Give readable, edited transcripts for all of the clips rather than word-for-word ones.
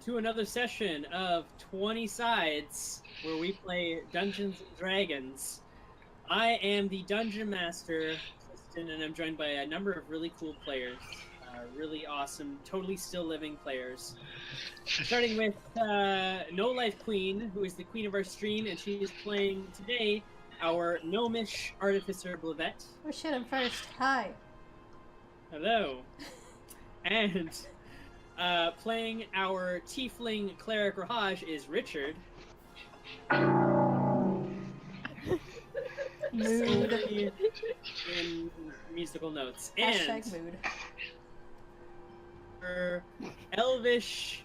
to another session of 20 Sides, where we play Dungeons and Dragons. I am the Dungeon Master, Tristan, and I'm joined by a number of really cool players. Really awesome, totally still living players. Starting with No Life Queen, who is the queen of our stream, and she is playing today our gnomish artificer Blavette. Oh shit, I'm first. Hi. Hello. And playing our tiefling cleric Rahaj is Richard. Mood. In musical notes. Hashtag And mood. our elvish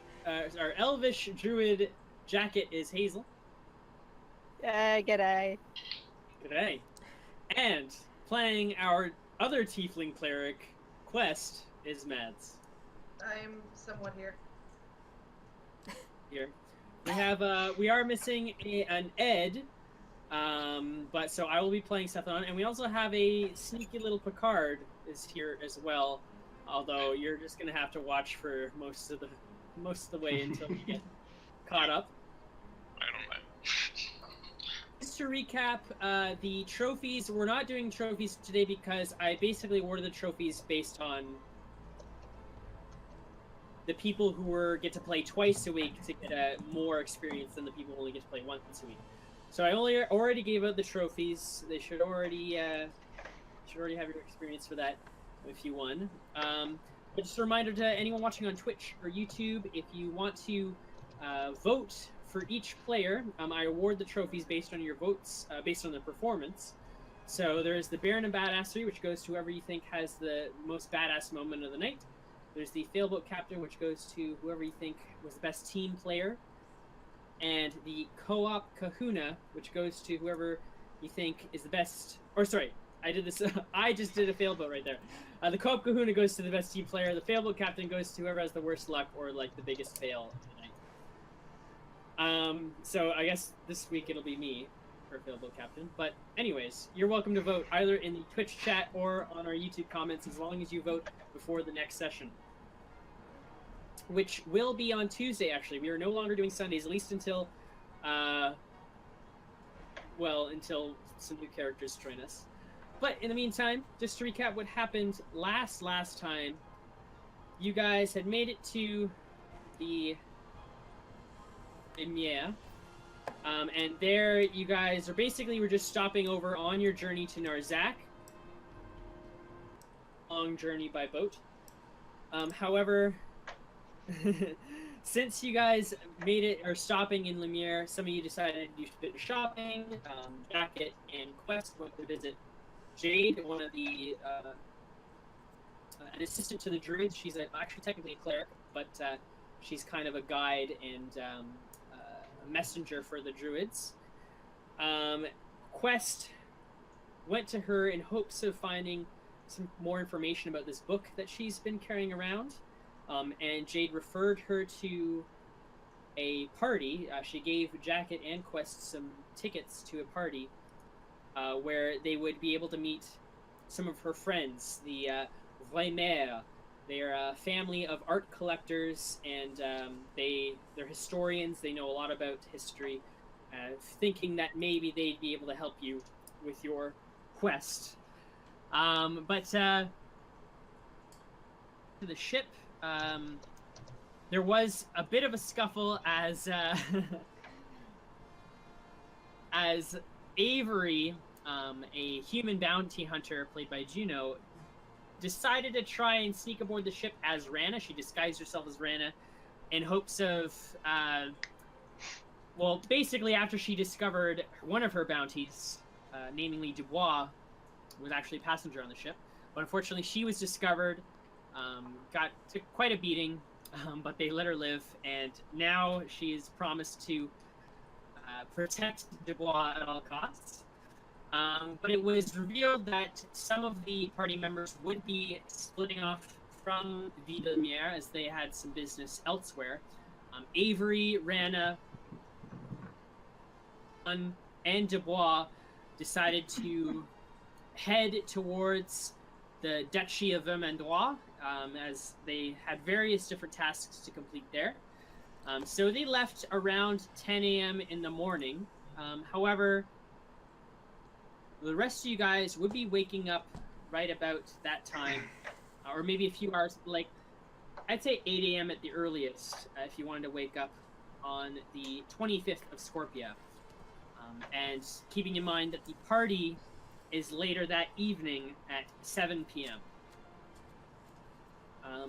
druid jacket is Hazel. G'day. G'day. And playing our other tiefling cleric Quest is Mads. I'm somewhat here. Here. We are missing an Ed. But so I will be playing Sethlon, and we also have a sneaky little Picard is here as well. Although you're just gonna have to watch for most of the way until you get caught up. I don't mind. Just to recap, the trophies, we're not doing trophies today because I basically awarded the trophies based on the people who get to play twice a week to get more experience than the people who only get to play once a week. So I already gave out the trophies. They should already have your experience for that if you won. But just a reminder to anyone watching on Twitch or YouTube, if you want to vote for each player, I award the trophies based on your votes, based on their performance. So there's the Baron and Badassery, which goes to whoever you think has the most badass moment of the night. There's the Failboat Captain, which goes to whoever you think was the best team player. And the Co-op Kahuna, which goes to whoever you think is the best... Or sorry, I did this... I just did a Failboat right there. The Co-op Kahuna goes to the best team player. The Failboat Captain goes to whoever has the worst luck or, like, the biggest fail of the night. So I guess this week it'll be me for Failboat Captain. But anyways, you're welcome to vote either in the Twitch chat or on our YouTube comments as long as you vote before the next session, which will be on Tuesday, actually. We are no longer doing Sundays, at least until, until some new characters join us. But in the meantime, just to recap what happened last time, you guys had made it to the Ymir, and there you guys are basically were just stopping over on your journey to Narzak. Long journey by boat. However, since you guys made it or stopping in Lemire, some of you decided to do a bit of shopping. Jacket and Quest went to visit Jade, one of the an assistant to the druids. She's actually technically a cleric, but she's kind of a guide and a messenger for the druids. Quest went to her in hopes of finding some more information about this book that she's been carrying around. And Jade referred her to a party. She gave Jacket and Quest some tickets to a party where they would be able to meet some of her friends, the Vreimer. They're a family of art collectors, and they're historians. They know a lot about history, thinking that maybe they'd be able to help you with your quest. But to the ship, there was a bit of a scuffle as as Avery, a human bounty hunter played by Juno, decided to try and sneak aboard the ship as Rana. She disguised herself as Rana in hopes of, basically after she discovered one of her bounties, namely Dubois, was actually a passenger on the ship. But unfortunately, she was discovered, took quite a beating, but they let her live, and now she's promised to protect Dubois at all costs. But it was revealed that some of the party members would be splitting off from Vidalmier as they had some business elsewhere. Avery, Rana, and Dubois decided to head towards the Duchy of Vermandois, as they had various different tasks to complete there. So they left around 10 a.m. in the morning. However, the rest of you guys would be waking up right about that time, or maybe a few hours, like, I'd say 8 a.m. at the earliest, if you wanted to wake up on the 25th of Scorpia. And keeping in mind that the party is later that evening at 7 p.m.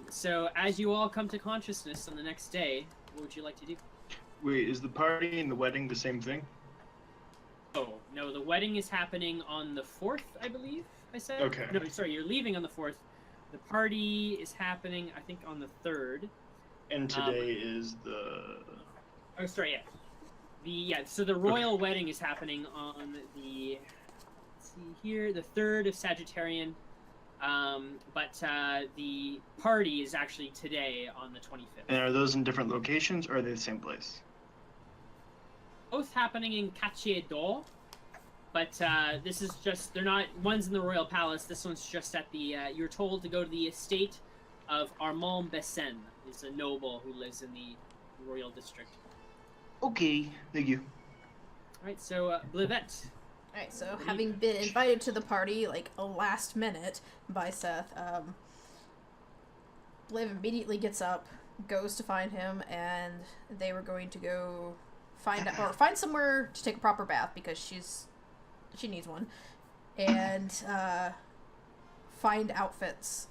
So as you all come to consciousness on the next day, what would you like to do? Wait, is the party and the wedding the same thing? Oh, no, the wedding is happening on the 4th, I believe I said? Okay. No, sorry, you're leaving on the 4th. The party is happening, I think, on the 3rd. And today is the... Oh, sorry, yeah. So the royal wedding is happening on the... Let's see here, the 3rd of Sagittarian. But the party is actually today on the 25th. And are those in different locations, or are they the same place? Both happening in Quartier d'Or, but this is just, they're not, one's in the Royal Palace, this one's just at the, you're told to go to the estate of Armand Bessin, who's a noble who lives in the Royal District. Okay, thank you. Alright, so, Blivette. Alright, so having been invited to the party, like, a last minute by Seth, Bliv immediately gets up, goes to find him, and they were going to go find somewhere to take a proper bath, because she needs one, and, find outfits.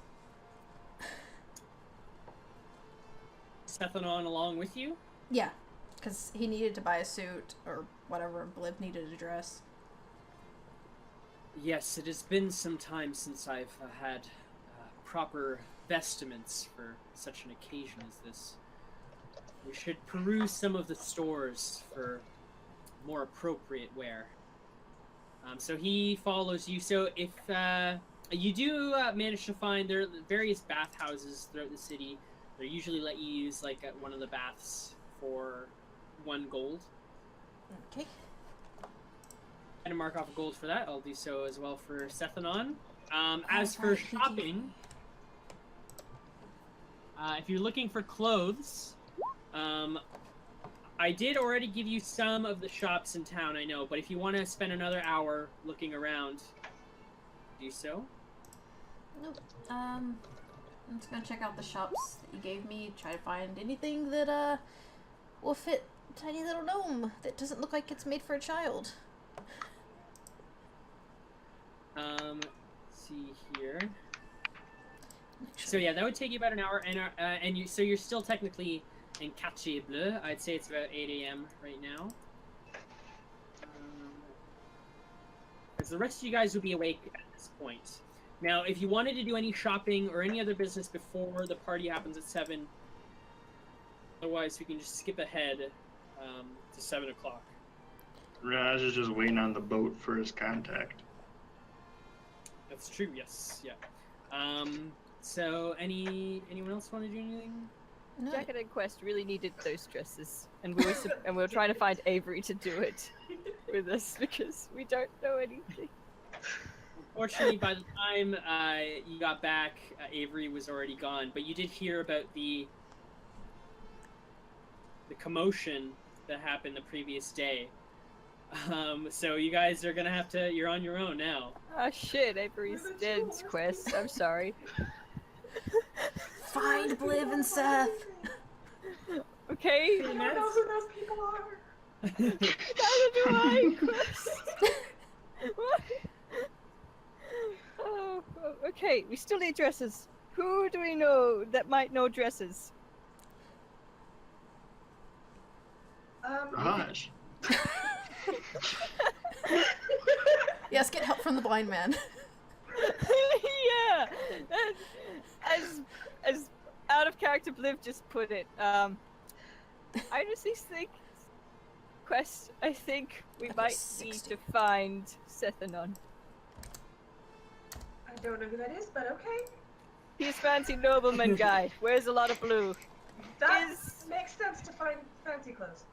Sethanon along with you? Yeah, because he needed to buy a suit, or whatever, Bliv needed a dress. Yes, it has been some time since I've had proper vestments for such an occasion as this. We should peruse some of the stores for more appropriate wear. So he follows you. So if you do manage to find, there are various bathhouses throughout the city. They usually let you use like one of the baths for 1 gold. Okay. I'm gonna mark off a gold for that. I'll do so as well for Sethanon. As for shopping, if you're looking for clothes, I did already give you some of the shops in town, I know, but if you want to spend another hour looking around, do so. Nope. I'm just gonna check out the shops that you gave me, try to find anything that, will fit tiny little gnome that doesn't look like it's made for a child. Let's see here. So yeah, that would take you about an hour, and so you're still technically in Quartier Bleu. I'd say it's about 8 a.m. right now. Because the rest of you guys would be awake at this point. Now, if you wanted to do any shopping or any other business before the party happens at 7, otherwise we can just skip ahead to 7 o'clock. Raj is just waiting on the boat for his contact. That's true, yes, yeah. So anyone else want to do anything? No. Jacket and Quest really needed those dresses, and we were trying to find Avery to do it with us because we don't know anything. Unfortunately, by the time you got back, Avery was already gone. But you did hear about the commotion that happened the previous day. So you guys are gonna have to. You're on your own now. Oh shit, Avery's dead, Quest. I'm sorry. Find Bliv and Seth! Okay. I don't know who those people are. Neither do I, Quest. What? Oh, okay. We still need dresses. Who do we know that might know dresses? Raj. Yes, get help from the blind man. Yeah. As out of character Bliv just put it. I honestly think, Quest, I think we might need to find Sethanon. I don't know who that is, but okay. He's fancy nobleman guy. Wears a lot of blue. That makes sense to find fancy clothes.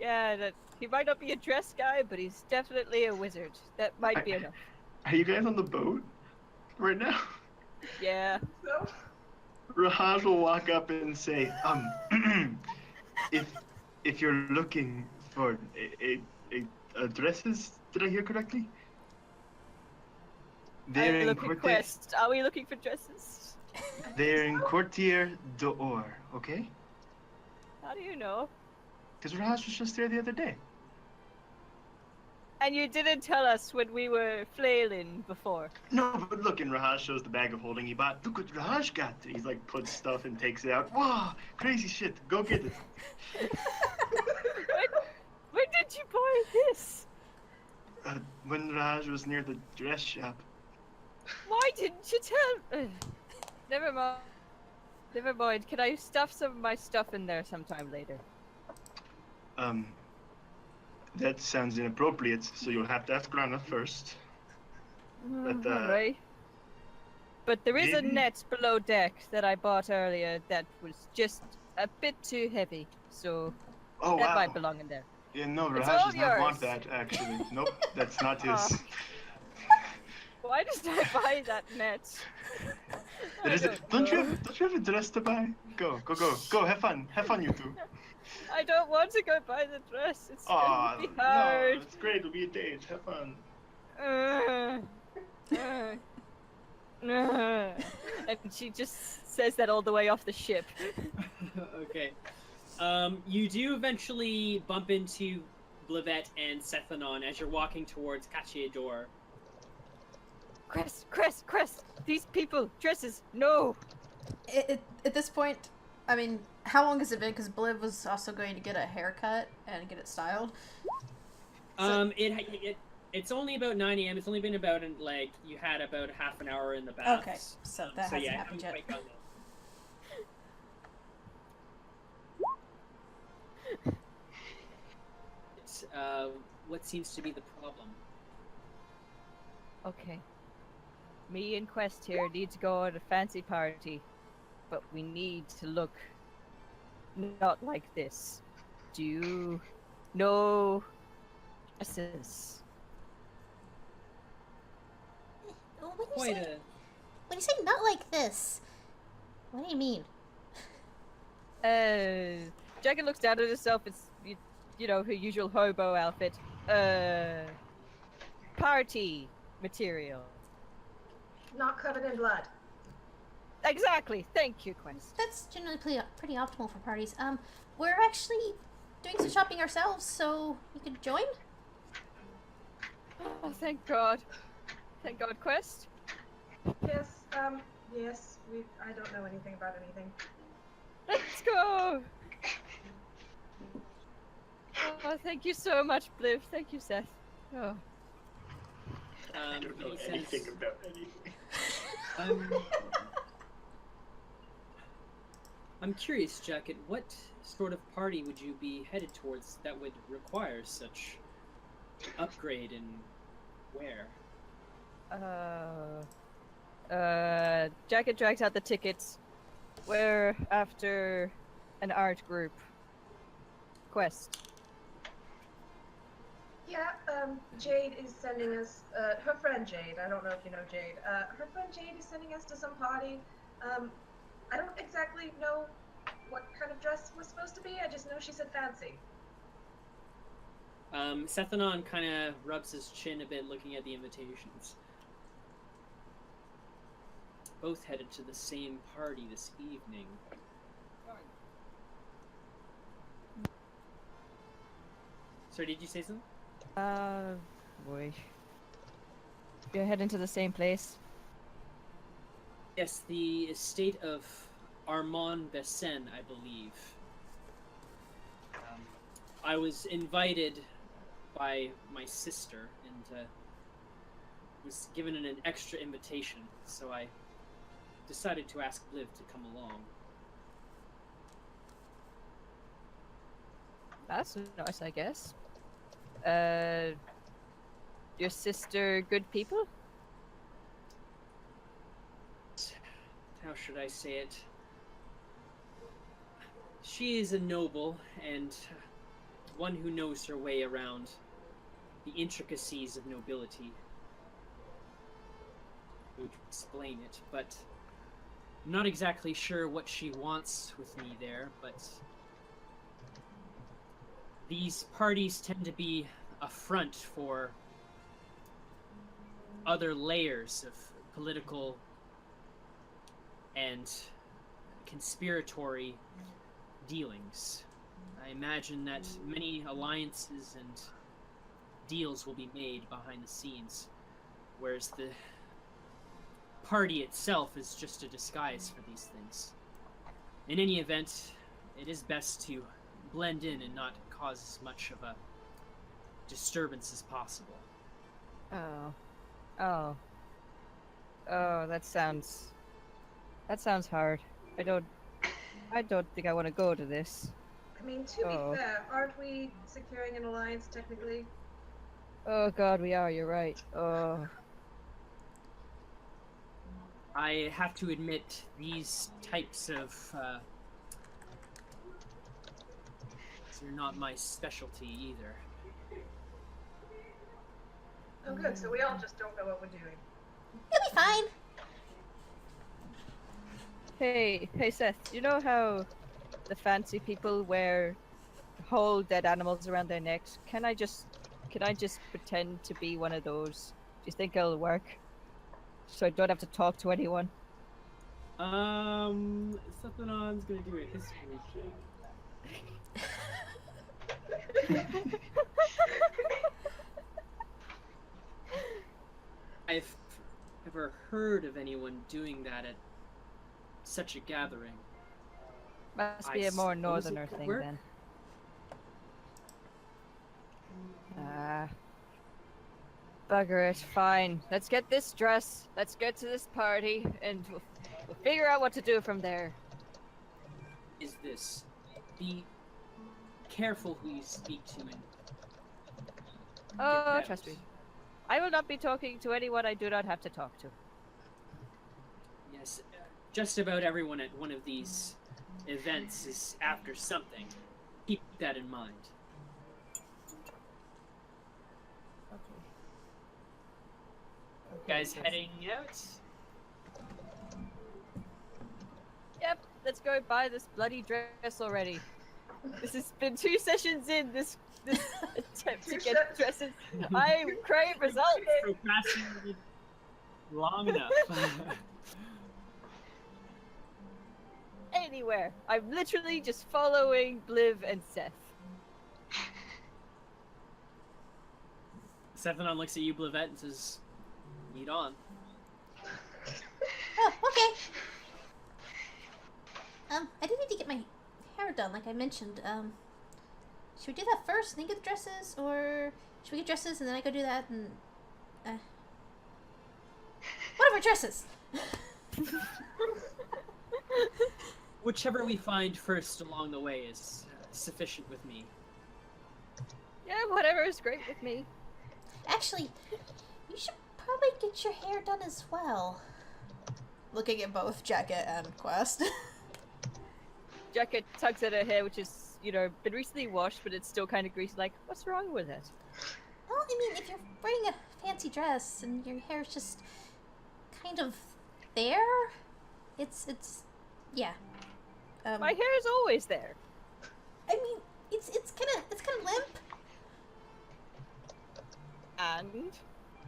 Yeah, he might not be a dress guy, but he's definitely a wizard. That might be enough. Are you guys on the boat right now? Yeah. So, Rahaj will walk up and say, if you're looking for dresses, did I hear correctly? They're in Courtier. Are we looking for dresses? They're in Courtier d'Or, okay? How do you know? Because Rahaj was just there the other day. And you didn't tell us when we were flailing before. No, but look, and Rahaj shows the bag of holding he bought. Look what Rahaj got. He's like puts stuff and takes it out. Wow, crazy shit. Go get it. When did you buy this? When Rahaj was near the dress shop. Why didn't you tell? Never mind. Never mind. Can I stuff some of my stuff in there sometime later? That sounds inappropriate, so you'll have to ask Grana first. But, Alright. But there is a maybe? net below deck that I bought earlier that was just a bit too heavy, so Oh, that wow. might belong in there. Yeah, no, It's Rahaj all does not want yours. that, actually. Nope, that's not his. Aw. Why did I buy that net? Don't you have a dress to buy? Go, have fun, you two. I don't want to go buy the dress. It's Aw, gonna be no, hard. it's great, it'll be a date, have fun. And she just says that all the way off the ship. Okay. You do eventually bump into Blivette and Sethanon as you're walking towards Cachiador. Crest, these people, dresses, no! At this point, I mean, how long has it been? Because Bliv was also going to get a haircut and get it styled. So, It's only about 9 a.m. It's only been about, you had about half an hour in the bath. okay, so that hasn't happened yet. Quite done that. What seems to be the problem? Okay. Me and Quest here need to go on a fancy party, but we need to look not like this. Do you know dresses? When you say not like this, what do you mean? Jacket looks down at herself. It's you know, her usual hobo outfit. Party material. Not covered in blood. Exactly. Thank you, Quest. That's generally pretty optimal for parties. We're actually doing some shopping ourselves, so you could join? Oh, thank God. Thank God, Quest. Yes, yes, I don't know anything about anything. Let's go. Oh, thank you so much, Bliv. Thank you, Seth. Oh. I don't know He says, anything about anything. I'm curious, Jacket, what sort of party would you be headed towards that would require such upgrade and where? Jacket drags out the tickets. We're after an art group. Quest. Yeah, Jade is sending us, her friend Jade, I don't know if you know Jade, her friend Jade is sending us to some party. I don't exactly know what kind of dress we're supposed to be, I just know she said fancy. Sethanon kind of rubs his chin a bit looking at the invitations. Both headed to the same party this evening. Sorry, did you say something? Boy. You're heading to the same place? Yes, the estate of Armand Bessin, I believe. I was invited by my sister and was given an extra invitation, so I decided to ask Liv to come along. That's nice, I guess. Your sister good people? How should I say it? She is a noble and one who knows her way around the intricacies of nobility. I would explain it, but I'm not exactly sure what she wants with me there, but these parties tend to be a front for other layers of political and conspiratory dealings. I imagine that many alliances and deals will be made behind the scenes, whereas the party itself is just a disguise for these things. In any event, it is best to blend in and not cause as much of a disturbance as possible. Oh, that sounds hard. I don't think I want to go to this. I mean, to be fair, aren't we securing an alliance technically? Oh God, we are. You're right. Oh. I have to admit, these types of they're not my specialty either. Oh, good. So we all just don't know what we're doing. You'll be fine. Hey, Seth. You know how the fancy people wear whole dead animals around their necks? Can I just pretend to be one of those? Do you think it'll work? So I don't have to talk to anyone. Something on's gonna do a history check. I've never heard of anyone doing that at such a gathering. Must be a more northerner thing work? then. Bugger it. Fine. Let's get this dress. Let's get to this party, and we'll figure out what to do from there. Is this? Be careful who you speak to and Oh, trust me. I will not be talking to anyone I do not have to talk to. Yes, just about everyone at one of these events is after something. Keep that in mind. Guys heading out? Yep, let's go buy this bloody dress already. This has been 2 sessions in, this attempt to get dresses. I crave results! Procrastinated long enough. Anywhere. I'm literally just following Bliv and Seth. Sephinon looks at you, Blivette, and says, "Lead on." Oh, okay. I do need to get my hair done, like I mentioned. Should we do that first and then get the dresses, or should we get dresses and then I go do that and whatever, dresses. Whichever we find first along the way is sufficient with me. Yeah, whatever is great with me. Actually, you should probably get your hair done as well. Looking at both Jacket and Quest. Jacket tugs at her hair, which is, been recently washed, but it's still kind of greasy. Like, what's wrong with it? Well, I mean, if you're wearing a fancy dress and your hair's just kind of there, it's yeah. My hair is always there. I mean, it's kind of limp. And?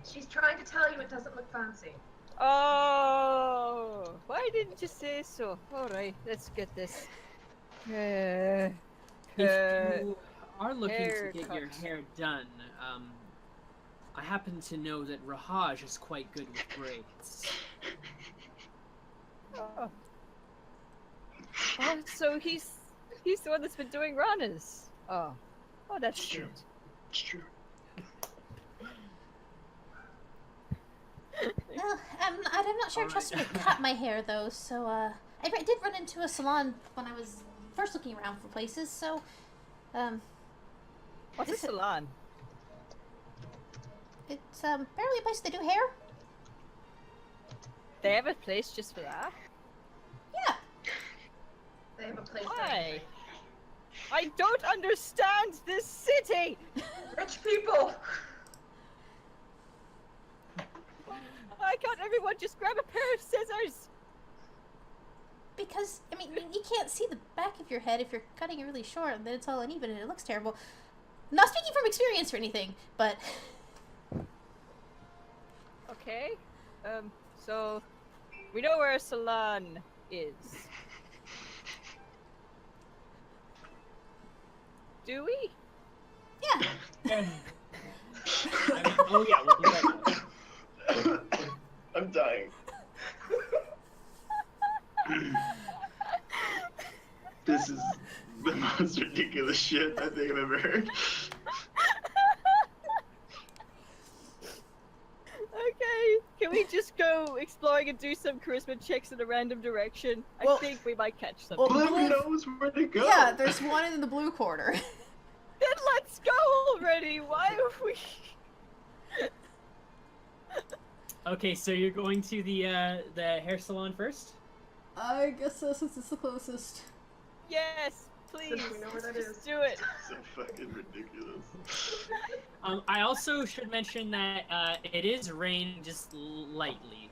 She's trying to tell you it doesn't look fancy. Oh, why didn't you say so? Alright, let's get this. If you are looking to hair get your cut. hair done, I happen to know that Rahaj is quite good with braids. Oh, so he's the one that's been doing runners. Oh, that's It's true. good. It's true. Well, I'm not sure I trust him to cut my hair though. So I did run into a salon when I was first looking around for places. So What's a salon? it's apparently a place to do hair. They have a place just for that? Yeah. They have a place. Why? I don't understand this city! Rich people. Why can't everyone just grab a pair of scissors? because, I mean, you can't see the back of your head if you're cutting it really short, and then it's all uneven and it looks terrible. I'm not speaking from experience or anything, but... Okay. So we know where a salon is. Do we? Yeah. Oh yeah, we'll do that. I'm dying. This is the most ridiculous shit I think I've ever heard. Okay, can we just go exploring and do some charisma checks in a random direction? Well- I think we might catch something. well- Blue Blue- knows where to go. Yeah, there's one in the blue corner. Then let's go already! Why are we... Okay, so you're going to the hair salon first? I guess so, since it's the closest. Yes, please. Since we know where that Just is. do it. So fucking ridiculous. I also should mention that it is raining just lightly.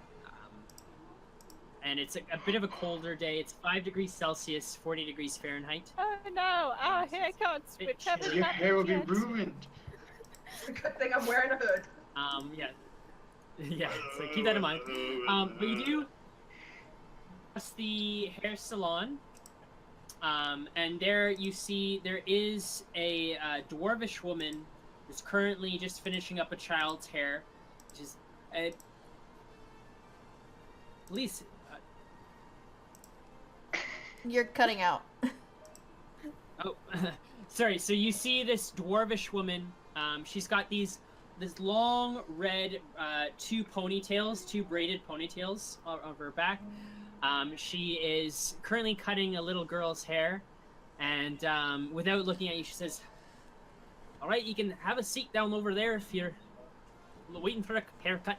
And it's a bit of a colder day. It's 5 degrees Celsius, 40 degrees Fahrenheit. Oh no, our hair can't switch. Haven't Your happened hair will be yet. ruined. Good thing I'm wearing a hood. Yeah. Yeah, so keep that in mind. But you do pass the hair salon. And there you see there is a dwarvish woman who's currently just finishing up a child's hair, which is Lisa. You're cutting out. Oh, sorry. So you see this dwarvish woman. She's got this long red two braided ponytails of her back. She is currently cutting a little girl's hair, and without looking at you, she says, "All right, you can have a seat down over there if you're waiting for a haircut."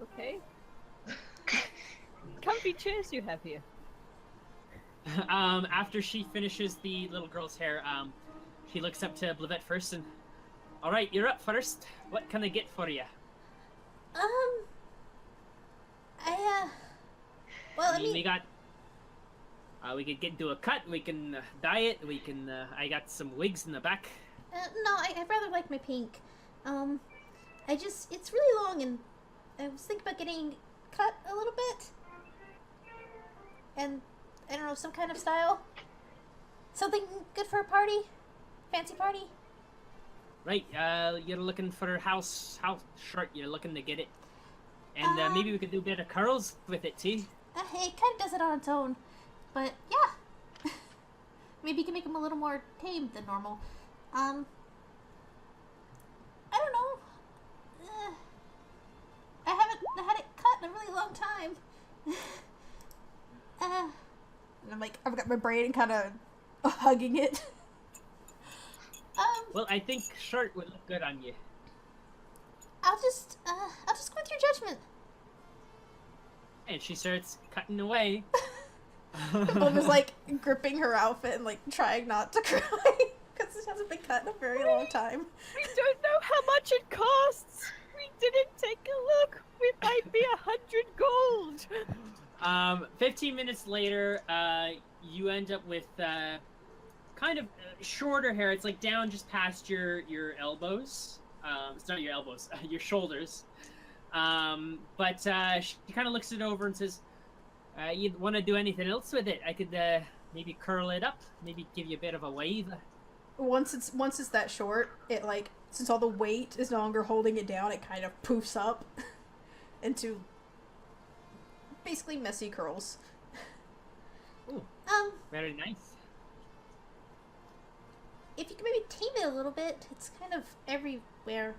Okay. Comfy chairs you have here. After she finishes the little girl's hair, she looks up to Blavette first and, "All right, you're up first. What can I get for you?" Well, I We mean, got. We could get do a cut. We can dye it. We can. I got some wigs in the back. no, I'd rather like my pink. It's really long, and I was thinking about getting cut a little bit. And, I don't know, some kind of style. Something good for a party? Fancy party? Right. You're looking for house short. You're looking to get it, and maybe we could do a bit of curls with it too. It kind of does it on its own. But, yeah. Maybe you can make them a little more tame than normal. I don't know. I haven't had it cut in a really long time. And I'm like, I've got my brain kind of hugging it. Well, I think short would look good on you. I'll just go with your judgment. And she starts cutting away. Mom is like gripping her outfit and like trying not to cry because it hasn't been cut in a very long time. We don't know how much it costs. We didn't take a look. We might be 100 gold. 15 minutes later, you end up with kind of shorter hair. It's like down just past your elbows. It's not your elbows, your shoulders. But she kind of looks it over and says, "You want to do anything else with it? I could maybe curl it up, maybe give you a bit of a wave." Once it's that short, it like, since all the weight is no longer holding it down, it kind of poofs up into basically messy curls. Ooh, very nice. If you could maybe tame it a little bit, it's kind of everywhere.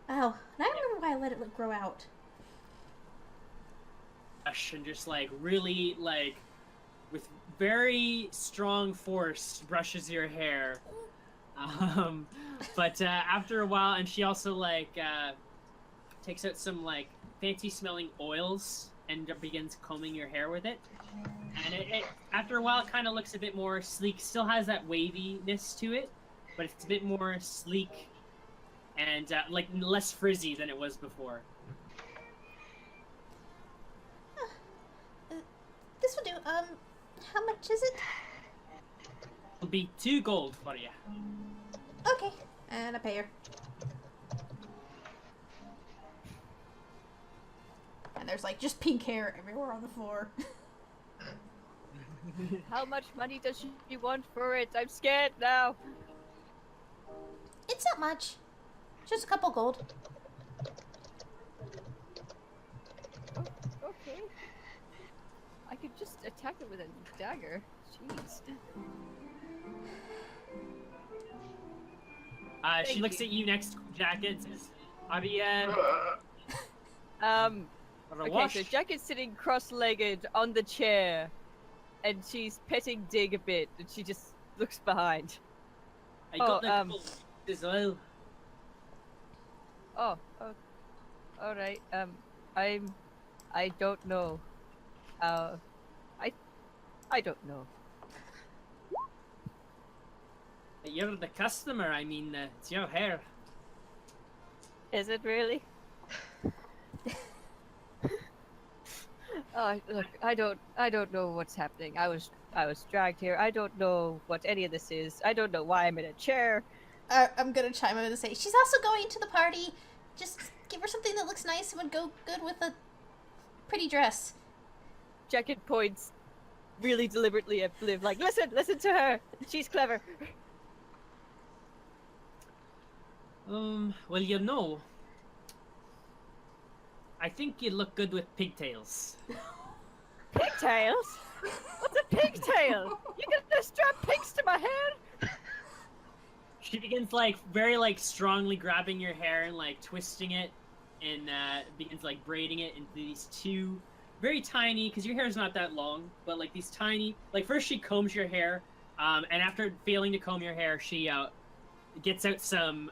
Oh, and I don't remember why I let it grow out. And just like really like with very strong force brushes your hair. But after a while, and she also like takes out some like fancy smelling oils and begins combing your hair with it. And it after a while, it kind of looks a bit more sleek. Still has that waviness to it, but it's a bit more sleek and like less frizzy than it was before. This will do. How much is it? It'll be 2 gold for you. Okay. And I pay her. And there's like just pink hair everywhere on the floor. How much money does she want for it? I'm scared now. It's not much. Just a couple gold. Oh, okay. I could just attack it with a dagger. Jeez. She Thank looks you. at you next, Jacket, and says, "Are you, for a Okay, wash?" so Jack is sitting cross-legged on the chair, and she's petting Dig a bit, and she just looks behind. I got oh, the gold as well. Oh, all right. I don't know. I don't know. You're the customer, I mean, it's your hair. Is it really? Oh, look, I don't know what's happening. I was dragged here. I don't know what any of this is. I don't know why I'm in a chair. I'm gonna chime in and say, she's also going to the party. Just give her something that looks nice and would go good with a pretty dress. Jacket points really deliberately at Bliv, like, listen to her. She's clever. Well, you know, I think you look good with pigtails. Pigtails? What's a pigtail? You gonna strap pigs to my head? She begins like very like strongly grabbing your hair and like twisting it, and begins like braiding it into these 2 very tiny, because your hair is not that long, but like these tiny. Like first she combs your hair, and after failing to comb your hair, she gets out some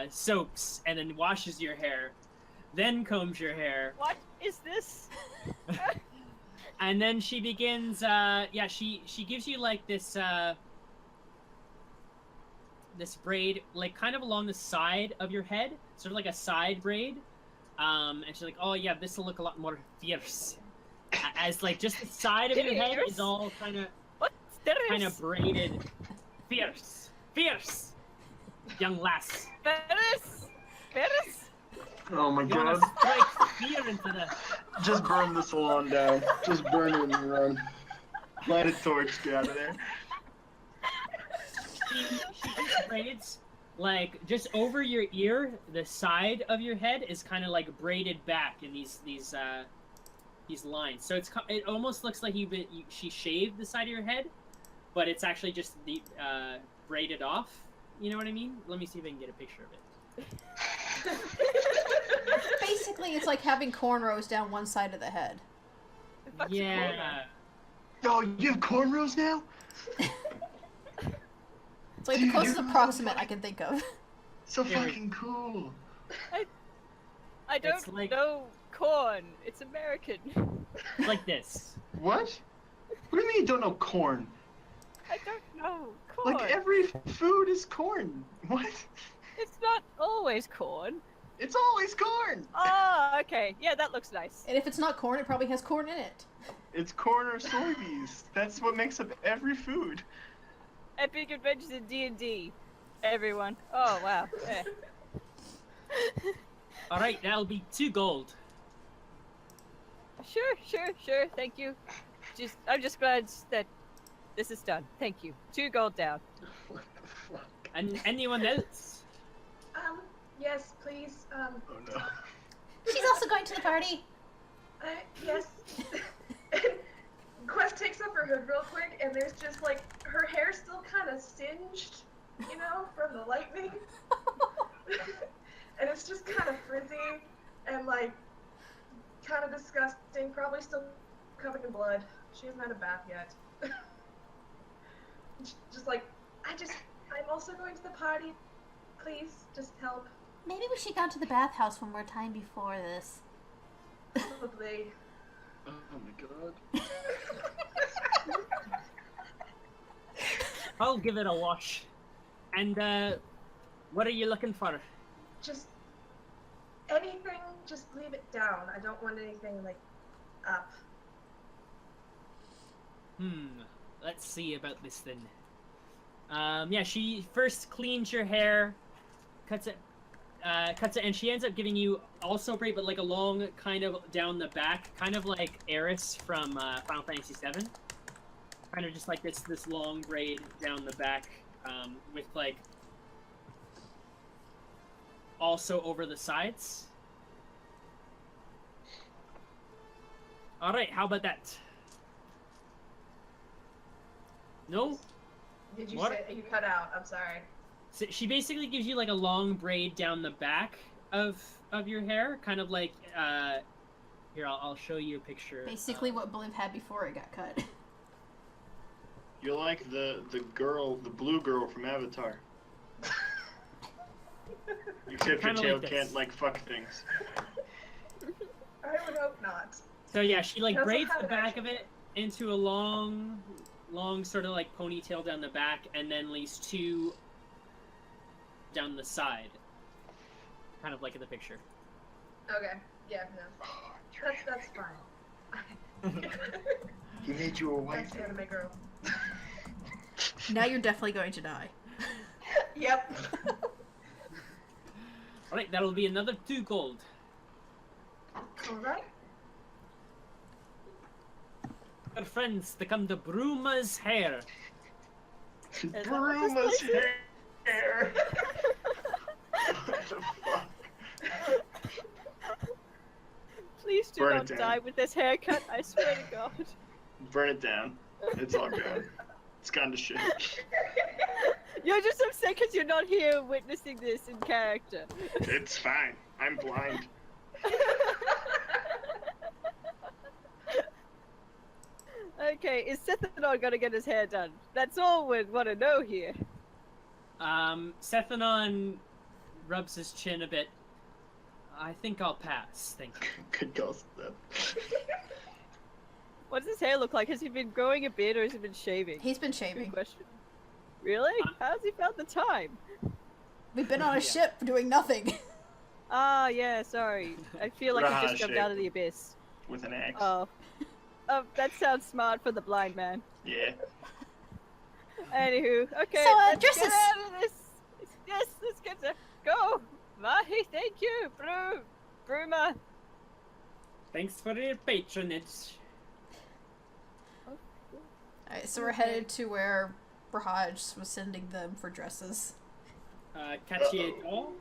soaps and then washes your hair, then combs your hair. What is this? And then she begins, she gives you like this braid, like kind of along the side of your head, sort of like a side braid. And she's like, oh yeah, this will look a lot more fierce. As like just the side of your head is all kind of braided. Fierce, young lass. Ferris? Oh my You want god. to strike fear into the... Just burn the salon down. Just burn it and run. Light a torch, get out of there. She just braids, like, just over your ear, the side of your head is kind of, like, braided back in these lines. So it almost looks like she shaved the side of your head, but it's actually just braided off. You know what I mean? Let me see if I can get a picture of it. Basically, it's like having cornrows down one side of the head. Yeah. Oh, you have cornrows now? It's like the closest approximate I can think of. So fucking cool. I don't It's like- know corn. It's American. Like this. What? What do you mean you don't know corn? I don't know corn. Like every food is corn. What? It's not always corn. It's always corn. Oh, okay. Yeah, that looks nice. And if it's not corn, it probably has corn in it. It's corn or soybeans. That's what makes up every food. Epic Adventures in D&D. Everyone. Oh, wow. Yeah. Alright, that'll be 2 gold. Sure. Thank you. I'm just glad that this is done. Thank you. 2 gold down. What the fuck? And anyone else? Yes, please. Oh no. She's also going to the party. Yes. Quest takes off her hood real quick, and there's just like her hair still kind of singed, you know, from the lightning, and it's just kind of frizzy and like kind of disgusting. Probably still covered in blood. She hasn't had a bath yet. Just like I'm also going to the party. Please, just help. Maybe we should go to the bathhouse one more time before this. Probably. Oh my god. I'll give it a wash. And, what are you looking for? Just anything, just leave it down. I don't want anything like up. Let's see about this then. Yeah, she first cleans your hair, cuts it, and she ends up giving you also braid, but like a long kind of down the back, kind of like Eris from Final Fantasy VII. Kind of just like this long braid down the back, with like also over the sides. All right, how about that? No? Did you What? say you cut out? I'm sorry. So she basically gives you like a long braid down the back of your hair, kind of like here I'll show you a picture. Basically what Bliv had before it got cut. You're like the girl, the blue girl from Avatar. Except your Kinda tail like this. can't like fuck things. I would hope not. So yeah, she like That's a braids the habit back action. of it into a long sort of like ponytail down the back, and then leaves two down the side, kind of like in the picture. Okay. Yeah. No. That's fine. He made you a wife. That's anime girl. Now you're definitely going to die. Yep. All right, that'll be another 2 gold. All right. Our friends to come to Bruma's hair. Bruma's hair. What the fuck? Please do Burn it not down. die with this haircut, I swear to God. Burn it down. It's all good. It's gone to shit. You're just upset because you're not here witnessing this in character. It's fine. I'm blind. Okay, is Sethanon gonna get his hair done? That's all we want to know here. Sethanon rubs his chin a bit. I think I'll pass, thank you. Good call, Seth. What does his hair look like? Has he been growing a beard or has he been shaving? He's been Good shaving. question. Really? How's he found the time? We've been on a Yeah. ship doing nothing. Ah, yeah, sorry. I feel like he just jumped out of the abyss. With an axe. Oh. Oh, that sounds smart for the blind man. Yeah. Anywho, okay, So, let's dresses. get out of this. Yes, let's get to go. Mahi, thank you, Bruma. Thanks for your patronage. Alright, so we're headed to where Brahaj was sending them for dresses. Catch you all?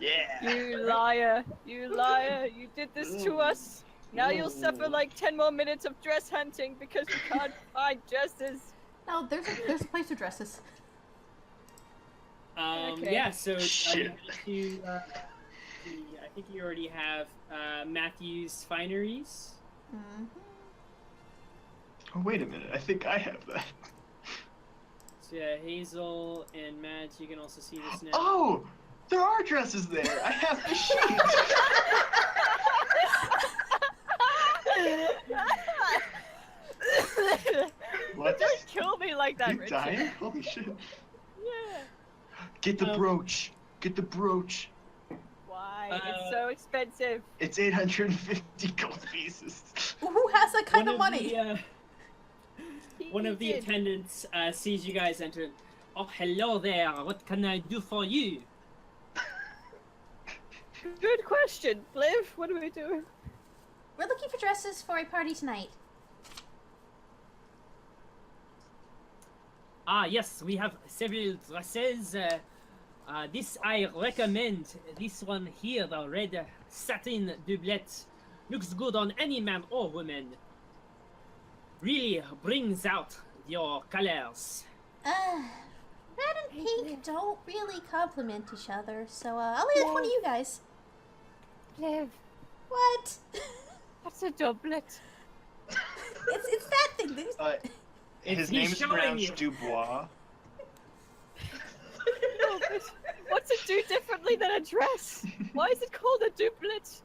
Yeah. You liar, you liar, you did this to us. Now you'll suffer like 10 more minutes of dress hunting because we can't find dresses. No, there's a place for dresses. Okay. Yeah, so Shit. I think you already have Matthew's Fineries. Mm-hmm. Oh, wait a minute. I think I have that. So yeah, Hazel and Mads, you can also see this now. Oh! There are dresses there! I have the sheet! What? Don't kill me like that, You Richard. dying? Holy shit. Yeah. Get the brooch! Get the brooch! Why? It's so expensive. It's 850 gold pieces. Who has that kind of money? One of the attendants sees you guys enter. Oh, hello there. What can I do for you? Good question. Bliv, what are we doing? We're looking for dresses for a party tonight. Ah, yes, we have several dresses. This I recommend. This one here, the red satin doublet, looks good on any man or woman. Really brings out your colors. Red and pink don't really complement each other, so I'll leave it one of you guys. Bliv, What? that's a doublet. it's that thing. His He's name is showing pronounced you. Dubois. No, but what's it do differently than a dress? Why is it called a doublet?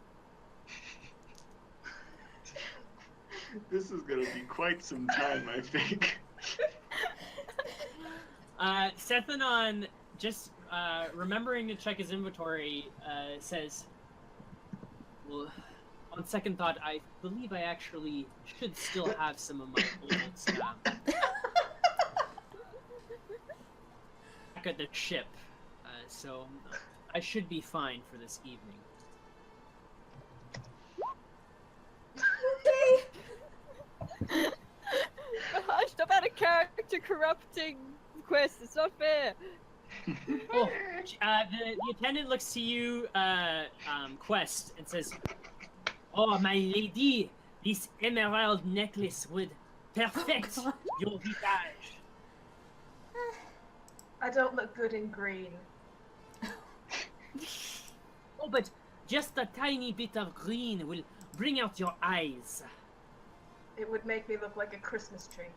This is gonna be quite some time, I think. Sethanon, just remembering to check his inventory, says, "Well, On second thought, I believe I actually should still have some of my old stuff back at the ship, so I should be fine for this evening. Okay. Stop out of character corrupting quest. It's not fair. Oh, the attendant looks to you, Quest, and says, "Oh, my lady, this emerald necklace would perfect your visage." I don't look good in green. Oh, but just a tiny bit of green will bring out your eyes. It would make me look like a Christmas tree.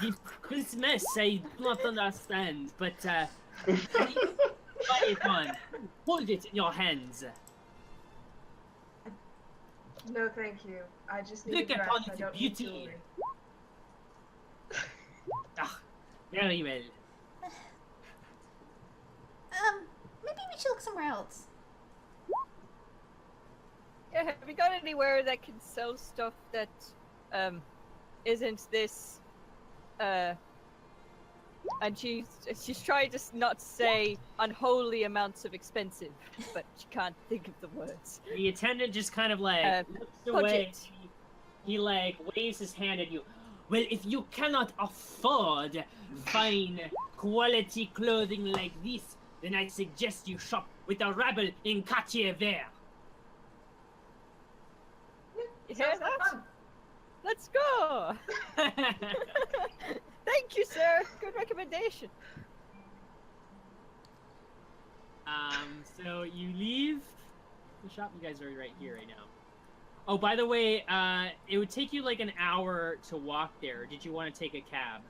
This Christmas, I do not understand, but try it on. Hold it in your hands. No, thank you. I just need Look a dress. upon I its don't need beauty. jewelry. Ah, very well. Maybe we should look somewhere else. Yeah, have you got anywhere that can sell stuff that isn't this and she's trying to not say unholy amounts of expensive, but she can't think of the words. The attendant just kind of like looks away. Budget. He like waves his hand at you. Well, if you cannot afford fine quality clothing like this, then I suggest you shop with a rabble in Cartier Vert. You hear Sounds like that? fun. Let's go! Thank you, sir. Good recommendation. So you leave the shop. You guys are right here right now. Oh, by the way, it would take you like an hour to walk there. Did you want to take a cab?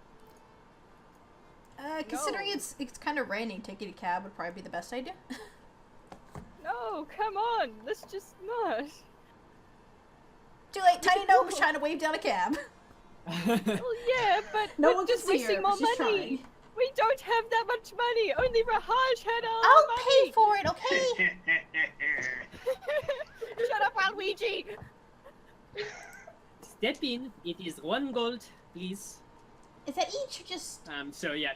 Considering No. it's kind of raining, taking a cab would probably be the best idea. No, come on. Let's just not. Too late, Tiny Gnome's trying to wave down a cab. Well, yeah, but No we're one can just see her, wasting but more she's money. trying. We don't have that much money. Only Rahaj had all I'll the pay money. for it, okay? Shut up, Luigi. Step in. It is 1 gold, please. Is that each or just... So yeah,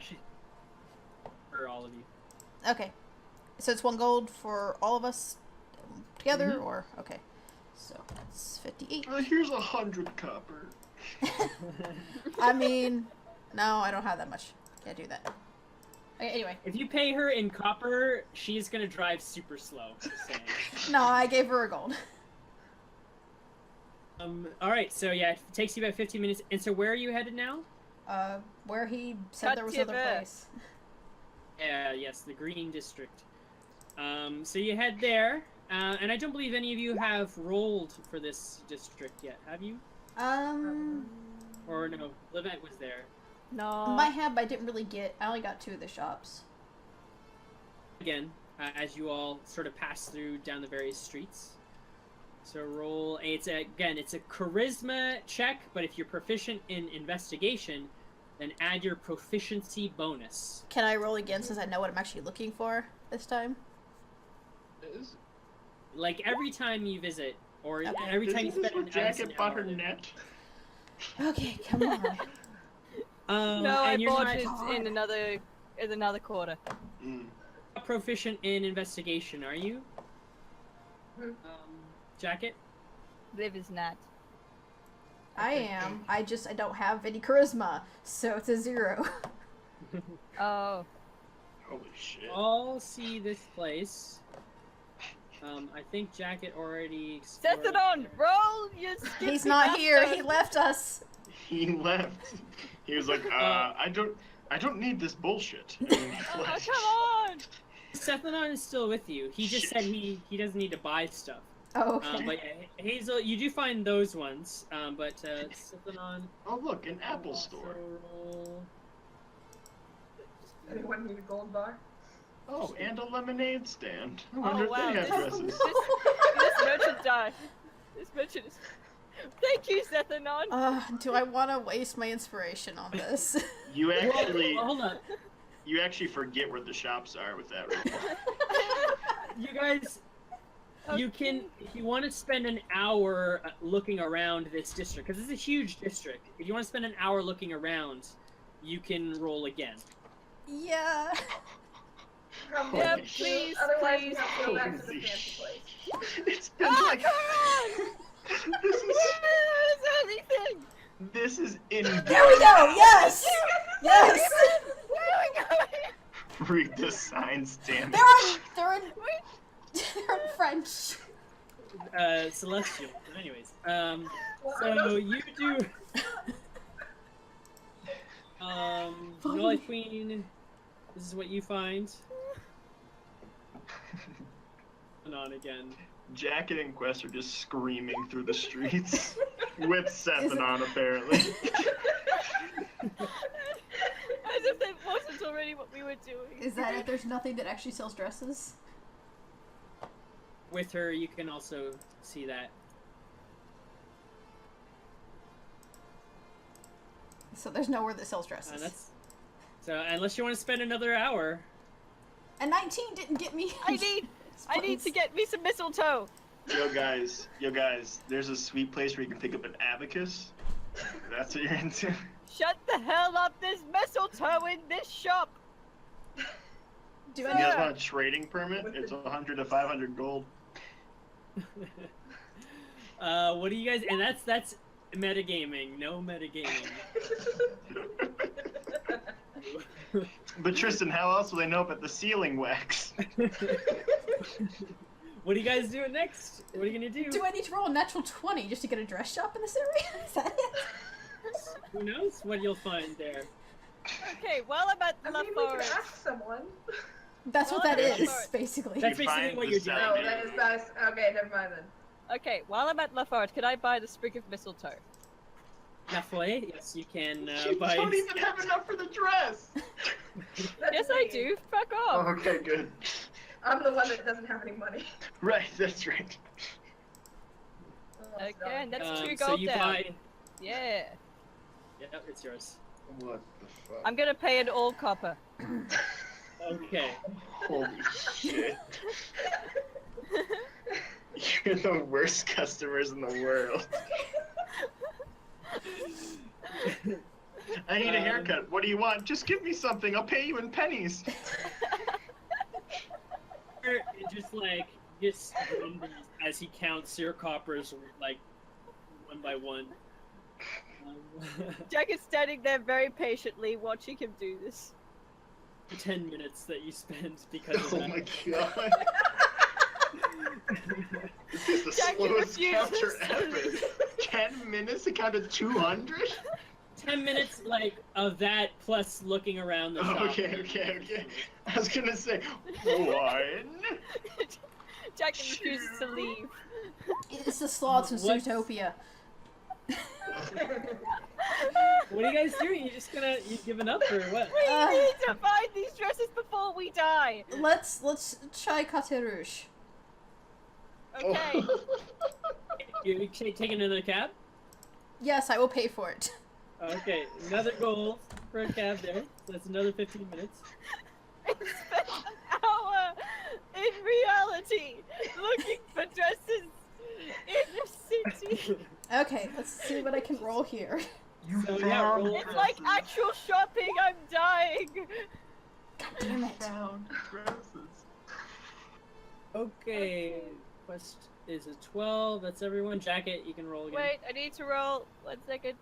for all of you. Okay. So it's 1 gold for all of us together, Mhm. or... Okay. So that's 58. Here's 100 copper. I mean... No, I don't have that much. Can't do that. Okay, anyway. If you pay her in copper, she's gonna drive super slow. Just saying. No, I gave her a gold. All right. So yeah, it takes you about 15 minutes. And so where are you headed now? Where he said there was another Kativa. place. Yeah. Yes, the Green District. So you head there, and I don't believe any of you have rolled for this district yet, have you? Or no, Levent was there. No. Might have, but I didn't really get... I only got 2 of the shops. Again, as you all sort of pass through down the various streets. So roll. It's a charisma check, but if you're proficient in investigation, then add your proficiency bonus. Can I roll again since I know what I'm actually looking for this time? Like every time you visit, or Okay. every time you Isn't this spend what an innocent Jacket bought her hour. net? Okay, come on. No, I and you're bought not it in another quarter. Mm. proficient in investigation, are you? Hmm. Jacket? Liv is not. I am. I don't have any charisma, so it's a 0. Oh. Holy shit. All see this place. I think Jacket already explored. Set it on! Roll! You He's skimpy not here. bastard. He left us. He left. He was like, I don't need this bullshit. And then he Oh, left. come on! Sethanon is still with you. He just said he doesn't need to buy stuff. Oh, okay. But yeah, Hazel, you do find those ones. But Sethanon. Oh look, an Apple store. Roll... Anyone need a gold bar? Oh, and a lemonade stand. I Oh, wonder if wow, they have this- dresses. This merchandise. This merchandise. Thank you, Sethanon. Do I want to waste my inspiration on this? You actually, Well, hold on. you actually forget where the shops are with that. Right? You guys, You can, if you want to spend an hour looking around this district, because it's a huge district. If you want to spend an hour looking around, you can roll again. Yeah. Yeah, Holy please, Otherwise, please, we have to go back to the Holy fancy place. It's been Oh, like come on! this is Where is anything? this is in. There we go. Yes. Yes. Where are we going? Read the signs, damn it. They're in French. Celestial. But anyways, so you do. Noise Queen. This is what you find. And on again. Jacket and Quest are just screaming through the streets with Sethan on, apparently. As if that wasn't already what we were doing. Is that it? There's nothing that actually sells dresses? With her, you can also see that. So there's nowhere that sells dresses. So unless you want to spend another hour. A 19 didn't get me. I need to get me some mistletoe. Yo guys, there's a sweet place where you can pick up an abacus. That's what you're into. Shut the hell up! There's mistletoe in this shop. Do You any guys want a trading permit? It's 100 to 500 gold. What do you guys? And that's metagaming. No metagaming. But Tristan, how else will they know about the ceiling wax? What are you guys doing next? What are you gonna do? Do I need to roll a natural 20 just to get a dress shop in this area? Is that it? Who knows what you'll find there? Okay, well I'm at I La mean, we can Forest. ask someone. That's what Well, that yeah. is, basically. That's You basically find what the you're doing. No, sound. that is nice. Okay, never mind then. Okay, while I'm at La Forest, could I buy the sprig of mistletoe? La Foy? Yes, you can You buy. don't even have enough for the dress! That's Yes, I me. do. Fuck Oh, off. okay, good. I'm the one that doesn't have any money. Right, that's right. Oh, it's Again, done. that's 2 so gold you down. buy. Yeah. Yep, it's yours. What the fuck? I'm gonna pay an all copper. Okay. Holy shit. You're the worst customers in the world. I need a haircut. What do you want? Just give me something. I'll pay you in pennies. Just like just grumbles as he counts your coppers like one by one. Jack is standing there very patiently watching him do this. 10 minutes that you spend because of Oh that. my god. This is the Jack slowest refuses counter to ever. leave. 10 minutes to count to 200? 10 minutes like of that plus looking around the shop. Okay. I was gonna say, one. Jack refuses to leave. It's the sloths of What's- Zootopia. What are you guys doing? You giving up or what? We need to find these dresses before we die. Let's try Cate Rouge. Okay. You taking another cab? Yes, I will pay for it. Okay, another gold for a cab there. So that's another 15 minutes. I spent an hour in reality looking for dresses in the city. Okay, let's see what I can roll here. You So, yeah, roll- It's like actual shopping. I'm dying. God damn it. found dresses. Okay, quest is a 12. That's everyone. Jacket, you can roll again. Wait, I need to roll. 1 second.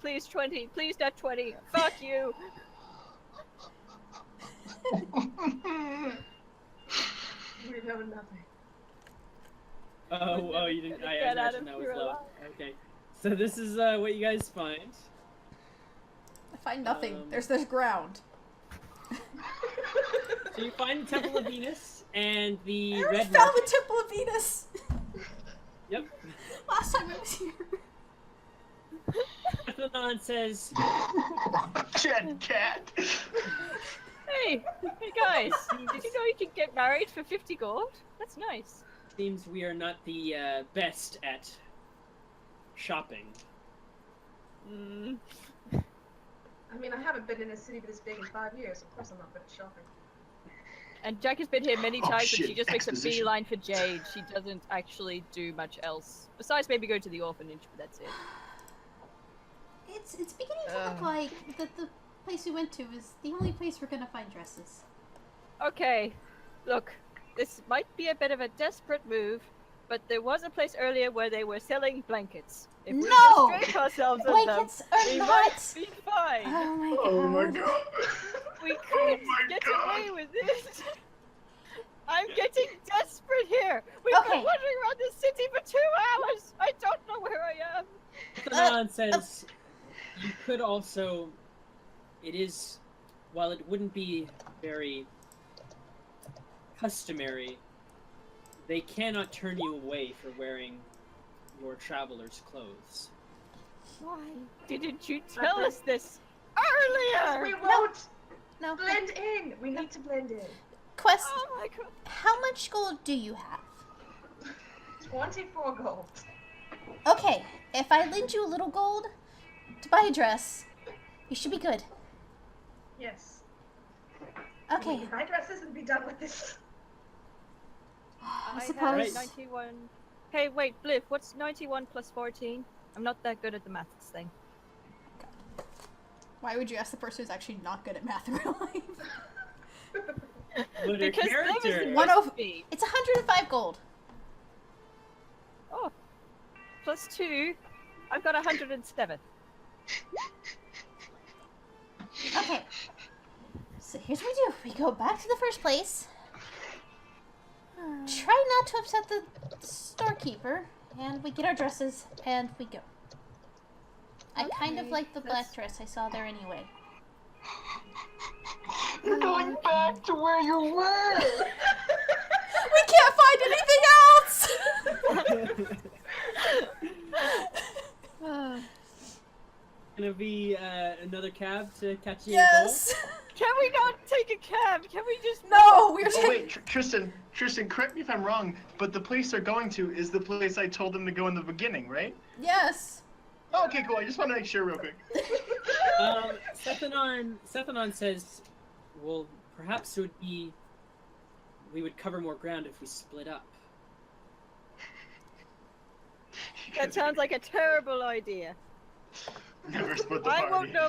Please 20. Please not 20. Fuck you. We've have nothing. Oh, you didn't. I Get out imagine of that was here low. alive. Okay, so this is what you guys find. I find nothing. Um, There's ground. So you find the Temple of Venus and I the already Red found Market. the Temple of Venus! Yep. Last time I was here. Ethanon says, Dead cat. Hey guys, did you know you can get married for 50 gold? That's nice. seems we are not the best at shopping. Mm. I mean, I haven't been in a city this big in 5 years. Of course I'm not good at shopping. And Jack has been here many Oh, times, shit, but she just makes a exposition. beeline for Jade. She doesn't actually do much else. Besides maybe go to the orphanage, but that's it. It's beginning to look like the place we went to is the only place we're gonna find dresses. Okay, look, this might be a bit of a desperate move, but there was a place earlier where they were selling blankets. If we No! restrain ourselves on them, Blankets are we not. might be fine. Oh my god. Oh my god. We Oh could my get god. away with it. I'm getting desperate here. We've Okay. been wandering around this city for 2 hours. I don't know where I am. Kanan says you could also. It is, while it wouldn't be very customary, they cannot turn you away for wearing your traveler's clothes. Why didn't you tell us this We earlier? won't No. blend in. We need to blend in. Quest, Oh my god. how much gold do you have? 24 gold. Okay, if I lend you a little gold to buy a dress, you should be good. Yes. Okay. We can buy dresses and be done with this. I have suppose. 91. Hey, wait, Bliff, what's 91 plus 14? I'm not that good at the maths thing. Why would you ask the person who's actually not good at math in real life? But her Because that was character. the One first of- speed. It's 105 gold. Oh, plus 2. I've got 107. Okay. So here's what we do. We go back to the first place. Try not to upset the storekeeper. And we get our dresses and we go. I kind of Okay, like the black that's- dress I saw there anyway. You're going back to where you were. We can't find anything else! Gonna be another cab to catch you. Yes! Can we not take a cab? Can we just... No! We're Oh taking... wait, Tristan, correct me if I'm wrong, but the place they're going to is the place I told them to go in the beginning, right? Yes! Oh, okay, cool. I just want to make sure real quick. Sethanon says, well, perhaps it would be. We would cover more ground if we split up. That sounds like a terrible idea. Never split the I party. won't know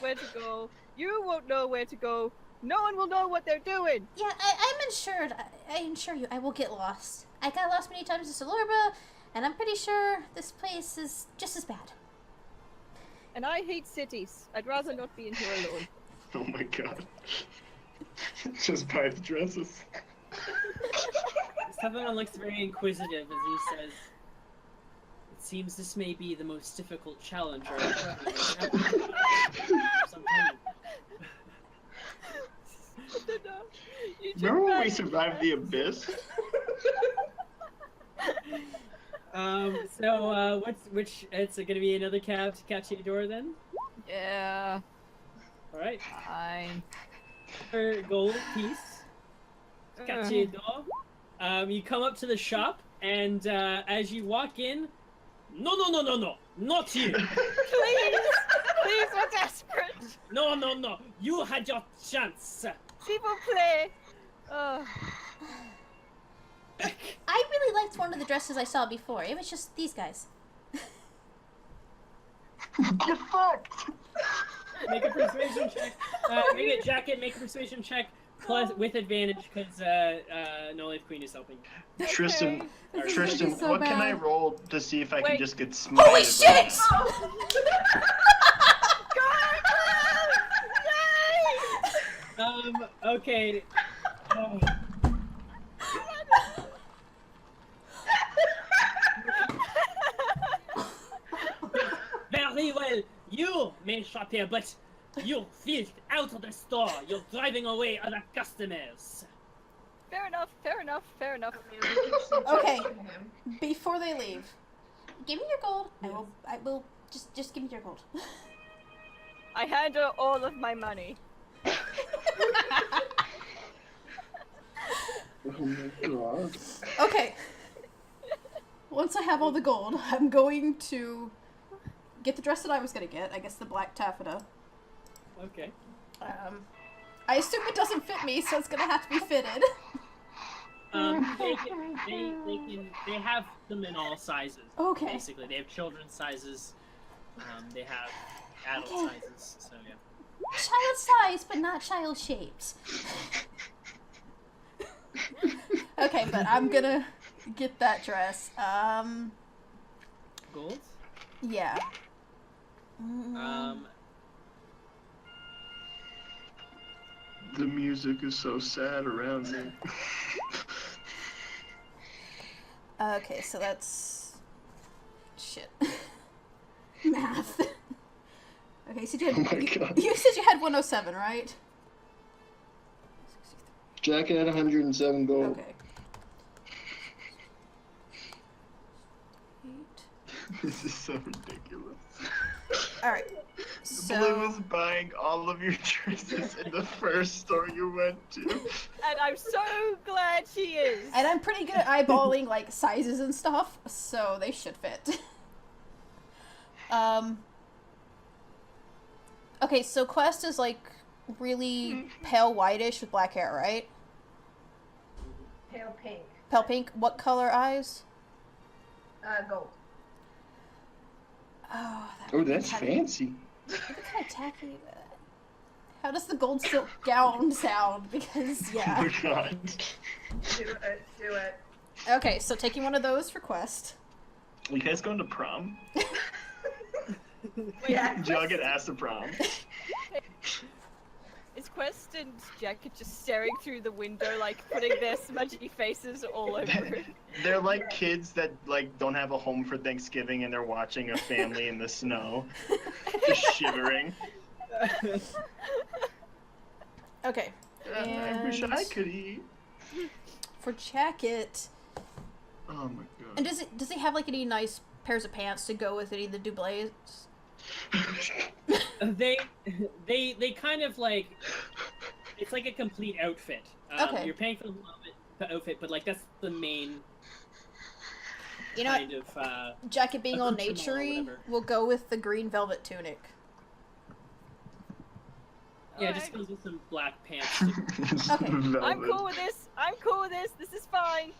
where to go. You won't know where to go. No one will know what they're doing. Yeah, I'm insured. I assure you, I will get lost. I got lost many times in Solorba, and I'm pretty sure this place is just as bad. And I hate cities. I'd rather not be in here alone. Oh my god. Just buy the dresses. Sethanon looks very inquisitive as he says, "It seems this may be the most difficult challenge our company has had for some time." You took Remember when we that- survived the abyss? So, which, it's gonna be another cab to catch you at your door then? Yeah, Alright. fine. For gold piece. to Catch you at your door. You come up to the shop, and, as you walk in, no, not you! Please! Please, we're desperate! No, you had your chance! S'il vous plaît! Oh, I really liked one of the dresses I saw before. It was just these guys. Get fucked! Make a persuasion check. Make a jacket, make a persuasion check, plus with advantage, because, No Life Queen is helping. Tristan, This is Tristan, gonna be so what can I bad. roll to see if I can Wait. just get smited? Holy shit! Okay. Oh. Very well. You may shop here, but you filth out of the store. You're driving away other customers. fair enough, fair enough, fair enough. Okay. Before they leave, give me your gold. I will just give me your gold. I hand her all of my money. Oh my god. Okay. Once I have all the gold, I'm going to get the dress that I was gonna get. I guess the black taffeta. Okay. I assume it doesn't fit me, so it's gonna have to be fitted. They have them in all sizes. Okay. Basically, they have children's sizes. They have adult Okay. sizes. So yeah. Child size, but not child shapes. Okay, but I'm gonna get that dress. Gold. Yeah. The music is so sad around me. Okay, so that's... Shit. Math. Okay, so you, Oh my had, God. you said you had 107, right? Jack had 107 gold. Okay. 8. This is so ridiculous. Alright, Blue so... is buying all of your dresses in the first store you went to. And I'm so glad she is. And I'm pretty good at eyeballing, like, sizes and stuff, so they should fit. Okay, so Quest is, like, really pale whitish with black hair, right? Pale pink. Pale pink. What color eyes? Gold. Oh, that Oh, would be that's kinda- fancy. that'd be kind of tacky. How does the gold silk gown sound? Because, Oh yeah. my God. Do it. Do it. Okay, so taking one of those for Quest. You guys going to prom? Yeah. Did y'all get asked to prom? Is Quest and Jacket just staring through the window, like putting their smudgy faces all over it? They're like kids that like don't have a home for Thanksgiving and they're watching a family in the snow, just shivering. Okay. I wish I could eat. For Jacket, Oh my and God. does he have like any nice pairs of pants to go with any of the doublets? They kind of like, it's like a complete outfit. Okay. You're paying for the outfit, but like that's the main You know, kind of. Jacket being all accoutrement or naturey, whatever. we'll go with the green velvet tunic. Yeah, just goes with some black pants. Too. Okay. I'm cool with this. I'm cool with this. This is fine.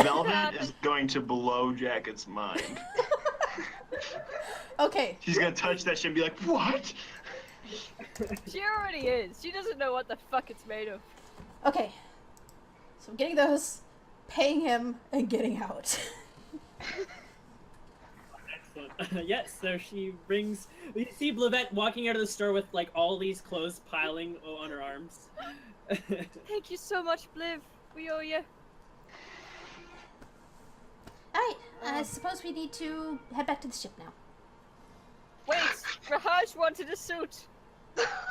Velvet is going to blow Jacket's mind. Okay. She's gonna touch that shit and be like, "What?" She already is. She doesn't know what the fuck it's made of. Okay. So I'm getting those, paying him, and getting out. Excellent. Yes, so she brings. You see Blavette walking out of the store with like all these clothes piling on her arms. Thank you so much, Bliv. We owe you. Alright, I suppose we need to head back to the ship now. Wait, Rahaj wanted a suit.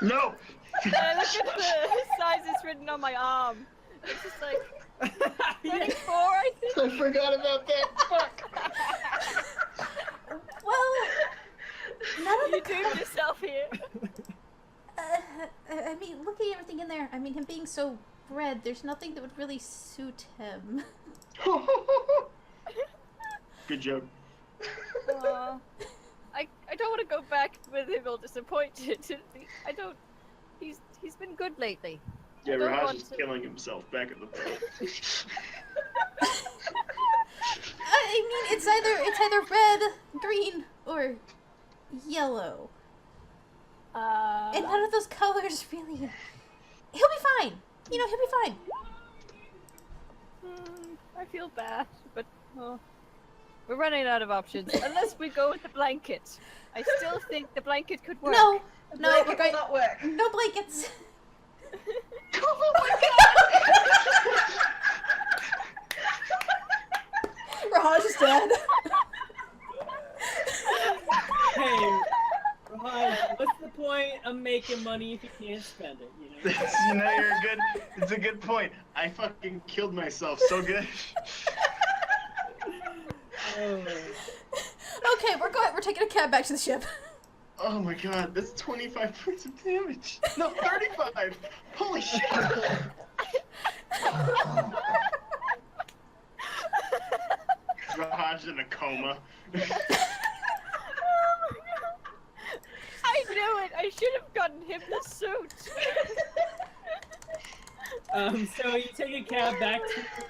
No. And I look at the sizes written on my arm. It's just like 34, I think. I forgot about that. Fuck. Well, none of You the doomed yourself here. I mean, look at everything in there. I mean, him being so red, there's nothing that would really suit him. Good joke. I don't want to go back with him all disappointed. I don't. He's been good lately. Yeah, I don't Raj want is to- killing himself back in the boat. I mean, it's either red, green, or yellow. And none of those colors really. He'll be fine. You know, he'll be fine. I feel bad, but we're running out of options. Unless we go with the blanket. I still think the blanket could work. No, The no, blanket we're going. will not work. No blankets. Raj is dead. Hey, Raj, what's the point of making money if you can't spend it? You know. You know, you're good. It's a good point. I fucking killed myself so good. Oh. Okay, we're taking a cab back to the ship. Oh my god, that's 25 points of damage. No, 35. Holy shit. Raj in a coma. I knew it! I should have gotten him the suit! So you take a cab back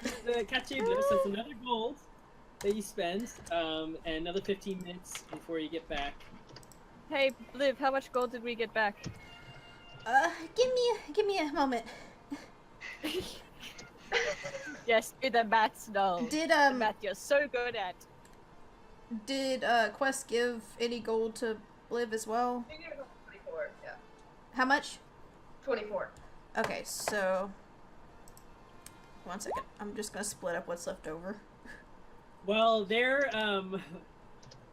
to the Cache Bleu, so it's another gold that you spend, and another 15 minutes before you get back. Hey, Liv, how much gold did we get back? Give me a moment. Yes, do the maths now. Did The math you're so good at. Did Quest give any gold to Liv as well? You gave it 24, yeah. How much? 24. Okay, so 1 second. I'm just gonna split up what's left over. Well, they're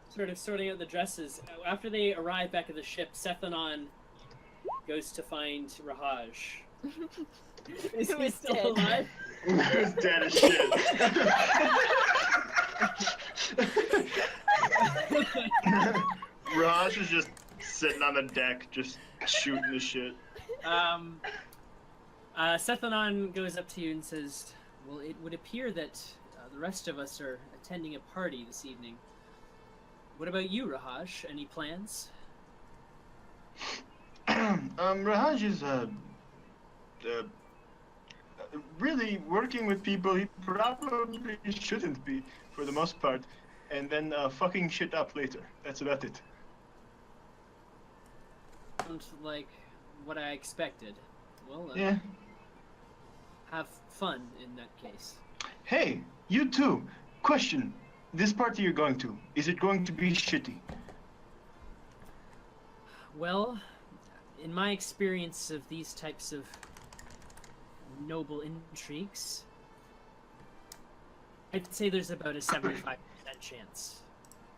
sort of sorting out the dresses. After they arrive back at the ship, Sethanon goes to find Rahaj. Is Who he is still dead? alive? Who's dead as shit? Raj is just sitting on the deck, just shooting the shit. Sethanon goes up to you and says, well, it would appear that the rest of us are attending a party this evening. What about you, Rahaj? Any plans? Raj is really working with people he probably shouldn't be for the most part, and then fucking shit up later. That's about it. Sounds like what I expected. Well, Yeah. have fun in that case. Hey, you too. Question. This party you're going to, is it going to be shitty? Well, in my experience of these types of noble intrigues, I'd say there's about a 75% chance.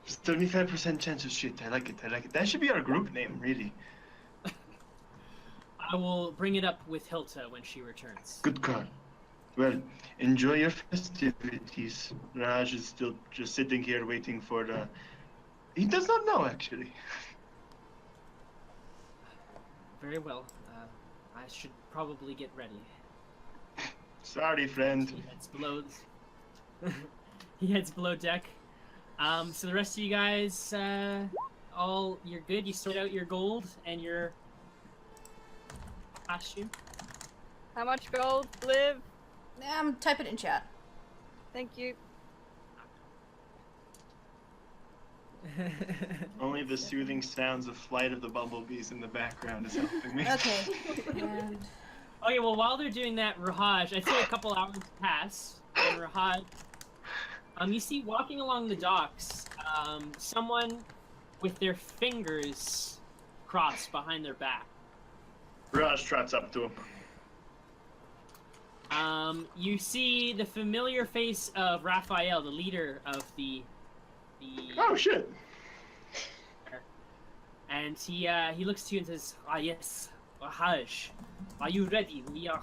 75% chance of shit. I like it. I like it. That should be our group name, really. I will bring it up with Hilta when she returns. Good call. Well, enjoy your festivities. Raj is still just sitting here waiting for the... He does not know, actually. Very well. I should probably get ready. Sorry, friend. He heads below. He heads below deck. So the rest of you guys, you're good. You sort out your gold and your costume. How much gold, Liv? Type it in chat. Thank you. Only the soothing sounds of Flight of the Bumblebees in the background is helping me. Okay. And Okay, well, while they're doing that, Rahaj, I'd say a couple hours pass, and Rahaj, you see walking along the docks, someone with their fingers crossed behind their back. Raj trots up to him. You see the familiar face of Raphael, the leader of the Oh, shit. and he looks to you and says, "Ah, yes, Rahaj, are you ready? We are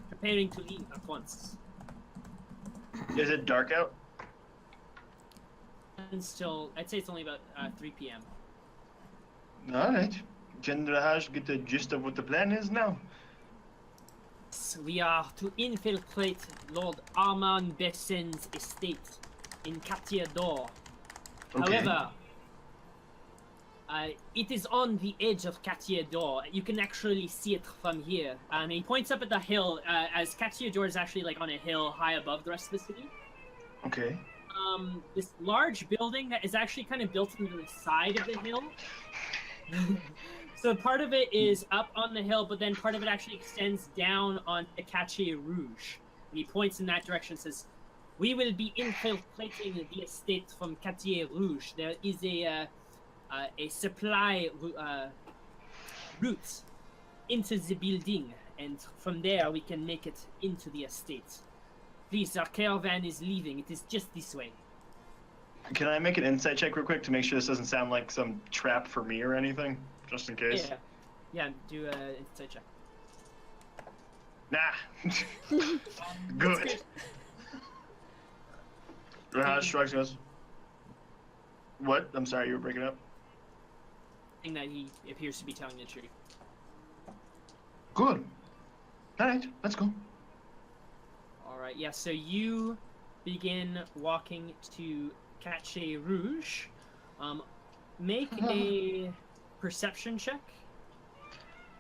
preparing to leave at once." Is it dark out? And still, I'd say it's only about 3 p.m. Alright. Can Raj get the gist of what the plan is now? We are to infiltrate Lord Armand Bessen's estate in Cartier d'Or. Okay. However, it is on the edge of Cartier d'Or. You can actually see it from here. He points up at the hill, as Cartier d'Or is actually like on a hill high above the rest of the city. Okay. This large building that is actually kind of built into the side of the hill. So part of it is up on the hill, but then part of it actually extends down on the Cache Rouge. And he points in that direction and says, "We will be infiltrating the estate from Cache Rouge. There is a supply route into the building, and from there we can make it into the estate. Please, our caravan is leaving. It is just this way." Can I make an insight check real quick to make sure this doesn't sound like some trap for me or anything? Just in case. Yeah, do an insight check. Nah. Good. Raj shrugs and goes, "What? I'm sorry, you were breaking up." Thing that he appears to be telling the truth. Good. Alright, let's go. Alright, yeah, so you begin walking to Cache Rouge. Make a perception check.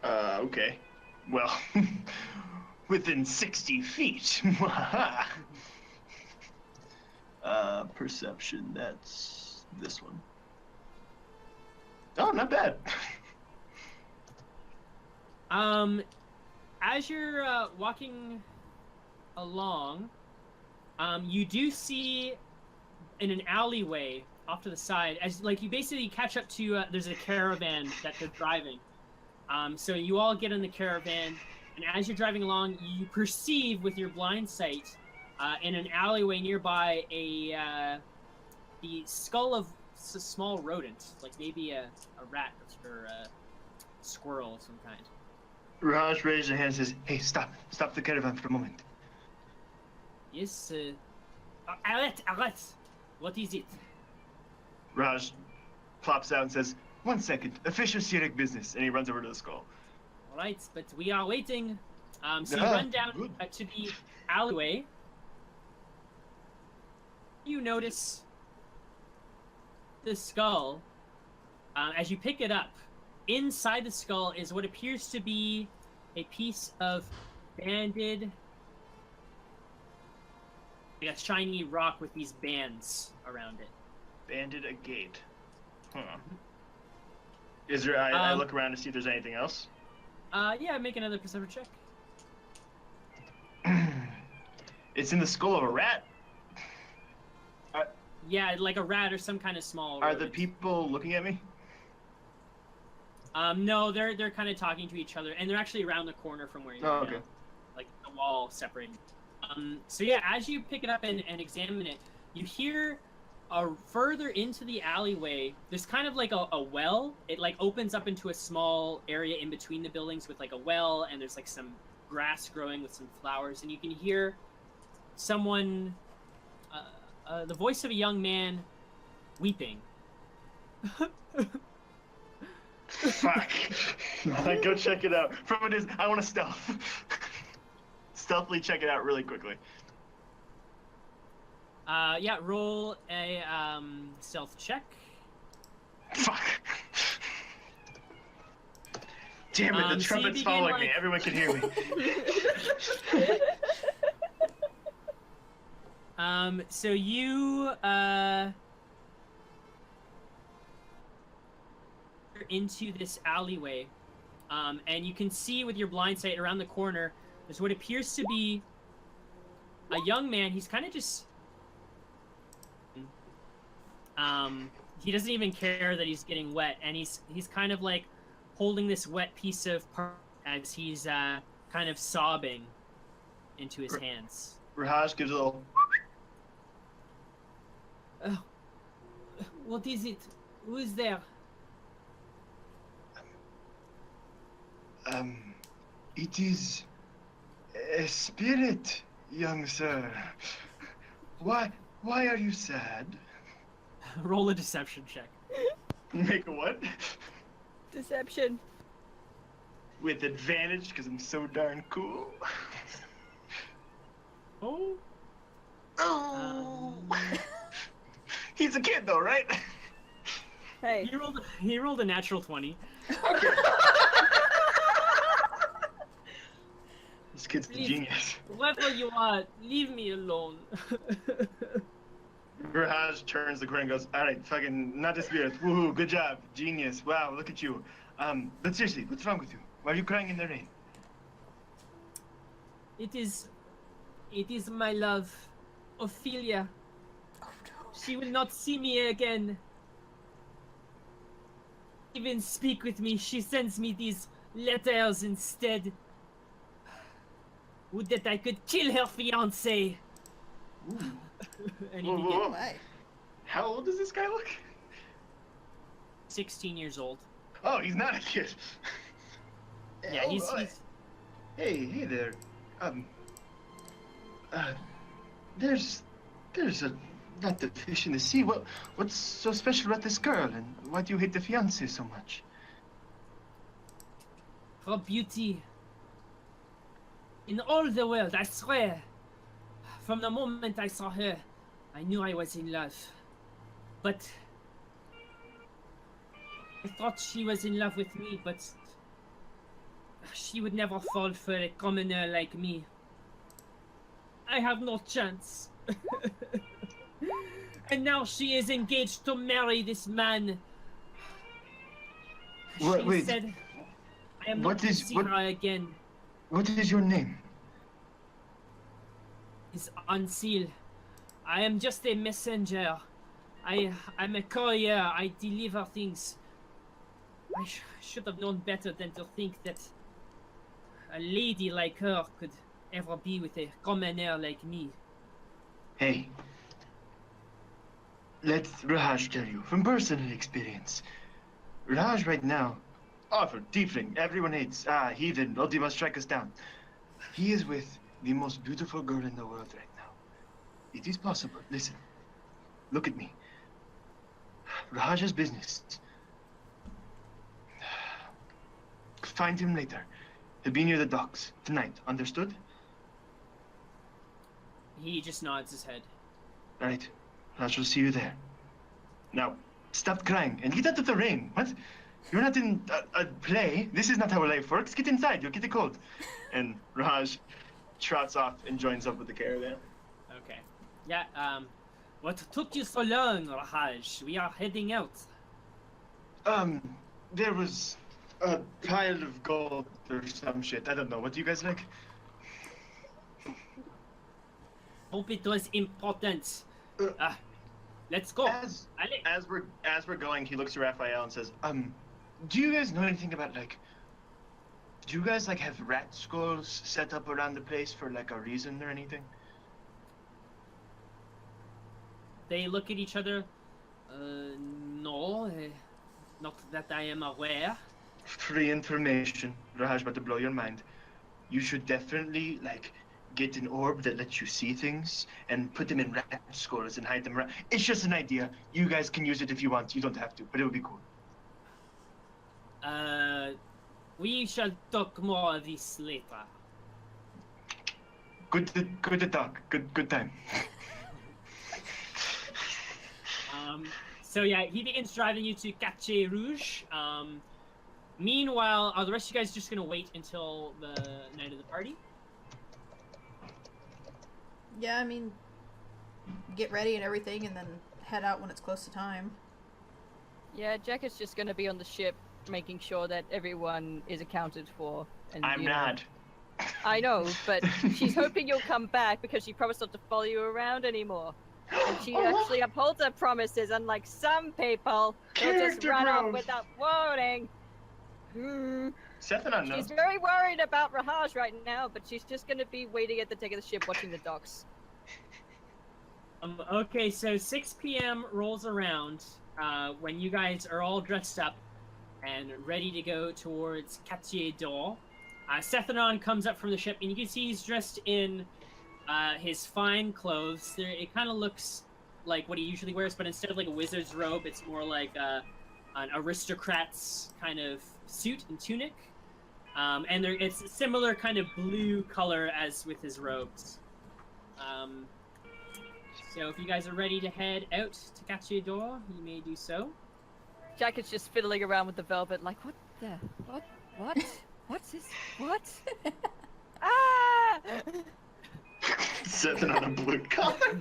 Okay. Well, within 60 feet. Perception, that's this one. Oh, not bad. As you're walking along, you do see in an alleyway off to the side, as like you basically catch up to there's a caravan that they're driving. So you all get in the caravan, and as you're driving along, you perceive with your blind sight in an alleyway nearby the skull of a small rodent, like maybe a rat or a squirrel of some kind. Raj raises her hand and says, "Hey, stop the caravan for a moment." Yes, arrête. What is it? Raj plops out and says, "1 second, official Sirik business," and he runs over to the skull. All right, but we are waiting. So you Ah, run down good. to the alleyway. You notice the skull. As you pick it up, inside the skull is what appears to be a piece of banded, like a shiny rock with these bands around it. Banded a gate. Huh. Is there? I look around to see if there's anything else. Yeah, make another perception check. It's in the skull of a rat. Yeah, like a rat or some kind of small Are rodent. the people looking at me? No, they're kind of talking to each other, and they're actually around the corner from where you're Oh, now. okay. Like the wall separating. So yeah, as you pick it up and examine it, you hear further into the alleyway, there's kind of like a well. It like opens up into a small area in between the buildings with like a well, and there's like some grass growing with some flowers, and you can hear someone, the voice of a young man, weeping. Fuck. I go check it out. From it is, I want to stealth. Stealthily check it out really quickly. Yeah, roll a stealth check. Fuck. Damn it, the So trumpet's you begin, following me. like- Everyone can hear me. So you into this alleyway, and you can see with your blind sight around the corner, there's what appears to be a young man. He's kind of just, he doesn't even care that he's getting wet, and he's kind of like holding this wet piece of part as he's kind of sobbing into his hands. Raj gives a little. What is it? Who is there? It is a spirit, young sir. Why are you sad? Roll a deception check. Make a what? Deception. With advantage, because I'm so darn cool. Oh. Oh. He's a kid though, right? Hey. He rolled a natural 20. Okay. This kid's the Please. genius. Whoever you are, leave me alone. Raj turns the corner and goes, "Alright, fucking not a spirit. Woohoo, good job. Genius. Wow, look at you. But seriously, what's wrong with you? Why are you crying in the rain?" It is my love, Ophelia. Oh no. She will not see me again. Even speak with me. She sends me these letters instead. Would that I could kill her fiancé. Ooh. And he Whoa, begins, whoa, Oh whoa. my. How old does this guy look? 16 years old. Oh, he's not a kid. Yeah, Oh, he's Hey there. There's not the fish in the sea. What's so special about this girl, and why do you hate the fiancé so much? her beauty. In all the world, I swear. From the moment I saw her, I knew I was in love. But I thought she was in love with me, but she would never fall for a commoner like me. I have no chance. And now she is engaged to marry this man. She said, I am not to see her again. What is your name? It's Unseal. I am just a messenger. I'm a courier. I deliver things. I should have known better than to think that a lady like her could ever be with a commoner like me. Hey, let Raj tell you from personal experience. Raj right now, for tiefling, everyone hates. Heathen, Ultima strike us down. He is with the most beautiful girl in the world right now. It is possible. Listen, look at me. Raj has business. Find him later. He'll be near the docks tonight. Understood? He just nods his head. Right. I shall see you there. Now, stop crying and get out of the rain. What? You're not in a play. This is not how life works. Get inside. You'll get a cold. And Raj trots off and joins up with the caravan. Okay. Yeah, what took you so long, Raj? We are heading out. There was a pile of gold or some shit. I don't know. What do you guys like? Hope it was important. Let's go. As we're going, he looks to Raphael and says, do you guys know anything about, like, do you guys, like, have rat skulls set up around the place for, like, a reason or anything? They look at each other. No, not that I am aware. Free information. Raj, about to blow your mind. You should definitely, like, get an orb that lets you see things and put them in rat skulls and hide them around. It's just an idea. You guys can use it if you want. You don't have to, but it would be cool. We shall talk more of this later. Good to talk. Good time. So yeah, he begins driving you to Cache Rouge. Meanwhile, are the rest of you guys just gonna wait until the night of the party? Yeah, I mean, get ready and everything, and then head out when it's close to time. Yeah, Jack is just gonna be on the ship, making sure that everyone is accounted for. And, I'm not. I know, but she's hoping you'll come back because she promised not to follow you around anymore. And she actually upholds her promises, unlike some people who just run off without warning. Seth and I know. She's very worried about Rahaj right now, but she's just gonna be waiting at the deck of the ship watching the docks. Okay, so 6 p.m. rolls around when you guys are all dressed up and ready to go towards Cache d'Or. Sethanon comes up from the ship, and you can see he's dressed in his fine clothes. It kind of looks like what he usually wears, but instead of like a wizard's robe, it's more like an aristocrat's kind of suit and tunic. And it's a similar kind of blue color as with his robes. So if you guys are ready to head out to Cache d'Or, you may do so. Jack is just fiddling around with the velvet, like, what's this? What? Ah! Seth on a blue collar.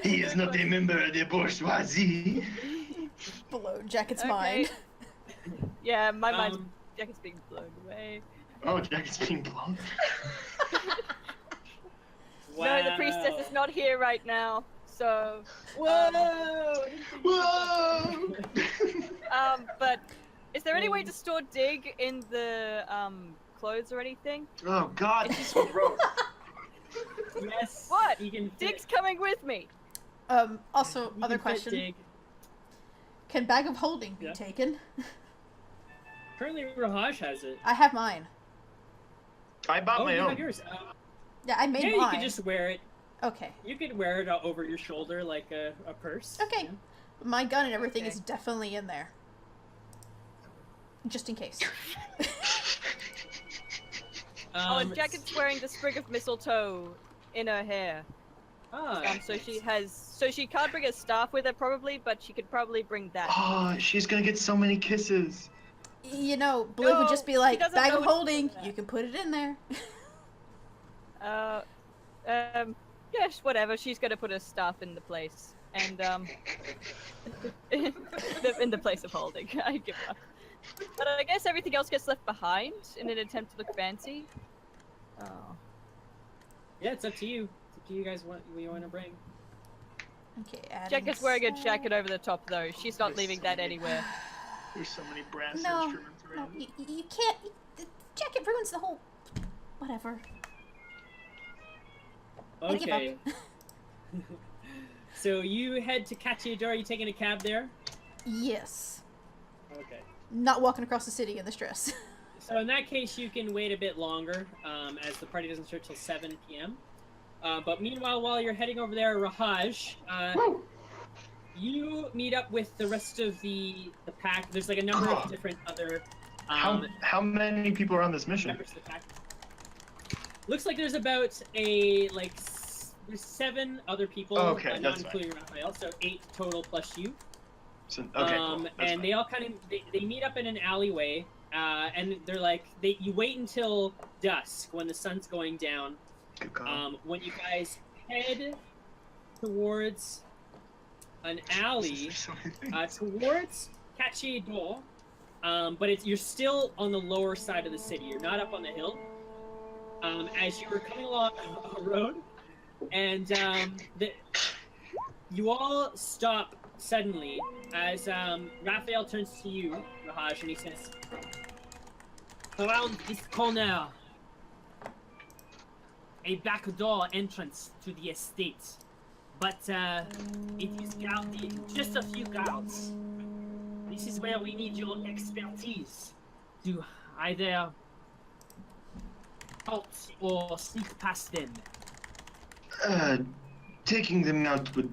He is not a member of the bourgeoisie. Blow Jacket's mind. Yeah, my mind's Jacket's being blown away. Oh, Jacket's being blown. Wow. No, the priestess is not here right now, so. Whoa! Whoa! But is there any way to store dig in the clothes or anything? Oh God, this is so gross. Yes. What? You can Dig's coming with me. Also, other question. Dig. Can bag of holding be taken? Currently, Rahaj has it. I have mine. I bought my you own. have yours. Yeah, I made yeah, mine. you could just wear it. Okay. You could wear it over your shoulder like a purse. Okay. Yeah. My gun and everything is definitely in there. Just in case. And Jacket's wearing the sprig of mistletoe in her hair. Ah, So she has So she can't bring a staff with her probably, but she could probably bring that. Oh, she's gonna get so many kisses. You know, Blue would just be like, doesn't bag know of what to do holding, with that. you can put it in there. Yes, whatever. She's gonna put her staff in the place, and in the place of holding. I give up. But I guess everything else gets left behind in an attempt to look fancy. Oh. Yeah, it's up to you. It's up to you guys what you want to bring. Okay, adding Jacka's wearing a set. jacket over the top though. She's not leaving that anywhere. There's so many brass No, instruments no, around. you can't. The jacket ruins the whole. Whatever. I give Okay. up. So you head to Cacciador. Are you taking a cab there? Yes. Okay. Not walking across the city in this dress. So in that case, you can wait a bit longer, as the party doesn't start till 7 p.m. But meanwhile, while you're heading over there, Rahaj, you meet up with the rest of the pack. There's like a number of different other How many people are on this mission? members of the pack. Looks like there's about there's 7 other people, Okay, not that's including Raphael, so 8 total plus you. So, okay, cool. And That's fine. they all kind of they meet up in an alleyway, and they're like you wait until dusk when the sun's going down. Good call. When you guys head towards an alley, There's so many things. towards Cacciador, but you're still on the lower side of the city. You're not up on the hill. As you were coming along a road, and you all stop suddenly as Raphael turns to you, Rahaj, and he says, "Around this corner, a back door entrance to the estate, but it is guarded, just a few guards. This is where we need your expertise to either out or sneak past them." Taking them out would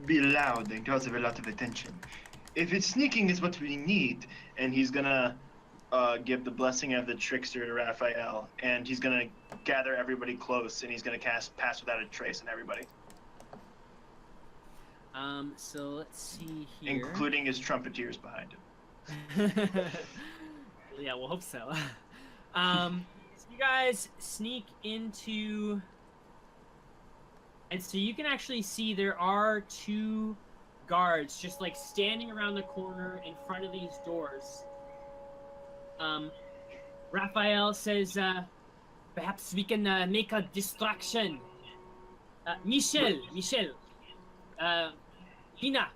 be loud and cause a lot of attention. If it's sneaking is what we need, and he's gonna give the blessing of the trickster to Raphael, and he's gonna gather everybody close, and he's gonna cast Pass Without a Trace on everybody, So let's see here. including his trumpeteers behind him. Yeah, we'll hope so. So you guys sneak into, and so you can actually see there are 2 guards just like standing around the corner in front of these doors. Raphael says, perhaps we can make a distraction. Michel, Hina,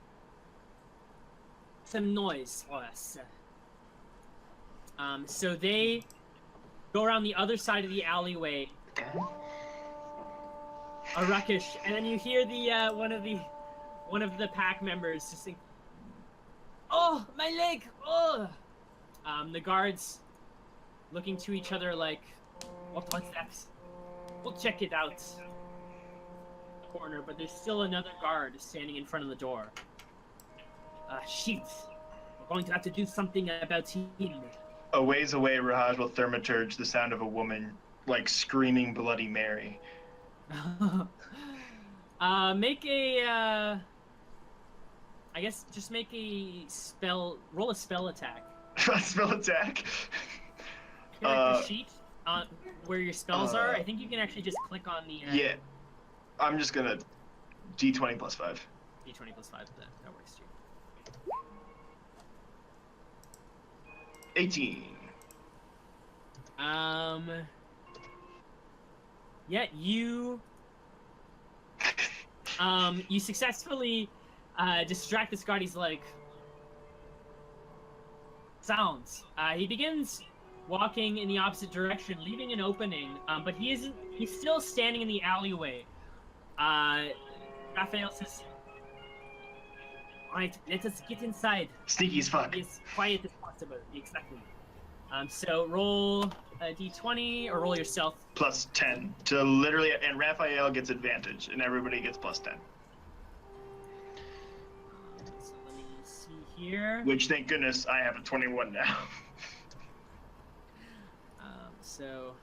some noise for us. So they go around the other side of the alleyway, a ruckish, and then you hear the one of the pack members just think, "Oh, my leg! Oh!" The guards looking to each other like, what's that? We'll check it out. Corner, but there's still another guard standing in front of the door. Shit. We're going to have to do something about him. A ways away, Rahaj will thaumaturge the sound of a woman, like screaming Bloody Mary. Make a, I guess just make a roll a spell attack. Spell attack? Character sheet, where your spells are. I think you can actually just click on the... Yeah. I'm just gonna D20 plus 5. D20 plus 5, that works too. 18. Yeah, you successfully distract this guard. He's like, sounds. He begins walking in the opposite direction, leaving an opening, but he's still standing in the alleyway. Raphael says, "Alright, let us get inside. Sneaky as fuck. Be as quiet as possible." Exactly. So roll a d20 or roll your stealth. Plus 10 to literally, and Raphael gets advantage, and everybody gets plus 10. So let me see here. Which, thank goodness, I have a 21 now. So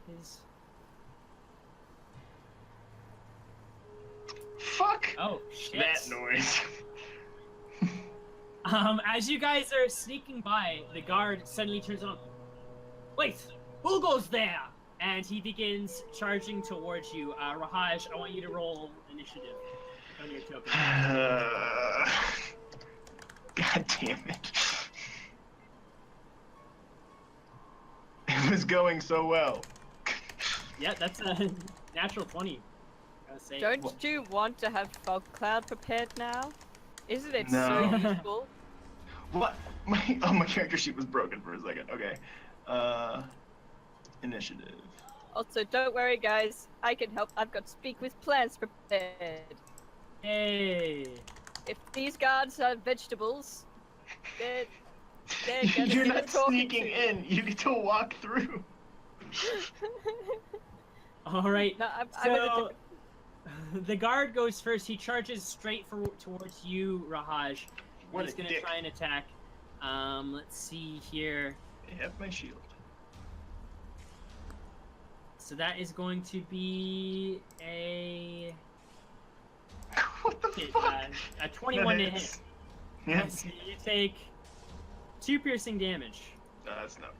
his Fuck! Oh shit! That noise. As you guys are sneaking by, the guard suddenly turns on. Wait, who goes there? And he begins charging towards you. Rahaj, I want you to roll initiative on your token. God damn it. It was going so well. Yeah, that's a natural 20. I would say. Don't you want to have fog cloud prepared now? Isn't it No. so useful? What? My character sheet was broken for a second. Okay. Initiative. Also, don't worry, guys. I can help. I've got speak with plants prepared. Hey. If these guards are vegetables, they're gonna You're get not talking sneaking to. in. You get to walk through. All right. No, I'm So the guard goes first. He charges straight towards you, Rahaj. What He's a gonna dick. try and attack. Let's see here. I have my shield. So that is going to be a What the fuck? a 21 to That hit. hits. Yeah. So you take 2 piercing damage. That's not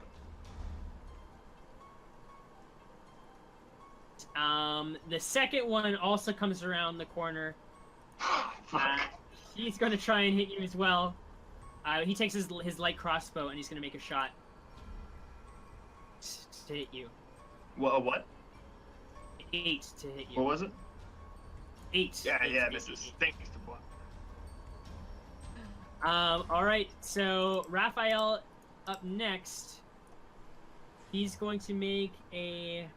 The second one also comes around the corner. bad. Fuck. He's going to try and hit you as well. He takes his light crossbow and he's going to make a shot to hit you. What? 8 to hit you. What was it? 8. Yeah, Eight, yeah, eight, misses. eight. Thanks to block. All right. So Raphael up next. He's going to make a.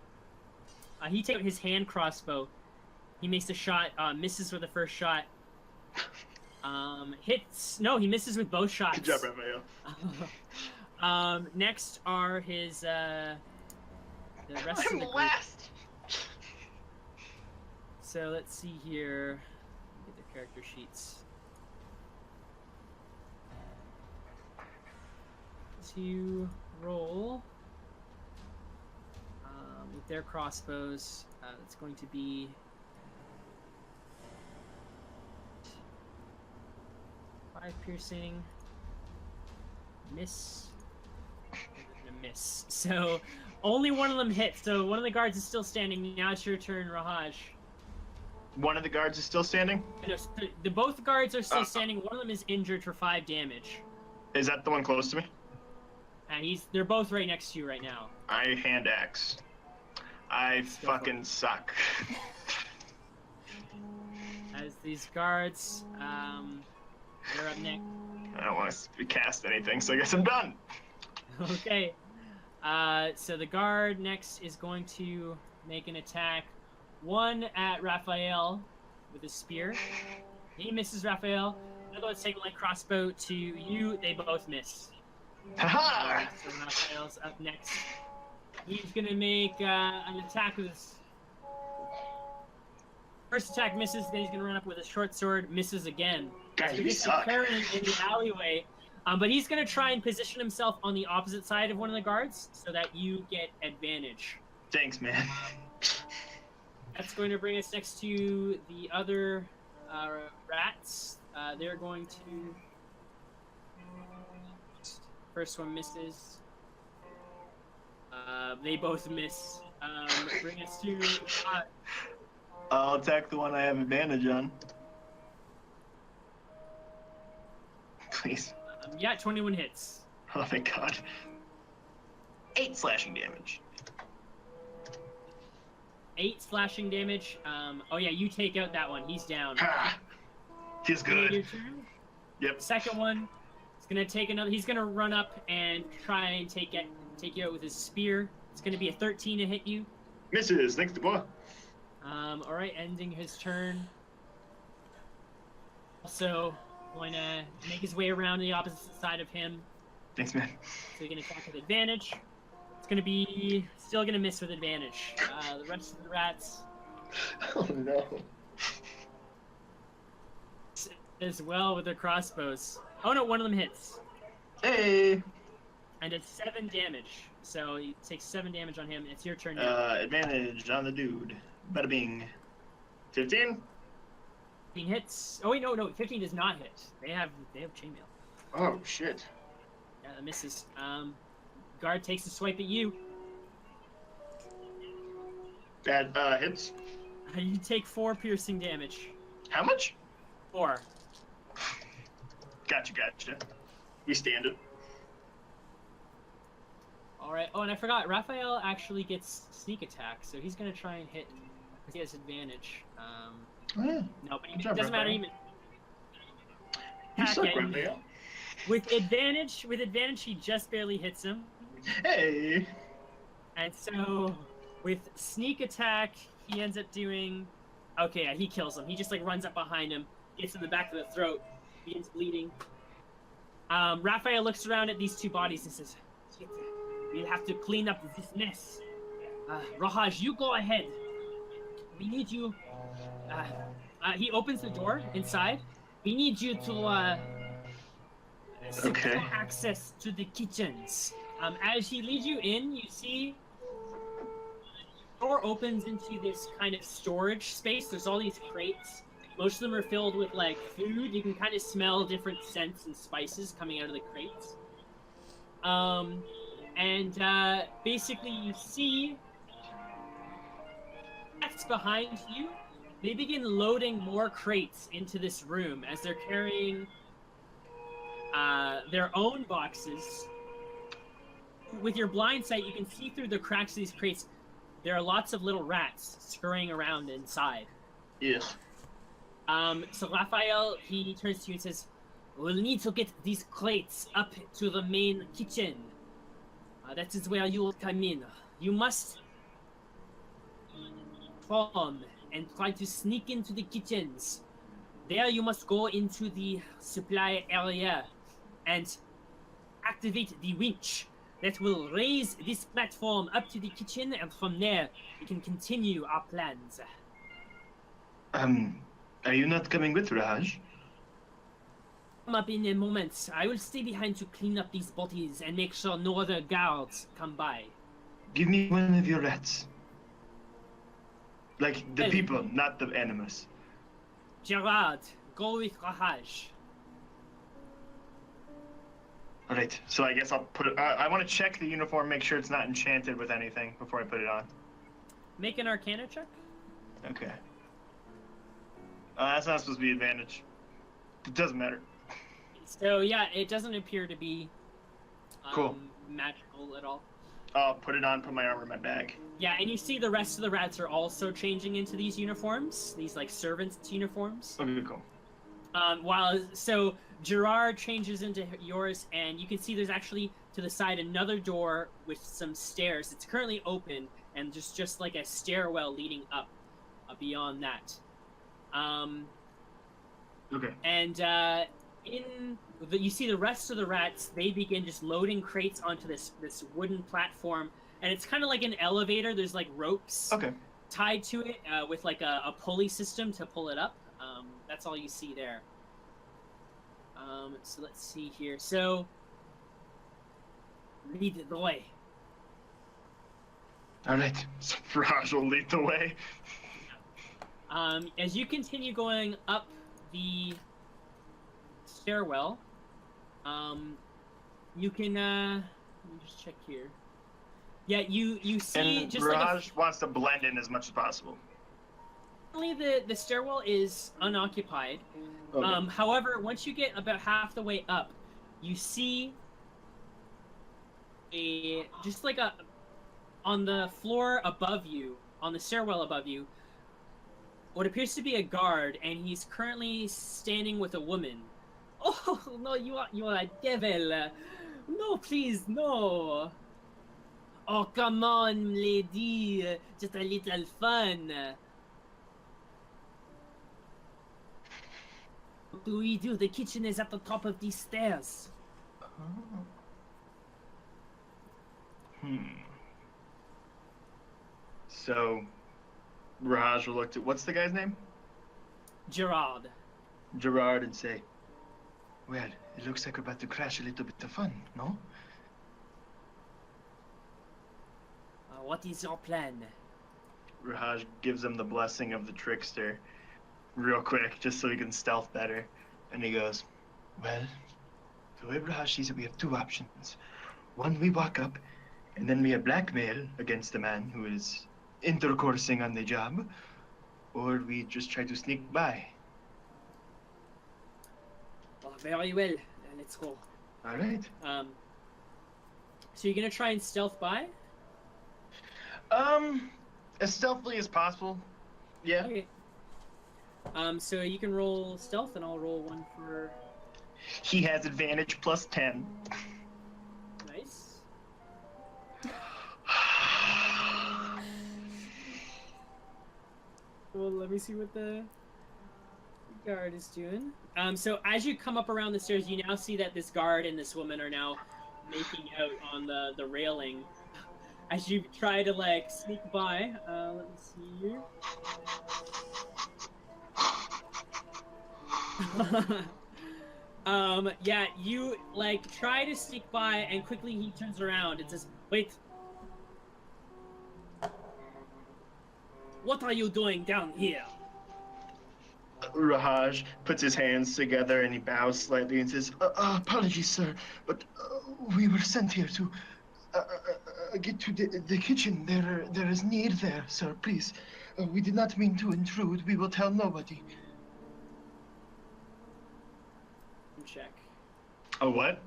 He takes his hand crossbow. He makes a shot. Misses with the first shot. Hits. No, he misses with both shots. Good job, Raphael. Next are his. The rest of I'm the group. last. So let's see here. Get the character sheets. To roll with their crossbows, it's going to be 5 piercing, miss, and a miss. So only one of them hit. So one of the guards is still standing. Now it's your turn, Rahaj. One of the guards is still standing? No, so both guards are still standing. One of them is injured for 5 damage, Is that the one close to me? and they're both right next to you right now. I hand axe. I go for fucking suck. As these guards, they're up next. I don't want to cast anything, so I guess I'm done. Okay. So the guard next is going to make an attack. One at Raphael with a spear. He misses Raphael. Another one's taking light crossbow to you. They both miss. Haha! So Raphael's up next. He's gonna make an attack with his first attack misses. Then he's gonna run up with a short sword. Misses again. Guys, So you he's suck. preparing in the alleyway. But he's gonna try and position himself on the opposite side of one of the guards so that you get advantage. Thanks, man. That's going to bring us next to the other rats. They're going to. First one misses. They both miss. Bring us to. I'll attack the one I have advantage on. Please. Yeah, 21 hits. Oh, thank God. 8 slashing damage. 8 slashing damage. Oh yeah, you take out that one. He's down. Ha! Feels Your good. turn. Yep. Second one. He's gonna take another. He's gonna run up and try and take you out with his spear. It's gonna be a 13 to hit you. Misses. Thanks to boy. All right, ending his turn. Also, going to make his way around the opposite side of him. Thanks, man. So he can attack with advantage. It's going to be still going to miss with advantage. The rest of the rats Oh no. as well with their crossbows. Oh no, one of them hits. Hey. And it's 7 damage. So he takes 7 damage on him. It's your turn now. Advantage on the dude. Bada bing. 15? 15 hits. Oh wait, no, 15 does not hit. They have chainmail. Oh shit. Yeah, that misses. Guard takes a swipe at you. That hits. You take 4 piercing damage. How much? 4. Gotcha. We stand it. All right. Oh, and I forgot. Raphael actually gets sneak attack, so he's gonna try and hit. He has advantage. Oh, yeah. No, but Good it job, doesn't matter. Raphael. He You suck, again. Raphael. With advantage, he just barely hits him. Hey. And so, with sneak attack, he ends up doing. Okay, yeah, he kills him. He just like runs up behind him, gets in the back of the throat, begins bleeding. Raphael looks around at these 2 bodies and says, "Shit, we'll have to clean up this mess. Rahaj, you go ahead. We need you." He opens the door inside. We need you to secure access to the kitchens. As he leads you in, you see the door opens into this kind of storage space. There's all these crates. Most of them are filled with like food. You can kind of smell different scents and spices coming out of the crates. Basically you see that's behind you. They begin loading more crates into this room as they're carrying their own boxes. With your blind sight, you can see through the cracks of these crates. There are lots of little rats scurrying around inside. Yes. So Raphael, he turns to you and says, "We'll need to get these crates up to the main kitchen. That is where you will come in. You must form and try to sneak into the kitchens. There you must go into the supply area and activate the winch that will raise this platform up to the kitchen, and from there we can continue our plans." Are you not coming with Raj? Come up in a moment. I will stay behind to clean up these bodies and make sure no other guards come by. Give me one of your rats. Like the Hey. people, not the animals. Gerard, go with Rahaj. All right. So I guess I'll put it. I want to check the uniform, make sure it's not enchanted with anything before I put it on. Make an Arcana check. Okay. That's not supposed to be advantage. It doesn't matter. So yeah, it doesn't appear to be Cool. magical at all. I'll put it on, put my armor in my bag. Yeah, and you see the rest of the rats are also changing into these uniforms, these like servants' uniforms. Okay, cool. So Gerard changes into yours, and you can see there's actually to the side another door with some stairs. It's currently open, and just like a stairwell leading up beyond that. Okay. And you see the rest of the rats. They begin just loading crates onto this wooden platform, and it's kind of like an elevator. There's like ropes tied to it with like a pulley system to pull it up. That's all you see there. So let's see here. So lead the way. All right. So Raj will lead the way. As you continue going up the stairwell, you can let me just check here. Yeah, you see And just Raj wants to blend in as much as possible. the stairwell is unoccupied. Okay. However, once you get about half the way up, you see on the floor above you, on the stairwell above you, what appears to be a guard, and he's currently standing with a woman. Oh no, you are a devil! No, please, no! Oh, come on, lady, just a little fun. What do we do? The kitchen is at the top of these stairs. So, Raj will look at what's the guy's name? Gerard. Gerard, and say, "Well, it looks like we're about to crash a little bit of fun, no?" What is your plan? Raj gives him the blessing of the trickster. real quick, just so he can stealth better. And he goes, well, the way Raj sees it, we have two options. One, we walk up, and then we blackmail against the man who is intercoursing on the job, or we just try to sneak by. Well, very well. Let's go. All right. So you're gonna try and stealth by? As stealthily as possible. Yeah. Okay. So you can roll stealth, and I'll roll one for. He has advantage plus 10. Nice. Well, let me see what the guard is doing. So as you come up around the stairs, you now see that this guard and this woman are now making out on the railing. As you try to like sneak by, let me see here. Yeah, you like try to sneak by, and quickly he turns around and says, "Wait, what are you doing down here?" Raj puts his hands together and he bows slightly and says, apologies, sir, but we were sent here to get to the kitchen. There is need there, sir, please. We did not mean to intrude. We will tell nobody. Check. A what?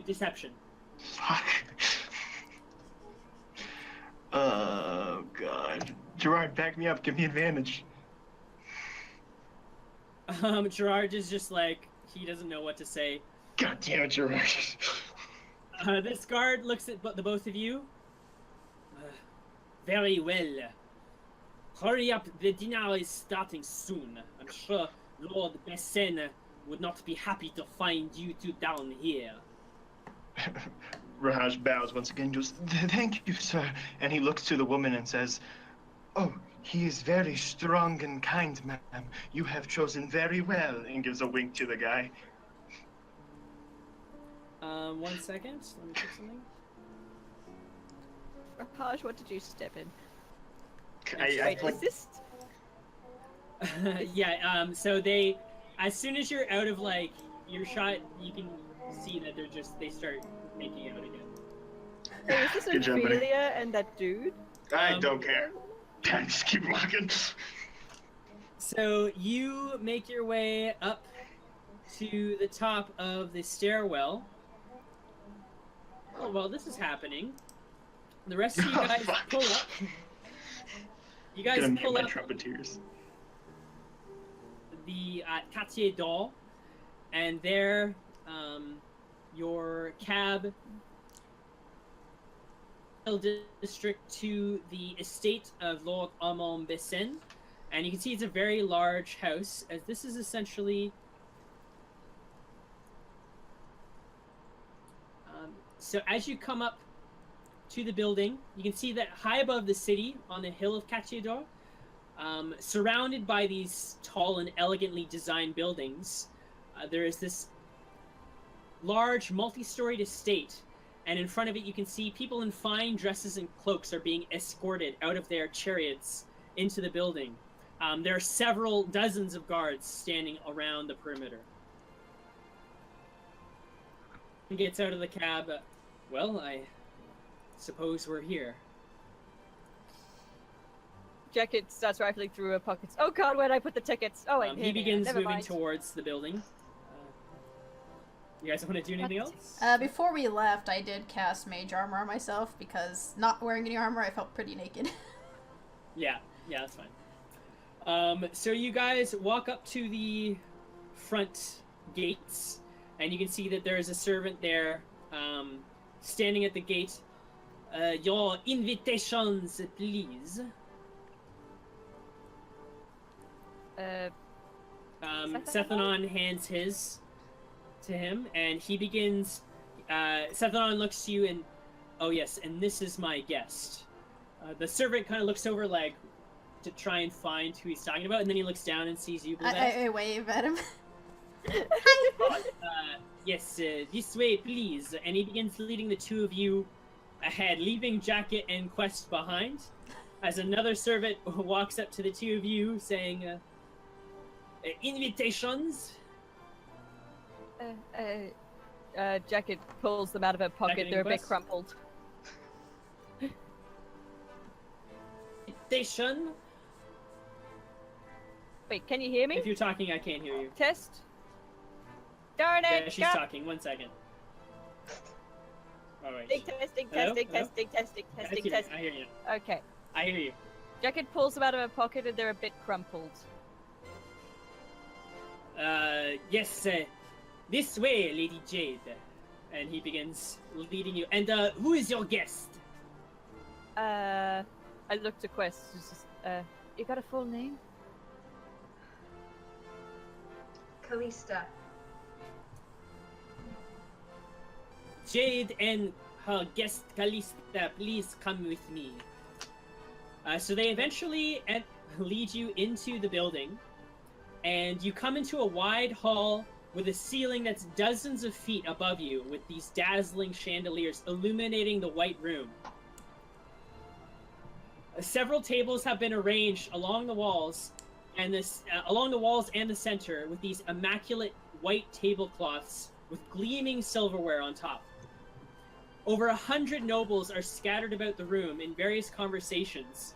Deception. Fuck. Oh, God. Gerard, back me up. Give me advantage. Gerard is just like, he doesn't know what to say. God damn it, Gerard. This guard looks at the both of you. Very well. Hurry up, the dinner is starting soon. I'm sure Lord Besson would not be happy to find you two down here. Raj bows once again, goes, thank you, sir. And he looks to the woman and says, oh, he is very strong and kind, ma'am. You have chosen very well, and gives a wink to the guy. 1 second. Let me check something. Raj, what did you step in? I Wait, is this? Yeah, so they, as soon as you're out of, like, your shot, you can see that they start making out again. Wait, is this Good job, buddy. Ophelia and that dude? I don't care. Just keep walking. So you make your way up to the top of the stairwell. Oh, well, this is happening. The rest of you guys pull up. You guys pull up trumpeters. the Quartier d'Or, and there, your cab district to the estate of Lord Armand Besson, and you can see it's a very large house, as this is essentially so as you come up to the building, you can see that high above the city on the hill of Quartier d'Or, surrounded by these tall and elegantly designed buildings, there is this large multi-storied estate, and in front of it you can see people in fine dresses and cloaks are being escorted out of their chariots into the building. There are several dozens of guards standing around the perimeter. He gets out of the cab. Well, I suppose we're here. Jacket starts rifling through her pockets. Oh god, where'd I put the tickets? Oh wait, He begins moving towards the building. You guys want to do anything else? Before we left, I did cast mage armor on myself because not wearing any armor, I felt pretty naked. Yeah, that's fine. So you guys walk up to the front gates, and you can see that there is a servant there, standing at the gate. Your invitations, please. Sethanon hands his to him, and he begins. Sethanon looks to you and, oh yes, and this is my guest. The servant kind of looks over, like, to try and find who he's talking about, and then he looks down and sees you. I wave at him. Yes, this way, please. And he begins leading the two of you ahead, leaving Jacket and Quest behind, as another servant walks up to the two of you, saying, invitations. Jacket pulls them out of her pocket. Jacket They're a bit request? crumpled. Invitation. Wait, can you hear me? If you're talking, I can't hear you. Test. Darn it! Yeah, she's talking. 1 second. All right. Testing, Hello? testing, Hello? testing, testing, I testing, hear you. testing. I hear you. Okay. I hear you. Jacket pulls them out of her pocket and they're a bit crumpled. Yes, this way, Lady Jade. And he begins leading you. And, who is your guest? I looked to Quest. You got a full name? Callista. Jade and her guest Callista, please come with me. So they eventually lead you into the building, and you come into a wide hall with a ceiling that's dozens of feet above you, with these dazzling chandeliers illuminating the white room. Several tables have been arranged along the walls, and along the walls and the center, with these immaculate white tablecloths with gleaming silverware on top. Over 100 nobles are scattered about the room in various conversations.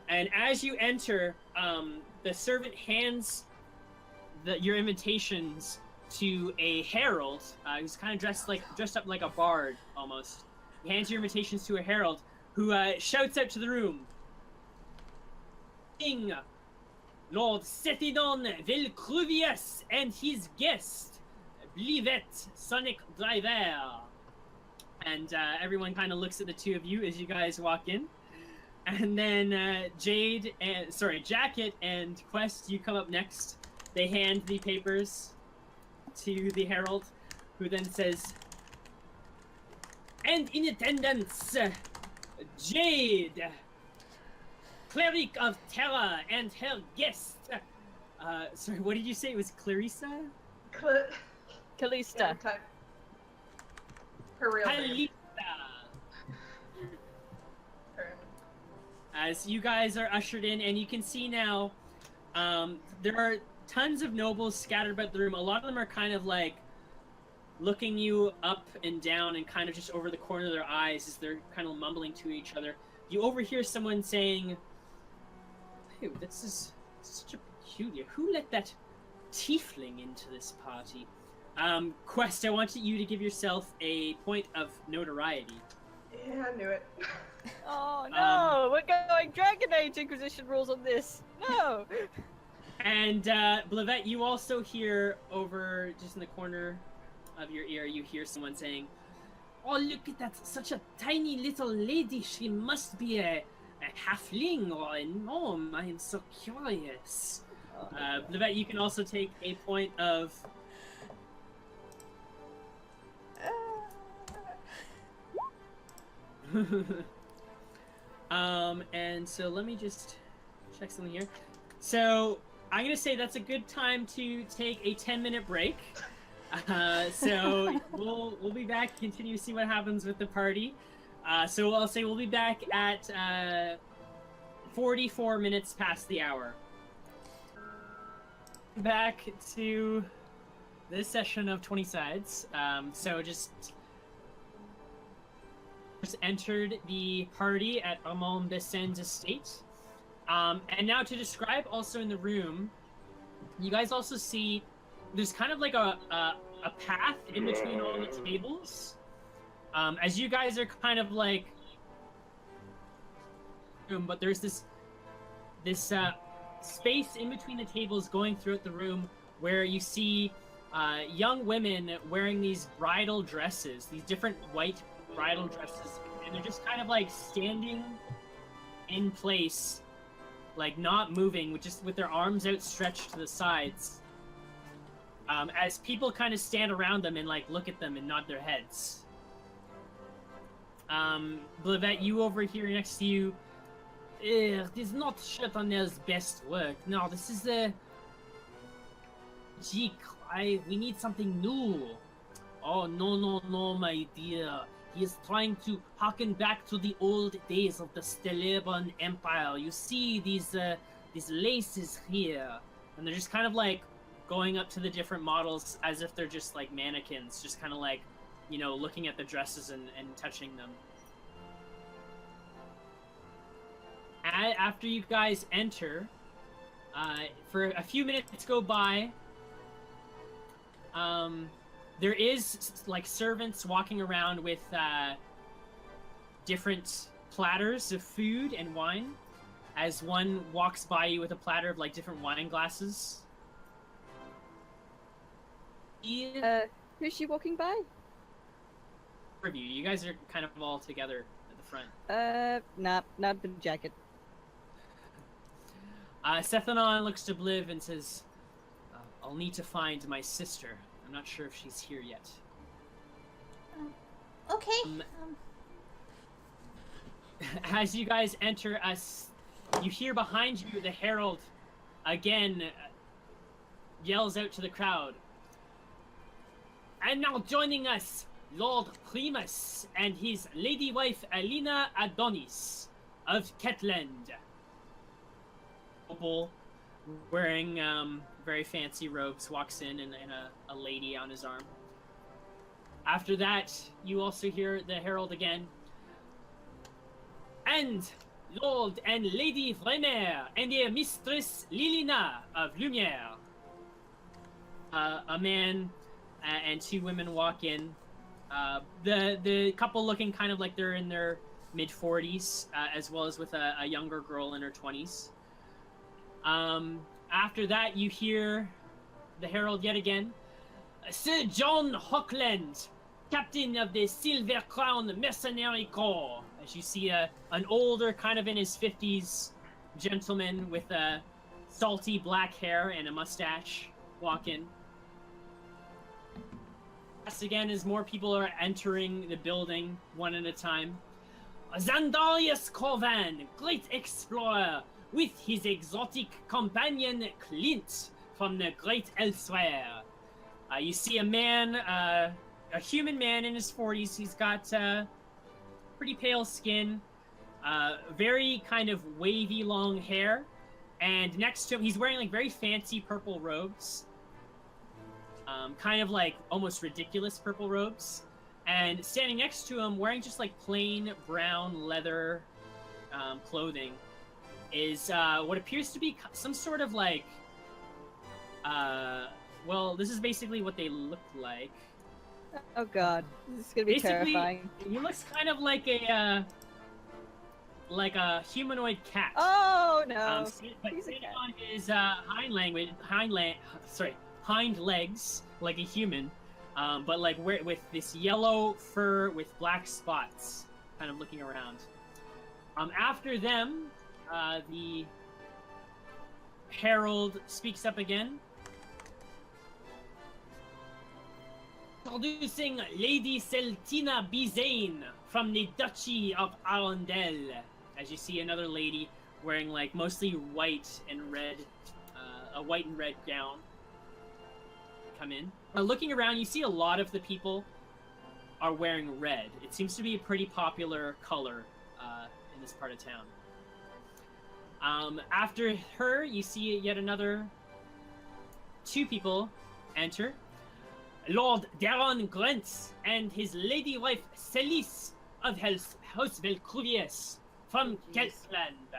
And as you enter, the servant hands your invitations to a herald, who's kind of dressed up like a bard almost. He hands your invitations to a herald, who shouts out to the room, King Lord Setidon Vilcruvius and his guest, Blivet Sonic Driver. And everyone kind of looks at the two of you as you guys walk in. And then Jacket and Quest, you come up next. They hand the papers to the herald, who then says, and in attendance, Jade, cleric of terror, and her guest. Sorry, what did you say? It was Clarissa? Callista. Yeah, her real name. Callista. As you guys are ushered in, and you can see now, there are tons of nobles scattered about the room. A lot of them are kind of like looking you up and down and kind of just over the corner of their eyes as they're kind of mumbling to each other. You overhear someone saying, "Hey, this is such a peculiar. Who let that tiefling into this party?" Quest, I want you to give yourself a point of notoriety. Yeah, I knew it. Oh no, we're going Dragon Age Inquisition rules on this. No. And Blavet, you also hear over just in the corner of your ear, you hear someone saying, "Oh, look at that! Such a tiny little lady. She must be a halfling or a gnome. I am so curious." Blavet, you can also take a point of. And so let me just check something here. So I'm gonna say that's a good time to take a 10-minute break. So we'll be back, continue to see what happens with the party. So I'll say we'll be back at 44 minutes past the hour. Back to this session of 20 sides. So just entered the party at Armand Bessen's estate. And now to describe also in the room, you guys also see there's kind of like a path in between all the tables. As you guys are kind of like, but there's this space in between the tables going throughout the room where you see young women wearing these bridal dresses, these different white bridal dresses, and they're just kind of like standing in place, like not moving, with their arms outstretched to the sides, as people kind of stand around them and like look at them and nod their heads. Blavet, you over here next to you, this is not Chatonel's best work. No, this is the we need something new. Oh, no, my dear. He is trying to harken back to the old days of the Stellarian Empire. You see these laces here. and they're just kind of like going up to the different models as if they're just like mannequins, just kind of like, you know, looking at the dresses and touching them. After you guys enter, for a few minutes go by, there is like servants walking around with different platters of food and wine, as one walks by you with a platter of like different wine glasses. Who's she walking by? Review. You guys are kind of all together at the front. Not the jacket. Sethanon looks to Bliv and says, I'll need to find my sister. I'm not sure if she's here yet. Okay. As you guys enter, you hear behind you the herald again yells out to the crowd. And now joining us, Lord Primus and his lady wife Alina Adonis of Ketland. Noble, wearing very fancy robes, walks in and a lady on his arm. After that, you also hear the herald again. And Lord and Lady Vremer and their mistress Lilina of Lumiere. A man and two women walk in. The couple looking kind of like they're in their mid-40s, as well as with a younger girl in her 20s. After that, you hear the herald yet again. Sir John Hockland, captain of the Silver Crown Mercenary Corps. As you see an older, kind of in his 50s gentleman with salty black hair and a mustache walk in. Once again, as more people are entering the building one at a time. Xandarius Corvan, great explorer, with his exotic companion Clint from the Great Elsewhere. You see a man, a human man in his 40s. He's got pretty pale skin, very kind of wavy long hair, and next to him, he's wearing like very fancy purple robes. Kind of like almost ridiculous purple robes. And standing next to him, wearing just like plain brown leather clothing, is what appears to be some sort of like, well, this is basically what they look like. Oh god, this is gonna be Basically, terrifying. He looks kind of like a humanoid cat. Oh no! But sitting on his hind legs like a human, but like with this yellow fur with black spots, kind of looking around. After them, the herald speaks up again. Introducing Lady Celtina Bizane from the Duchy of Arundel. As you see another lady wearing like mostly white and red, a white and red gown come in. Looking around, you see a lot of the people are wearing red. It seems to be a pretty popular color in this part of town. After her, you see yet another two people enter. Lord Daron Grantz and his lady wife Celis of House Velcruvius from Keltland.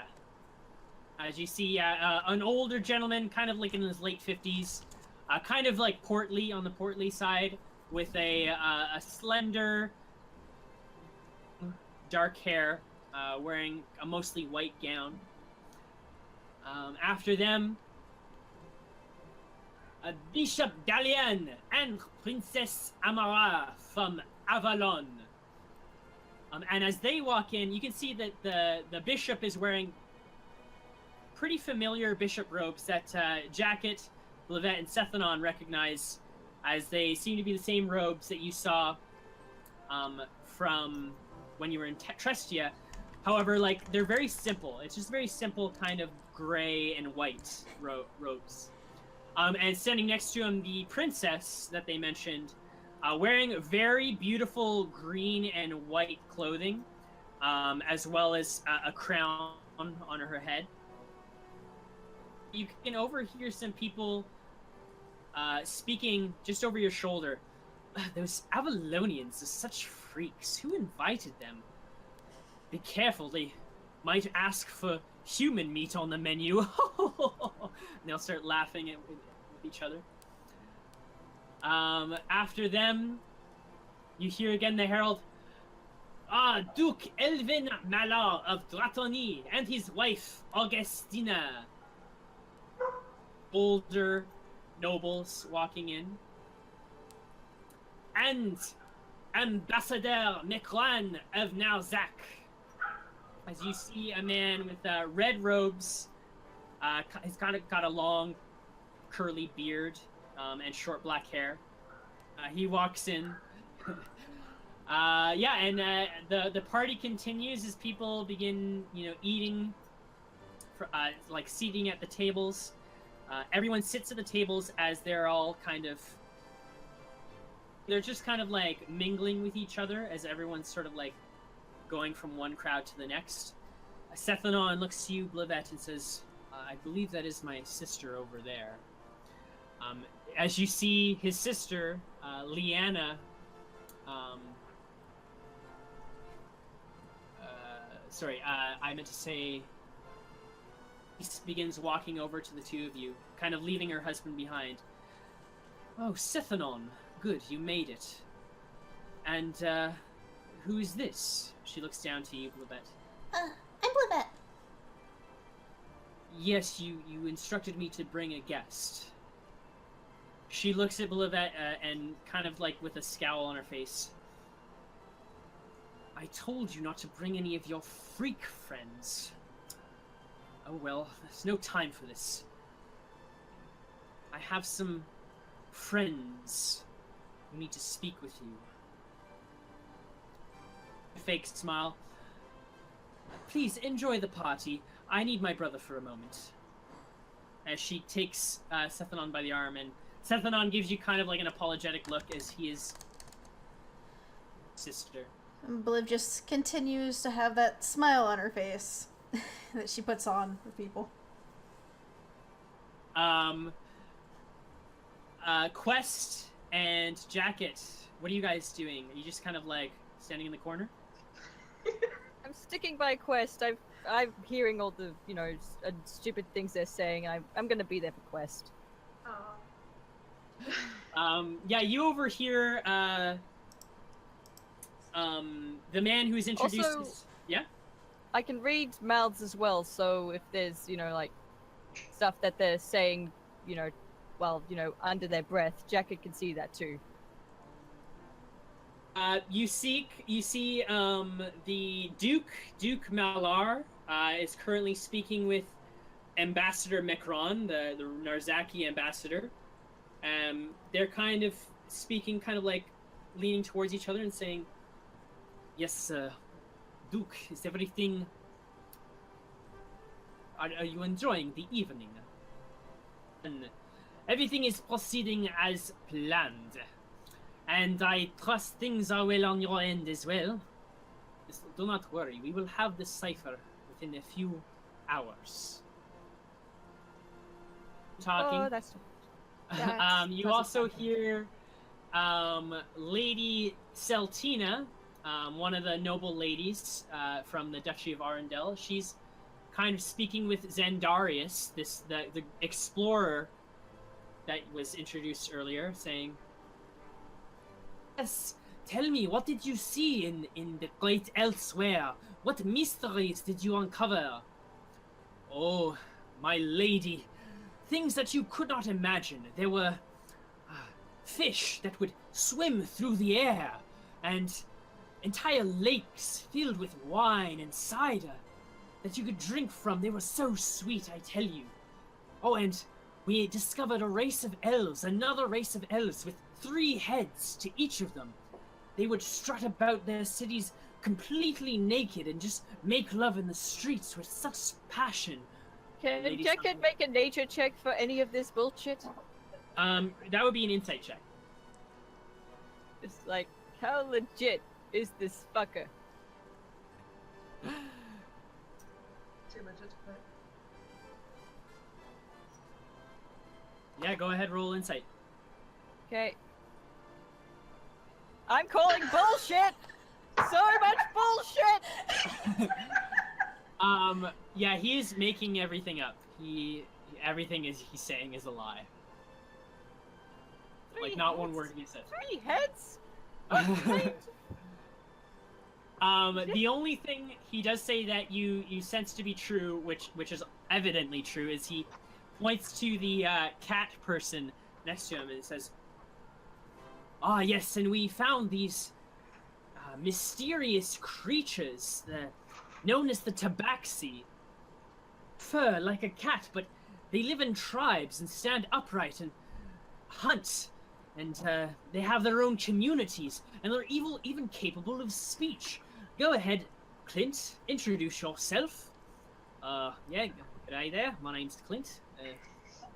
As you see, an older gentleman, kind of like in his late 50s, kind of like portly on the portly side, with a slender, dark hair, wearing a mostly white gown. After them, Bishop Dalian and Princess Amara from Avalon. And as they walk in, you can see that the bishop is wearing pretty familiar bishop robes that Jacket, Blevette, and Sethanon recognize, as they seem to be the same robes that you saw from when you were in Trestia. However, like, they're very simple. It's just very simple kind of gray and white robes. And standing next to him, the princess that they mentioned, wearing very beautiful green and white clothing, as well as a crown on her head. You can overhear some people speaking just over your shoulder. Those Avalonians are such freaks. Who invited them? Be careful, they might ask for human meat on the menu. And they'll start laughing with each other. After them, you hear again the herald. Duke Elvin Malar of Dratoni and his wife, Augustina. Older nobles walking in. And Ambassador Mekran of Narzak. As you see a man with red robes, he's got a long, curly beard and short black hair. He walks in. The party continues as people begin, eating, like seating at the tables. Everyone sits at the tables as they're all they're just kind of like mingling with each other as everyone's sort of like going from one crowd to the next. Sethanon looks to you, Blivet, and says, I believe that is my sister over there. As you see his sister, Leanna, I meant to say, he begins walking over to the two of you, kind of leaving her husband behind. Oh, Sethanon, good, you made it. And, who is this? She looks down to you, Blivet. I'm Blivet. Yes, you instructed me to bring a guest. She looks at Blivet and kind of like with a scowl on her face. I told you not to bring any of your freak friends. Oh well, there's no time for this. I have some friends who need to speak with you. Fake smile. Please enjoy the party. I need my brother for a moment. As she takes Sethanon by the arm, and Sethanon gives you kind of like an apologetic look as he is sister. And Bliv just continues to have that smile on her face that she puts on for people. Quest and Jacket, what are you guys doing? Are you just kind of like standing in the corner? I'm sticking by Quest. I'm hearing all the, stupid things they're saying. I'm gonna be there for Quest. You overhear the man who's introduced. Also, yeah. I can read mouths as well, so if there's like stuff that they're saying, under their breath, Jacket can see that too. You see the Duke Malar is currently speaking with Ambassador Mekran, the Narzaki ambassador. They're kind of speaking, kind of like leaning towards each other and saying, "Yes, Duke, is everything? Are you enjoying the evening? And everything is proceeding as planned. And I trust things are well on your end as well. Do not worry, we will have the cipher within a few hours." Talking. Oh, that's you also hear Lady Celtina, one of the noble ladies from the Duchy of Arundel. She's kind of speaking with Xandarius, the explorer that was introduced earlier, saying, "Yes, tell me, what did you see in the great elsewhere? What mysteries did you uncover?" "Oh, my lady, things that you could not imagine. There were fish that would swim through the air, and entire lakes filled with wine and cider that you could drink from. They were so sweet, I tell you. Oh, and we discovered a race of elves, another race of elves with 3 heads to each of them. They would strut about their cities completely naked and just make love in the streets with such passion." Can Jacket make a nature check for any of this bullshit? That would be an insight check. It's like, how legit is this fucker? Too legit to quit. Yeah, go ahead, roll insight. Okay. I'm calling bullshit! So much bullshit! Yeah, he's making everything up. Everything he's saying is a lie. Like, not one word he said. 3 heads? The only thing he does say that you sense to be true, which is evidently true, is he points to the cat person next to him and says, "Ah, yes, and we found these mysterious creatures, known as the tabaxi. Fur like a cat, but they live in tribes and stand upright and hunt, and they have their own communities, and they're even capable of speech. Go ahead, Clint, introduce yourself." Yeah, g'day there, my name's Clint.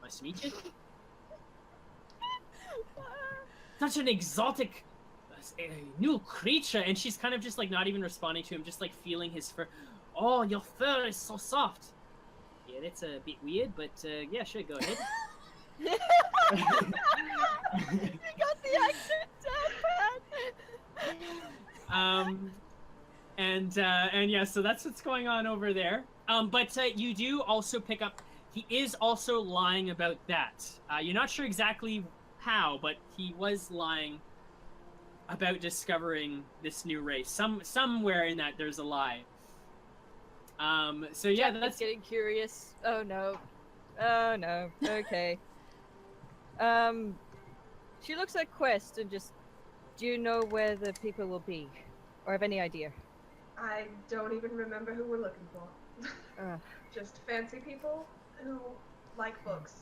Nice to meet you. Such an exotic new creature, and she's kind of just like not even responding to him, just like feeling his fur. "Oh, your fur is so soft." Yeah, that's a bit weird, but yeah, sure, go ahead. You got the accent down, pat! And yeah, so that's what's going on over there. But you do also pick up, he is also lying about that. You're not sure exactly how, but he was lying about discovering this new race. Somewhere in that there's a lie. So yeah, Jack that's is getting curious. Oh no. Okay. She looks at Quest and just, do you know where the people will be? Or have any idea? I don't even remember who we're looking for. Just fancy people who like books.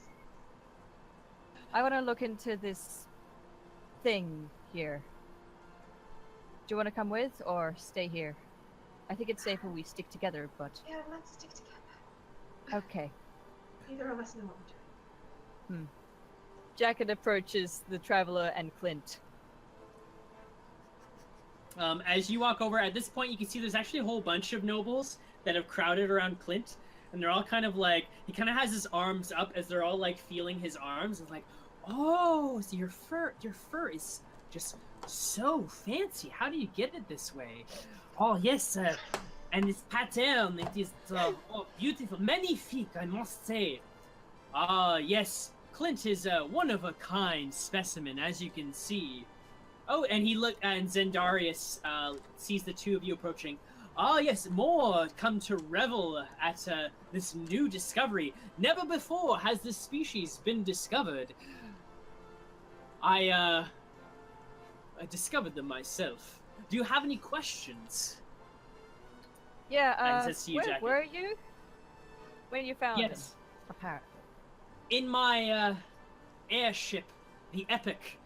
I want to look into this thing here. Do you want to come with or stay here? I think it's safer we stick together, but... Yeah, let's stick together. Okay. Neither of us know what we're doing. Jacket approaches the traveler and Clint. As you walk over, at this point you can see there's actually a whole bunch of nobles that have crowded around Clint, and they're all kind of like, he kind of has his arms up as they're all like feeling his arms, and like, "Oh, so your fur is just so fancy. How do you get it this way? Oh yes, and this pattern, it is beautiful, magnifique, I must say. Ah yes, Clint is a one-of-a-kind specimen, as you can see." Oh, and and Zendarius sees the two of you approaching. "Ah yes, more come to revel at this new discovery. Never before has this species been discovered. I discovered them myself. Do you have any questions?" Yeah, says to you, Jacket. where are you? When you found them? Yes. Apparently. In my airship, the Epic,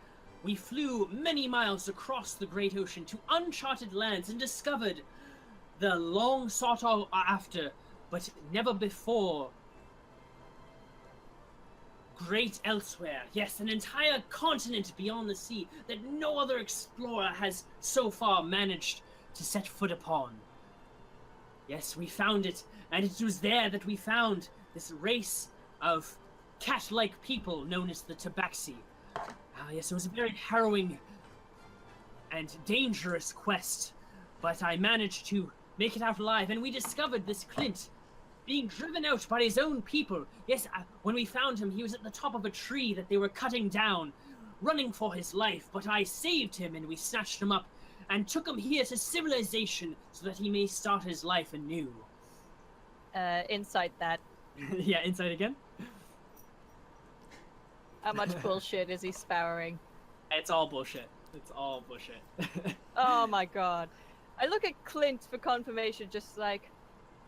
we flew many miles across the great ocean to uncharted lands and discovered the long sought after, but never before, great elsewhere. Yes, an entire continent beyond the sea that no other explorer has so far managed to set foot upon. Yes, we found it, and it was there that we found this race of cat-like people known as the Tabaxi. Yes, it was a very harrowing and dangerous quest, but I managed to make it out alive, and we discovered this Clint being driven out by his own people. Yes, when we found him, he was at the top of a tree that they were cutting down, running for his life, but I saved him, and we snatched him up and took him here to civilization so that he may start his life anew. Insight that. Yeah, insight again? How much bullshit is he spouring? It's all bullshit. It's all bullshit. Oh my god. I look at Clint for confirmation, just like,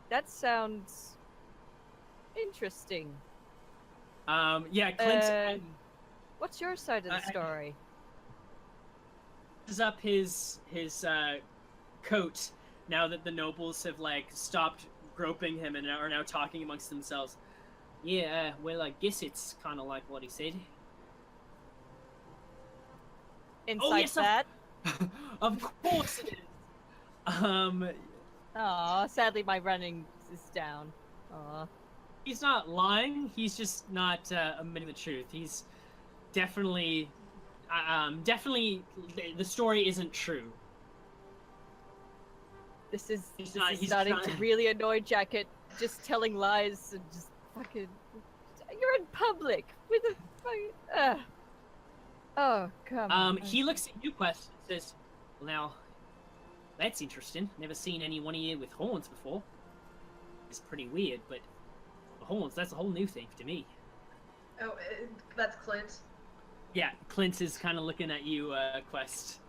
that sounds interesting. Yeah, Clint What's your side of the story? Is up his coat now that the nobles have like stopped groping him and are now talking amongst themselves. Yeah, well, I guess it's kind of like what he said. Insight yes, that. Of course it is. Aw, sadly my running is down. Aw. he's not lying. He's just not admitting the truth. He's definitely, definitely, the story isn't true. This is He's starting trying- to really annoy Jacket. Just telling lies and just fucking. You're in public with a fucking. Oh, come on. He looks at you, Quest, and says, "Well, now, that's interesting. Never seen anyone here with horns before. It's pretty weird, but the horns—that's a whole new thing to me." Oh, that's Clint. Yeah, Clint is kind of looking at you, Quest.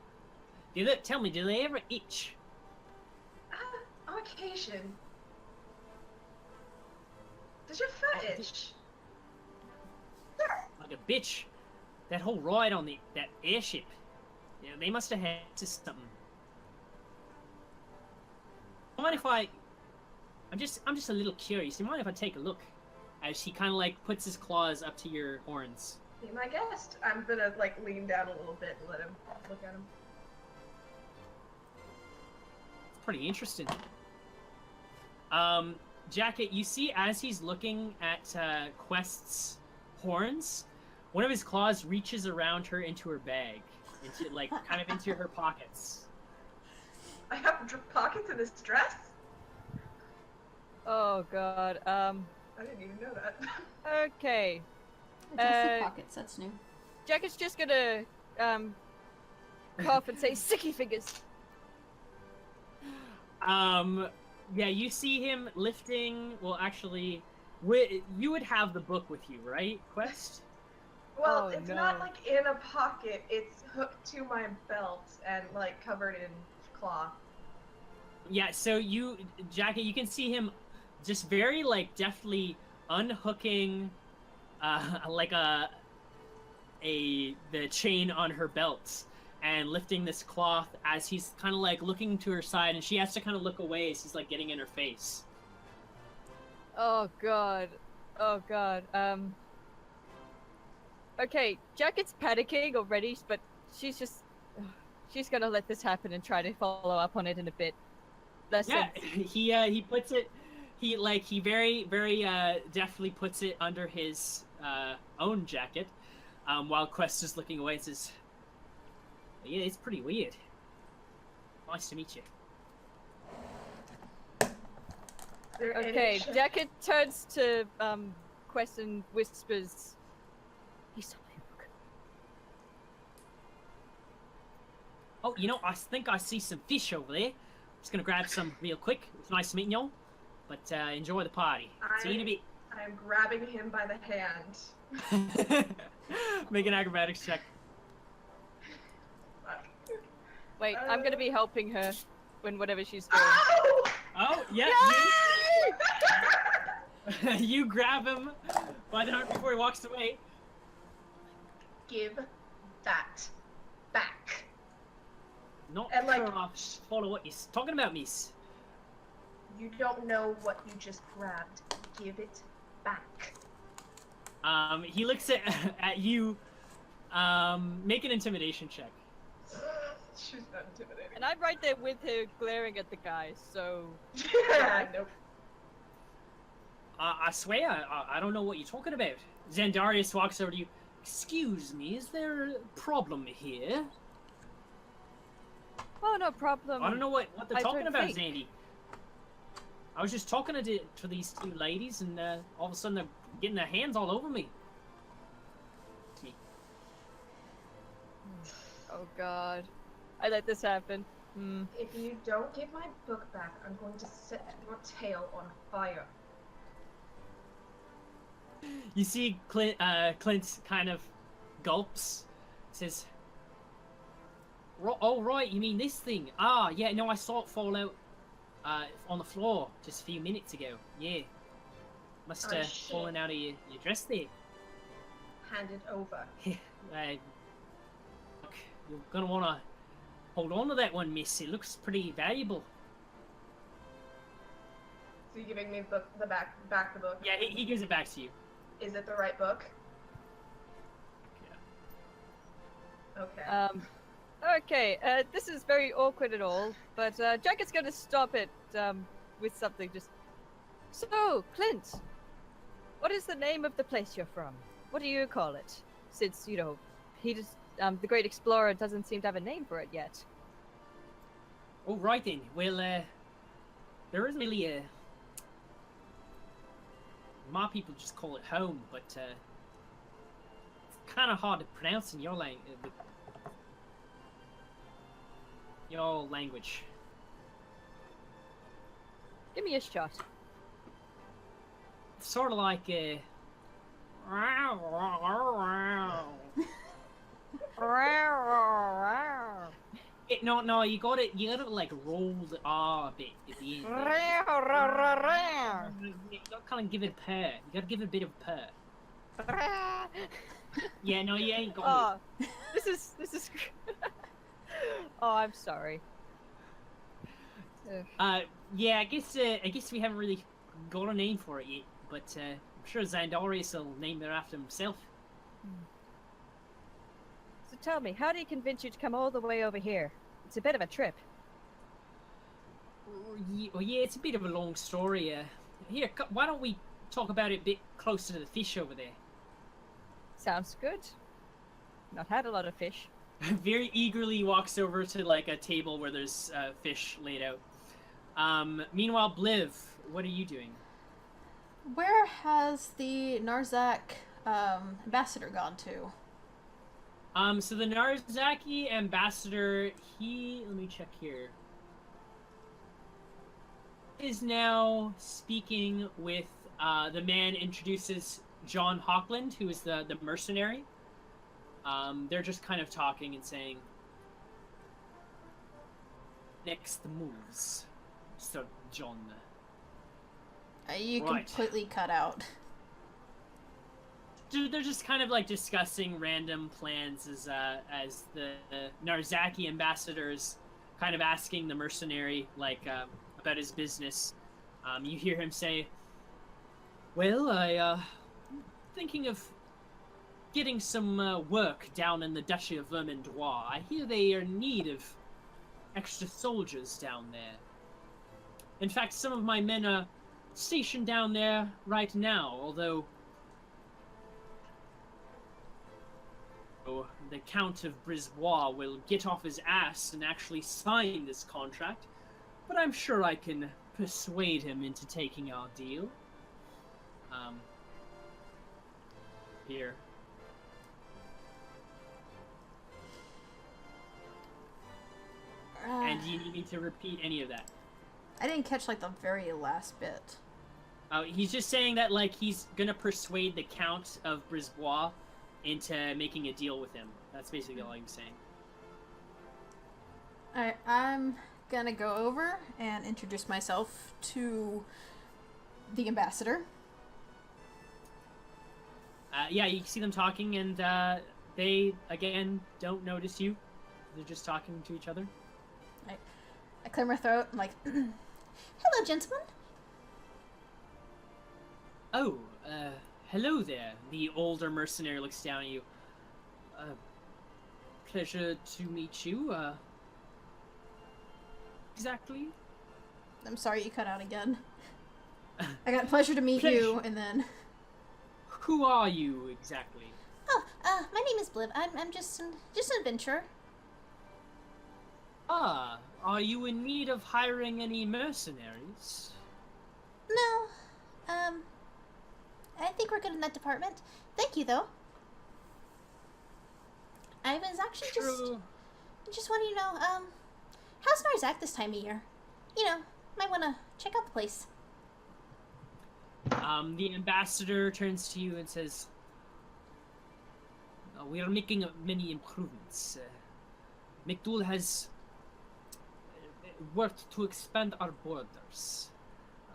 Tell me, do they ever itch? On occasion. Does your foot itch? Like a bitch. That whole ride on that airship. Yeah, they must have had to something. Mind if I'm just a little curious. Do you mind if I take a look? As he kind of like puts his claws up to your horns. Be my guest. I'm gonna like lean down a little bit and let him look at him. It's pretty interesting. Jacket, you see as he's looking at Quest's horns, one of his claws reaches around her into her bag, into like kind of into her pockets. I have pockets in this dress? Oh god. I didn't even know that. Okay. Adjusted pockets, that's new. Jacket's just gonna cough and say "sicky fingers." Yeah, you see him lifting. Well, actually, you would have the book with you, right, Quest? Well, Oh, it's no. not like in a pocket. It's hooked to my belt and like covered in cloth. Yeah. So Jacket, you can see him just very like deftly unhooking, like the chain on her belt and lifting this cloth as he's kind of like looking to her side, and she has to kind of look away as he's like getting in her face. Oh god. Oh god. Okay, Jacket's panicking already, but she's just she's gonna let this happen and try to follow up on it in a bit. Yeah, he puts it. He very deftly puts it under his own jacket, while Quest is looking away and says, "Yeah, it's pretty weird. Nice to meet you." There any Okay, sh- Jacket turns to Quest and whispers, "You saw my book." Oh, I think I see some fish over there. Just gonna grab some real quick. It's nice meeting y'all, but enjoy the party. See you in a bit. I'm grabbing him by the hand. Make an acrobatics check. Wait, I'm gonna be helping her when whatever she's doing. Ow! Oh, yeah. You grab him by the arm before he walks away. Give that back. Not And, like- sure I follow what you're talking about, miss. You don't know what you just grabbed. Give it back. He looks at you. Make an intimidation check. She's not intimidating. And I'm right there with her, glaring at the guy. So Yeah, nope. I swear, I don't know what you're talking about. Xandarius walks over to you. Excuse me, is there a problem here? oh, no problem. I don't know what they're I talking don't about, think. Zandy. I was just talking to these two ladies, and all of a sudden they're getting their hands all over me. Oh god, I let this happen. Hmm. If you don't give my book back, I'm going to set your tail on fire. You see Clint kind of gulps, says, "Oh, right, you mean this thing? Ah, yeah, no, I saw it fall out on the floor just a few minutes ago. Yeah. Must Oh, have shit. fallen out of your dress there. Hand it over. Look, you're gonna wanna hold on to that one, miss. It looks pretty valuable." So you're giving me the back the book. Yeah, he gives it back to you. Is it the right book? Okay. Okay, this is very awkward and all, but Jacket's gonna stop it with something. Just so, Clint, What is the name of the place you're from? What do you call it? Since, you know, he just, the great explorer doesn't seem to have a name for it yet. Oh, right then. Well, there isn't really a... My people just call it home, but, it's kind of hard to pronounce in your language. Give me a shot. It's sort of like, no, you gotta like roll the R a bit at the end. You gotta kind of give it a purr. You gotta give it a bit of purr. Yeah, no, you ain't got it. This is. Oh, I'm sorry. Yeah, I guess we haven't really got a name for it yet, but I'm sure Xandarius will name it after himself. So tell me, how do you convince you to come all the way over here? It's a bit of a trip. Well, yeah, it's a bit of a long story. Here, why don't we talk about it a bit closer to the fish over there? Sounds good. Not had a lot of fish. Very eagerly walks over to like a table where there's fish laid out. Meanwhile, Bliv, what are you doing? Where has the Narzak ambassador gone to? So the Narzaki ambassador, let me check here, is now speaking with the man introduces John Hockland, who is the mercenary. They're just kind of talking and saying, next moves, Sir John. You Right. completely cut out. They're just kind of like discussing random plans as the Narzaki ambassadors kind of asking the mercenary like about his business. You hear him say, well, I'm thinking of getting some work down in the Duchy of Vermandois. I hear they are in need of extra soldiers down there. In fact, some of my men are stationed down there right now, although the Count of Brisbois will get off his ass and actually sign this contract, but I'm sure I can persuade him into taking our deal. Here. And do you need me to repeat any of that? I didn't catch like the very last bit. He's just saying that like he's gonna persuade the Count of Brisbois into making a deal with him. That's basically all he was saying. Alright, I'm gonna go over and introduce myself to the ambassador. Yeah, you can see them talking, and they, again, don't notice you. They're just talking to each other. I clear my throat. I'm like, hello, gentlemen. Oh, hello there. The older mercenary looks down at you. Pleasure to meet you. Exactly? I'm sorry you cut out again. I got pleasure to meet you, and then... Who are you, exactly? Oh, my name is Bliv. I'm just an adventurer. Ah, are you in need of hiring any mercenaries? No, I think we're good in that department. Thank you, though. I was actually just wanting to know, how's Narzak this time of year? You know, might want to check out the place. The ambassador turns to you and says, we are making many improvements. McDool has worked to expand our borders,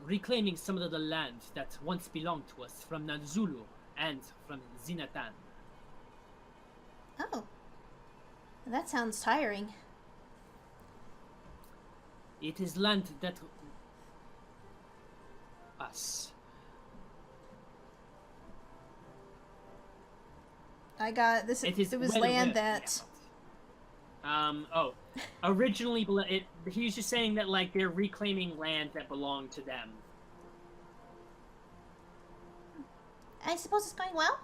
reclaiming some of the land that once belonged to us from Nanzulu and from Zinatan. Oh, that sounds tiring. It is land that us. I got this. It was land that. Originally, he was just saying that like they're reclaiming land that belonged to them. I suppose it's going well?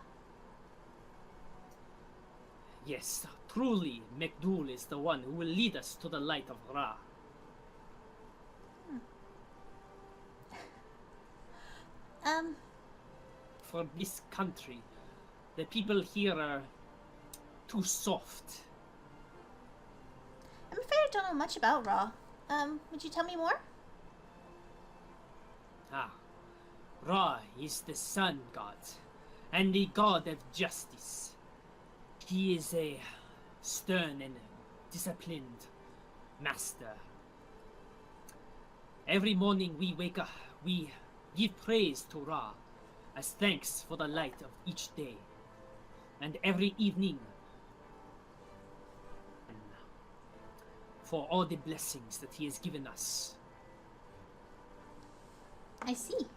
Yes, truly, McDool is the one who will lead us to the light of Ra. For this country, the people here are too soft. I'm afraid I don't know much about Ra. Would you tell me more? Ra is the sun god, and the god of justice. He is a stern and disciplined master. Every morning we wake up, we give praise to Ra as thanks for the light of each day. And every evening, for all the blessings that he has given us. I see.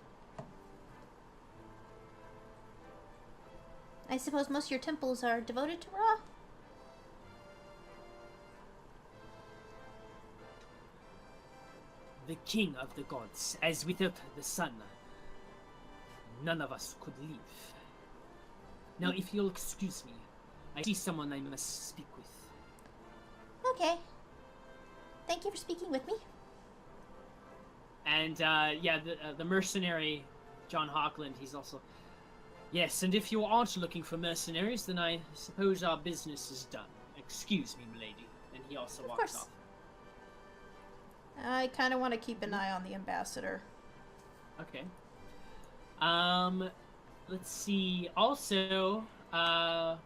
I suppose most of your temples are devoted to Ra? The king of the gods, as without the sun, none of us could live. Now, if you'll excuse me, I see someone I must speak with. Okay. Thank you for speaking with me. And, the mercenary, John Hawkland, he's also... Yes, and if you aren't looking for mercenaries, then I suppose our business is done. Excuse me, milady. And he also walks off. I kind of want to keep an eye on the ambassador. Okay. Let's see. Also, now,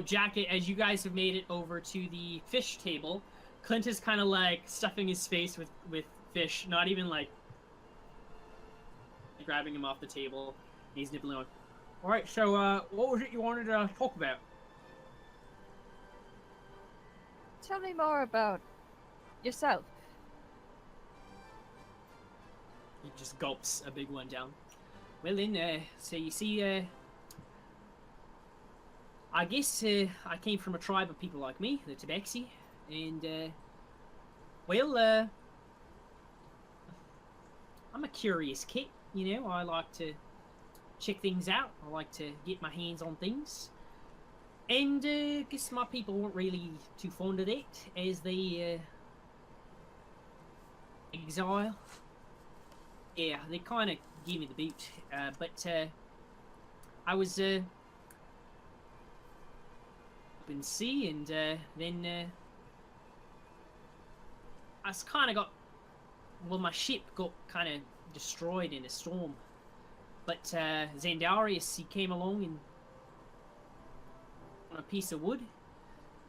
Jack, as you guys have made it over to the fish table, Clint is kind of like stuffing his face with fish, not even like grabbing him off the table. He's nibbling on. All right, so what was it you wanted to talk about? Tell me more about yourself. He just gulps a big one down. Well then, so you see, I guess I came from a tribe of people like me, the Tabaxi, and well, I'm a curious kid, you know. I like to check things out. I like to get my hands on things. And guess my people weren't really too fond of that, as they exile. Yeah, they kind of gave me the boot, but I was up in sea, and then I was kind of got, well, my ship got kind of destroyed in a storm, but Xandarius, he came along and on a piece of wood,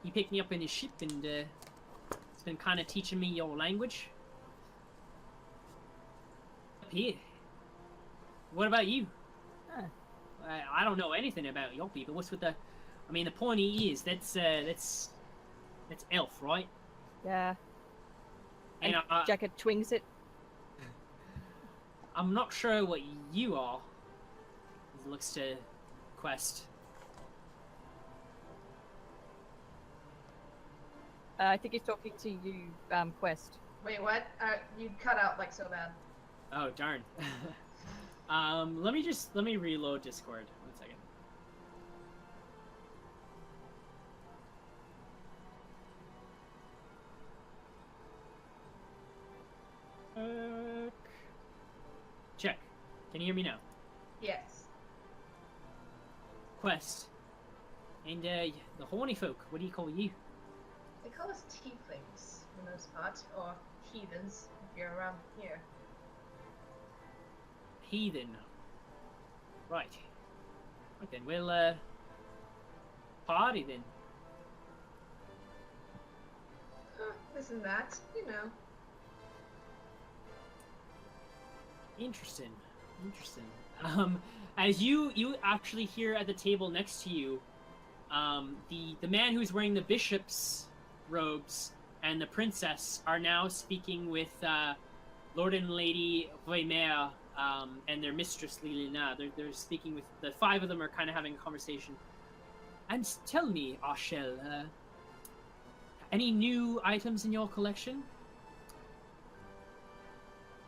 he picked me up in his ship, and he's been kind of teaching me your language. Here. What about you? I don't know anything about your people. What's with the... I mean, the pointy ears, that's elf, right? Yeah. And And Jacket twings it. I'm not sure what you are. He looks to Quest. I think he's talking to you, Quest. Wait, what? You cut out like so bad. Oh, darn. Let me reload Discord. 1 second. Check. Can you hear me now? Yes. Quest. And the horny folk, what do you call you? They call us tieflings for the most part, or heathens if you're around here. Heathen. Right. Right then, we'll party then. This and that, you know. Interesting. Interesting. As you actually hear at the table next to you, the man who's wearing the bishop's robes and the princess are now speaking with Lord and Lady Voimer, and their mistress Lilina. They're speaking with the five of them are kind of having a conversation. And tell me, Arshel, any new items in your collection?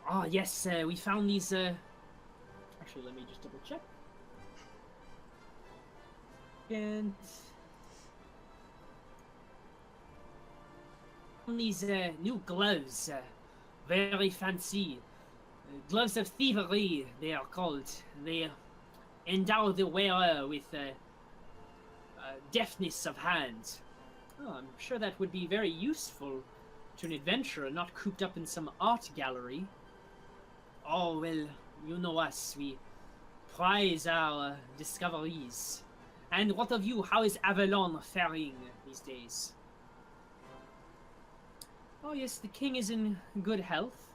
Ah, yes, we found these, Actually, let me just double check. And... these, new gloves, very fancy. Gloves of thievery, they are called. They endow the wearer with, deftness of hand. Oh, I'm sure that would be very useful to an adventurer, not cooped up in some art gallery. Oh, well, you know us, we prize our discoveries. And what of you, how is Avalon faring these days? Oh yes, the king is in good health.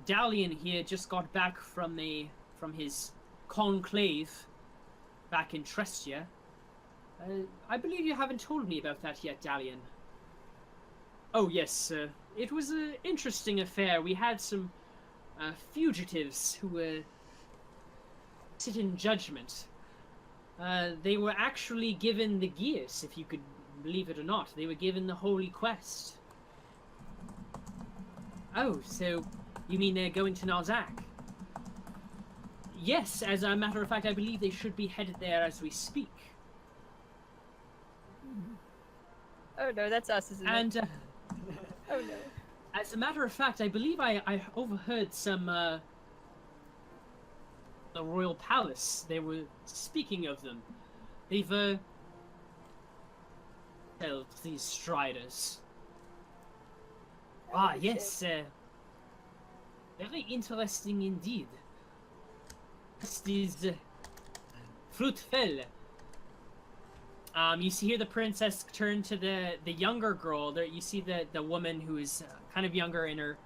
Dalian here just got back from his conclave back in Trestia. I believe you haven't told me about that yet, Dalian. Oh yes, it was an interesting affair. We had some fugitives who sit in judgment. They were actually given the gears, if you could believe it or not. They were given the Holy Quest. Oh, so you mean they're going to Nalzak? Yes, as a matter of fact, I believe they should be headed there as we speak. Oh no, that's us, isn't it? And, Oh no. as a matter of fact, I believe I overheard some, the royal palace. They were speaking of them. They've, held these striders. Ah, yes, very interesting indeed. This is fruitful. You see here the princess turn to the younger girl. There, you see the woman who is kind of younger in her.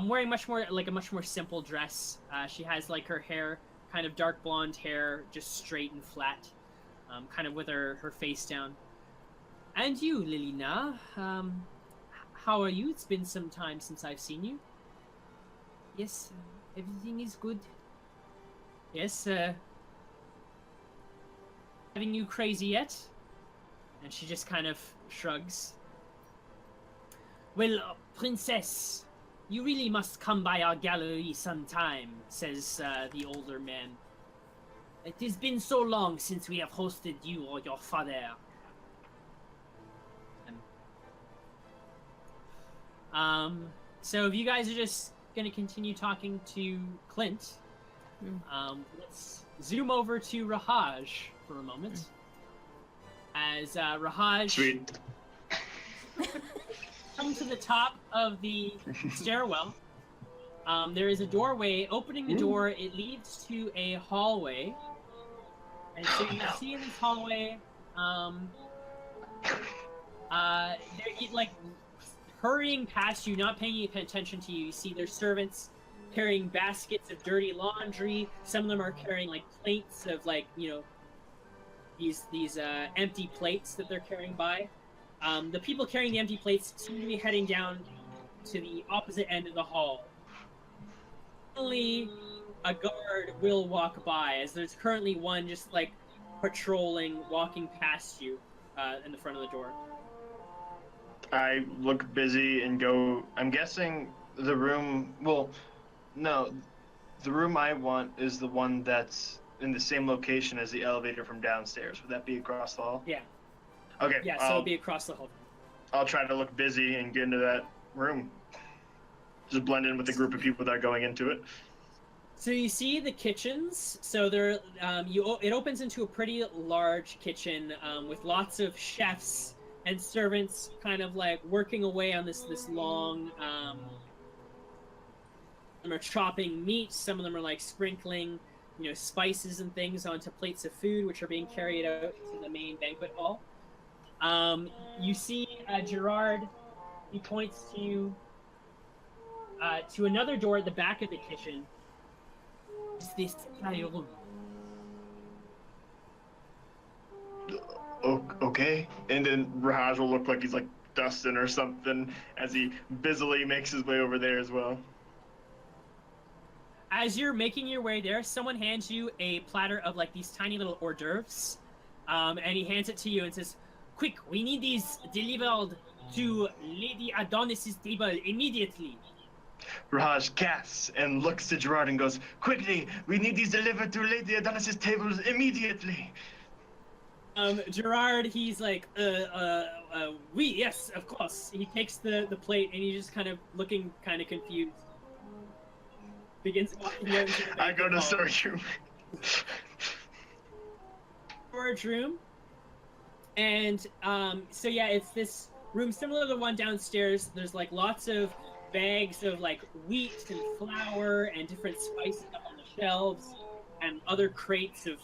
Wearing much more like a much more simple dress. She has like her hair, kind of dark blonde hair, just straight and flat, kind of with her face down. And you, Lilina, how are you? It's been some time since I've seen you. Yes, everything is good. Yes, having you crazy yet? And she just kind of shrugs. Well, princess, you really must come by our gallery sometime, says the older man. It has been so long since we have hosted you or your father. So if you guys are just gonna continue talking to Clint, let's zoom over to Rahaj for a moment. As Rahaj Sweet. comes to the top of the stairwell, there is a doorway. Opening the door, it leads to a hallway. And so you see in this hallway, like hurrying past you, not paying any attention to you. You see their servants carrying baskets of dirty laundry. Some of them are carrying like plates of like, you know, these empty plates that they're carrying by. The people carrying the empty plates seem to be heading down to the opposite end of the hall. Only a guard will walk by, as there's currently one just like patrolling, walking past you in the front of the door. I look busy and go, I'm guessing the room, well, no, the room I want is the one that's in the same location as the elevator from downstairs. Would that be across the hall? Yeah. Okay. Yeah, so it'll be across the hall. I'll try to look busy and get into that room. Just blend in with the group of people that are going into it. So you see the kitchens. So there, it opens into a pretty large kitchen with lots of chefs and servants, kind of like working away on this long. Some of them are chopping meat. Some of them are like sprinkling, you know, spices and things onto plates of food, which are being carried out to the main banquet hall. You see Gerard. He points to another door at the back of the kitchen. Is this your room? Okay. And then Raj will look like he's like dusting or something as he busily makes his way over there as well. As you're making your way there, someone hands you a platter of like these tiny little hors d'oeuvres, and he hands it to you and says, "Quick, we need these delivered to Lady Adonis's table immediately. Raj gasps and looks to Gerard and goes, "Quickly, we need these delivered to Lady Adonis's tables immediately." Gerard, he's like, oui, yes, of course. He takes the plate and he's just kind of looking kind of confused. Begins walking out into the I go to storage room. storage room. And, so yeah, it's this room similar to the one downstairs. There's like lots of bags of like wheat and flour and different spices up on the shelves and other crates of,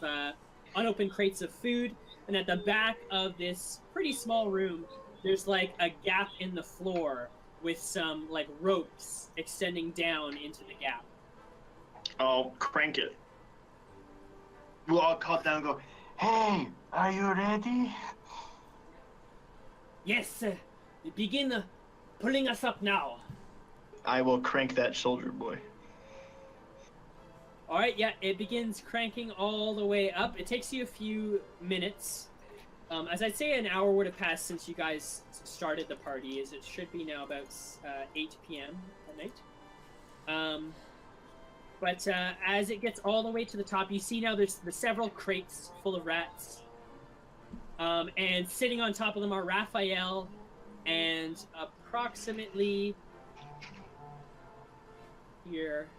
unopened crates of food. And at the back of this pretty small room, there's like a gap in the floor with some like ropes extending down into the gap. I'll crank it. We'll all call down and go, "Hey, are you ready?" Yes, begin pulling us up now. I will crank that soldier boy. All right, yeah, it begins cranking all the way up. It takes you a few minutes. As I'd say, an hour would have passed since you guys started the party, as it should be now about 8 p.m. at night. But as it gets all the way to the top, you see now there's the several crates full of rats. And sitting on top of them are Raphael and approximately here.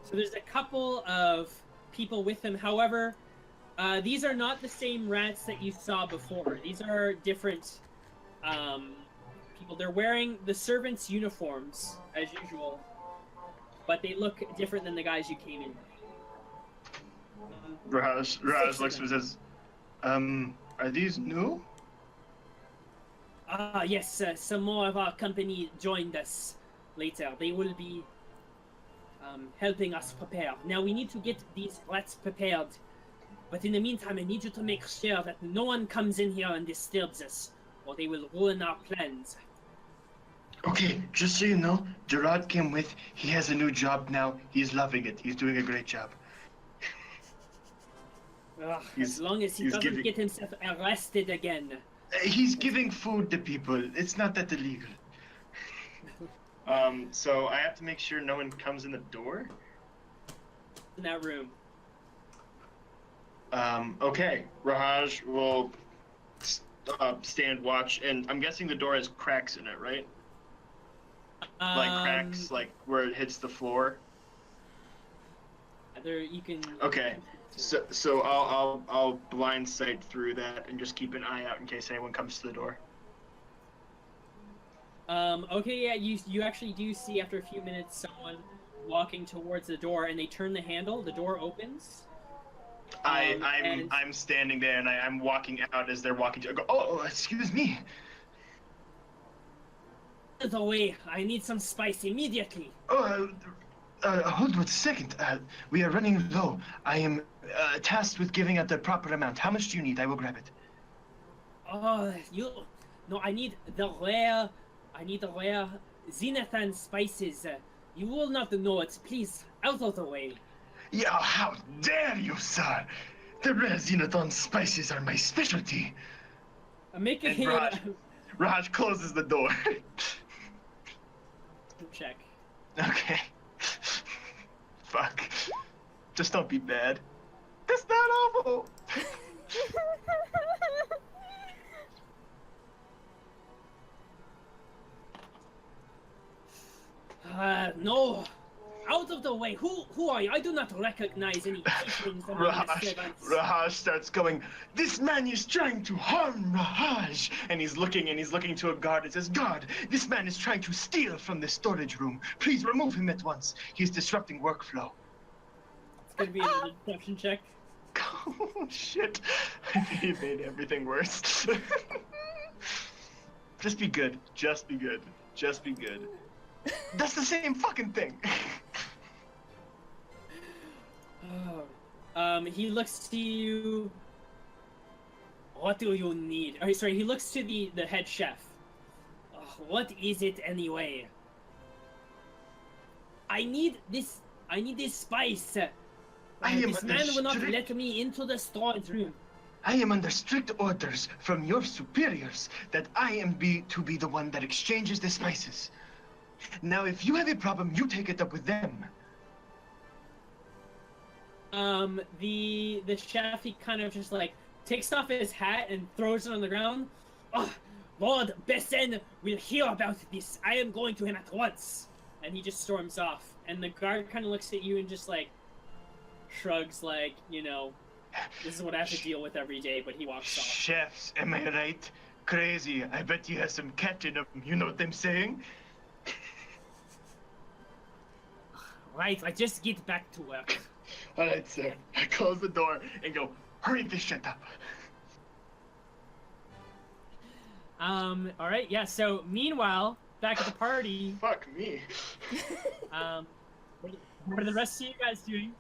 So there's a couple of people with him. However, these are not the same rats that you saw before. These are different people. They're wearing the servants' uniforms, as usual. But they look different than the guys you came in with. Raj looks and says, "Are these new?" Yes, some more of our company joined us later. They will be helping us prepare. Now we need to get these rats prepared. But in the meantime, I need you to make sure that no one comes in here and disturbs us, or they will ruin our plans. Okay, just so you know, Gerard came with. He has a new job now. He's loving it. He's doing a great job. As long as he doesn't get himself arrested again. He's giving food to people. It's not that illegal. So I have to make sure no one comes in the door? In that room. Okay. Raj will stand watch, and I'm guessing the door has cracks in it, right? Like cracks, like where it hits the floor? There, you can... Okay. So I'll blind sight through that and just keep an eye out in case anyone comes to the door. Okay, yeah, you actually do see after a few minutes someone walking towards the door, and they turn the handle, the door opens. I'm standing there and I'm walking out as they're walking to. I go, "Oh, excuse me." The way, I need some spice immediately. Oh, hold on a second. We are running low. I am tasked with giving out the proper amount. How much do you need? I will grab it. Oh, no, I need the rare Zenathan spices. You will not know it. Please, out of the way. Yeah, how dare you, sir? The rare Xenathon spices are my specialty. I'm making Raj closes the door. Check. Okay. Fuck. Just don't be bad. That's not awful. No. Out of the way. Who are you? I do not recognize any tieflings among the servants. Raj starts going, "This man is trying to harm Raj." And he's looking to a guard and says, "Guard, this man is trying to steal from the storage room. Please remove him at once. He's disrupting workflow." It's gonna be a deception check. Oh, shit. He made everything worse. Just be good. Just be good. Just be good. That's the same fucking thing. He looks to you. What do you need? Oh, sorry, he looks to the head chef. What is it anyway? I need this spice. This man will not let me into the storage room. I am under strict orders from your superiors that I am to be the one that exchanges the spices. Now, if you have a problem, you take it up with them. The chef, he kind of just like takes off his hat and throws it on the ground. Oh, Lord Bessen will hear about this. I am going to him at once. And he just storms off. And the guard kind of looks at you and just like shrugs, like, you know, this is what I have to deal with every day. But he walks off. Chefs, am I right? Crazy. I bet you have some cat in them. You know what I'm saying? Right, I just get back to work. All right, sir. I close the door and go, hurry this shit up. All right, yeah. So meanwhile, back at the party, Fuck me. what are the rest of you guys doing?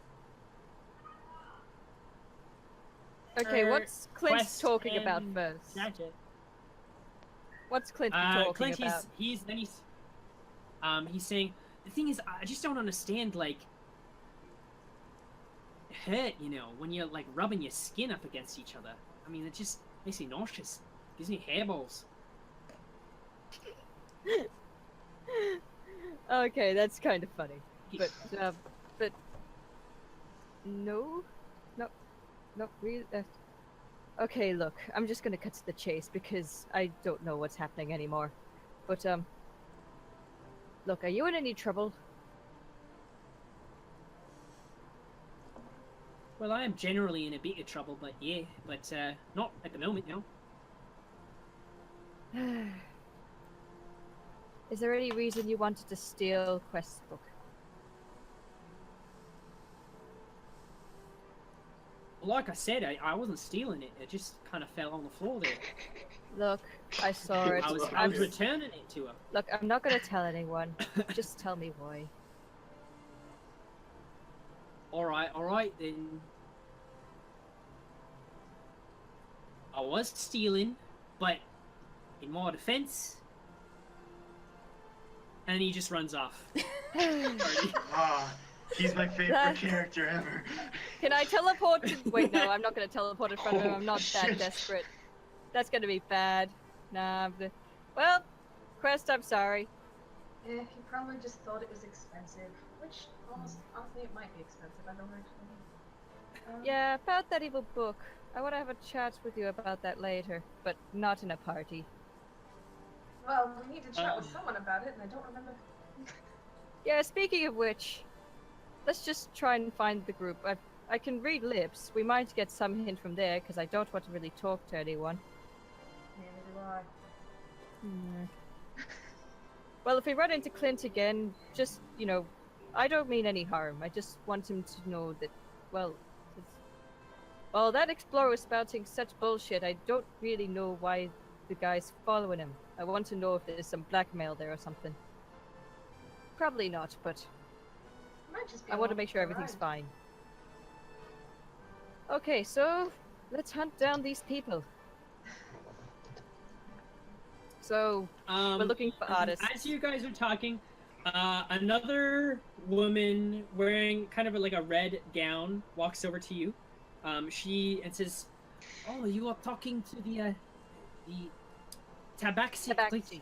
Okay, Or what's Clint Quest talking about and first? Gadget. What's Clint talking Clint, about? he's saying, the thing is, I just don't understand, like, hurt, you know, when you're like rubbing your skin up against each other. I mean, it just makes me nauseous. Gives me hairballs. Okay, that's kind of funny, but no, really. Okay, look, I'm just gonna cut to the chase because I don't know what's happening anymore. But look, are you in any trouble? Well, I am generally in a bit of trouble, but yeah, but not at the moment, no. Is there any reason you wanted to steal Quest's book? Like I said, I wasn't stealing it. It just kind of fell on the floor there. Look, I saw it. I was returning it to her. Look, I'm not gonna tell anyone. Just tell me why. All right then. I was stealing, but in more defense, and he just runs off. Ah, he's my favorite character ever. Can I teleport to... Wait, no, I'm not gonna teleport in front of him. I'm not that shit. desperate. That's gonna be bad. Nah, well, Quest, I'm sorry. He probably just thought it was expensive, which honestly it might be expensive. I don't actually. Yeah, about that evil book. I want to have a chat with you about that later, but not in a party. Well, we need to chat with someone about it, and I don't remember. Yeah, speaking of which, let's just try and find the group. I can read lips. We might get some hint from there, because I don't want to really talk to anyone. Neither do I. Well, if we run into Clint again, just, you know, I don't mean any harm. I just want him to know that, well, that explorer was spouting such bullshit. I don't really know why the guy's following him. I want to know if there's some blackmail there or something. Probably not, but Might just be I want to along make sure for the everything's ride. fine. Okay, so let's hunt down these people. So we're looking for artists. As you guys are talking, another woman wearing kind of like a red gown walks over to you. She says, "Oh, you are talking to the Tabaxi. Tabaxi.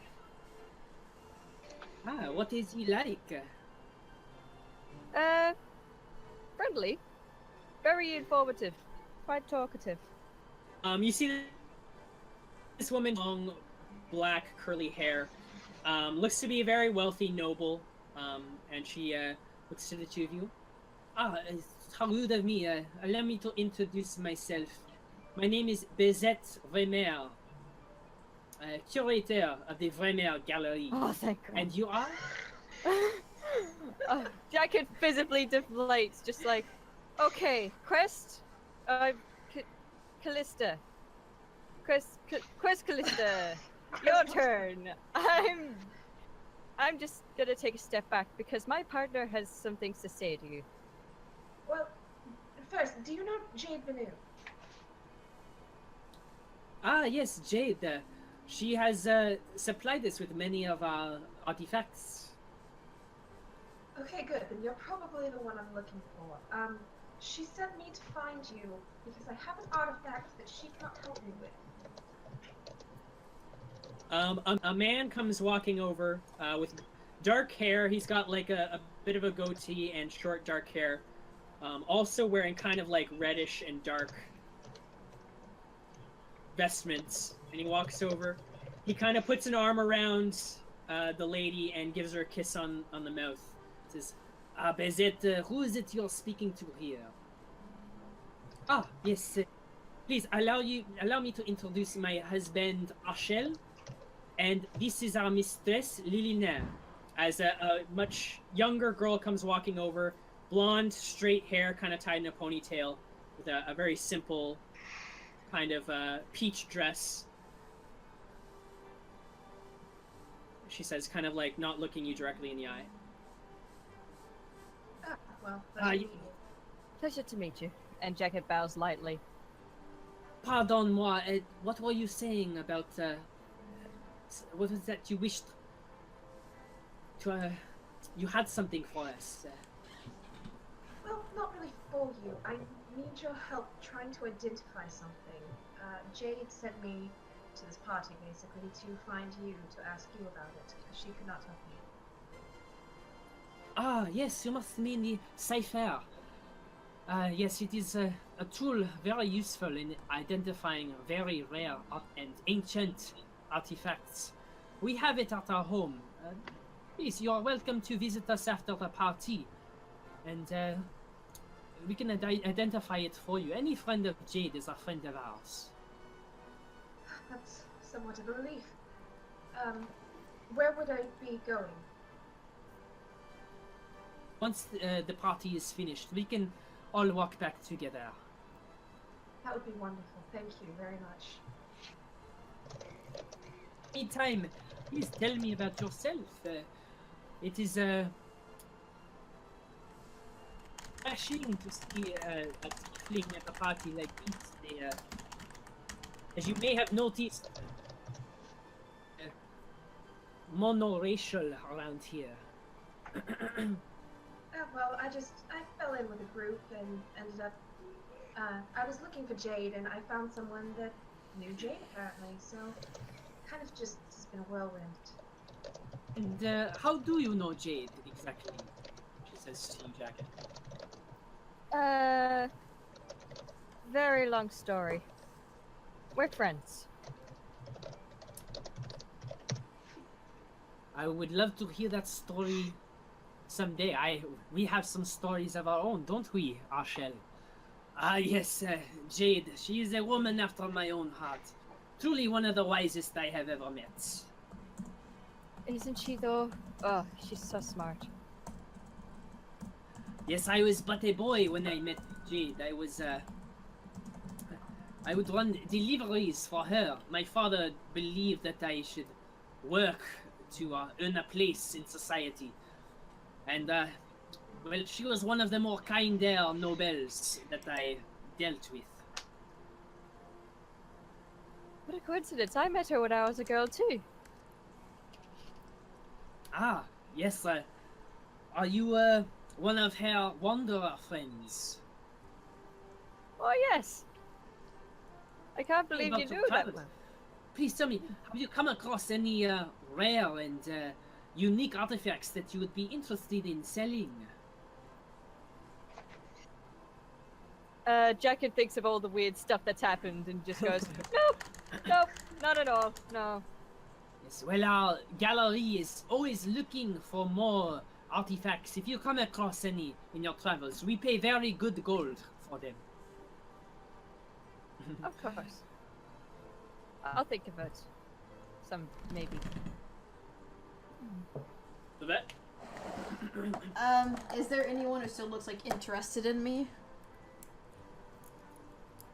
Ah, what is he like?" Friendly. Very informative. Quite talkative. You see this woman, long, black, curly hair, looks to be a very wealthy noble, and she looks to the two of you. Ah, how rude of me. Allow me to introduce myself. My name is Bezette Vremer, curator of the Vremer Gallery. Oh, thank God. And you are? Jack could visibly deflate, just like, okay, Quest, Callista. Quest Callista, your turn. I'm just gonna take a step back because my partner has some things to say to you. Well, first, do you know Jade Banu? Ah, yes, Jade. She has supplied us with many of our artifacts. Okay, good. Then you're probably the one I'm looking for. She sent me to find you because I have an artifact that she cannot help me with. A man comes walking over with dark hair. He's got like a bit of a goatee and short dark hair. Also wearing kind of like reddish and dark vestments. And he walks over. He kind of puts an arm around the lady and gives her a kiss on the mouth. Says, who is it you're speaking to here? Ah, yes. Please allow me to introduce my husband Achel, and this is our mistress Lilina. As a much younger girl comes walking over, blonde, straight hair, kind of tied in a ponytail, with a very simple kind of peach dress. She says, kind of like not looking you directly in the eye. Ah, well, pleasure to meet you. Pleasure to meet you. And Jacket bows lightly. Pardon-moi, what were you saying about, what was that you wished to, you had something for us? Well, not really for you. I need your help trying to identify something. Jade sent me to this party, basically, to find you, to ask you about it, because she could not help me. Ah, yes, you must mean the cipher. Yes, it is a tool very useful in identifying very rare and ancient artifacts. We have it at our home. Please, you are welcome to visit us after the party. And we can identify it for you. Any friend of Jade is a friend of ours. That's somewhat of a relief. Where would I be going? Once the party is finished, we can all walk back together. That would be wonderful. Thank you very much. Meantime, please tell me about yourself. It is refreshing to see a tiefling at a party like this. As you may have noticed, monoracial around here. Well, I fell in with a group and ended up, I was looking for Jade and I found someone that knew Jade apparently, so kind of just it's been a whirlwind. And how do you know Jade exactly? She says to you, Jacket. Very long story. We're friends. I would love to hear that story someday. We have some stories of our own, don't we, Arshel? Ah, yes, Jade. She is a woman after my own heart. Truly one of the wisest I have ever met. Isn't she though? Oh, she's so smart. Yes, I was but a boy when I met Jade. I would run deliveries for her. My father believed that I should work to earn a place in society. And, well, she was one of the more kinder nobles that I dealt with. What a coincidence. I met her when I was a girl too. Ah, yes, are you, one of her wanderer friends? Oh yes. I can't believe you knew that one. Please tell me, have you come across any rare and unique artifacts that you would be interested in selling? Jacket thinks of all the weird stuff that's happened and just goes, nope, not at all, no. Yes, well, our gallery is always looking for more artifacts. If you come across any in your travels, we pay very good gold for them. Of course. I'll think of it. Some, maybe. That? Is there anyone who still looks like interested in me?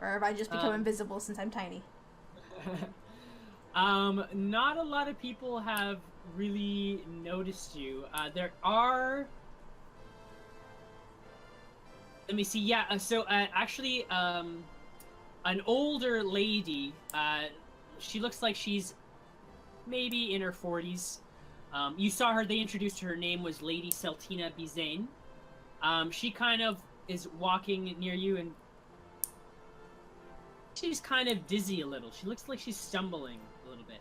Or have I just become invisible since I'm tiny? Not a lot of people have really noticed you. There are... Let me see, yeah, actually, an older lady, she looks like she's maybe in her 40s. You saw her, they introduced her name was Lady Celtina Bizane. She kind of is walking near you, and she's kind of dizzy a little. She looks like she's stumbling a little bit.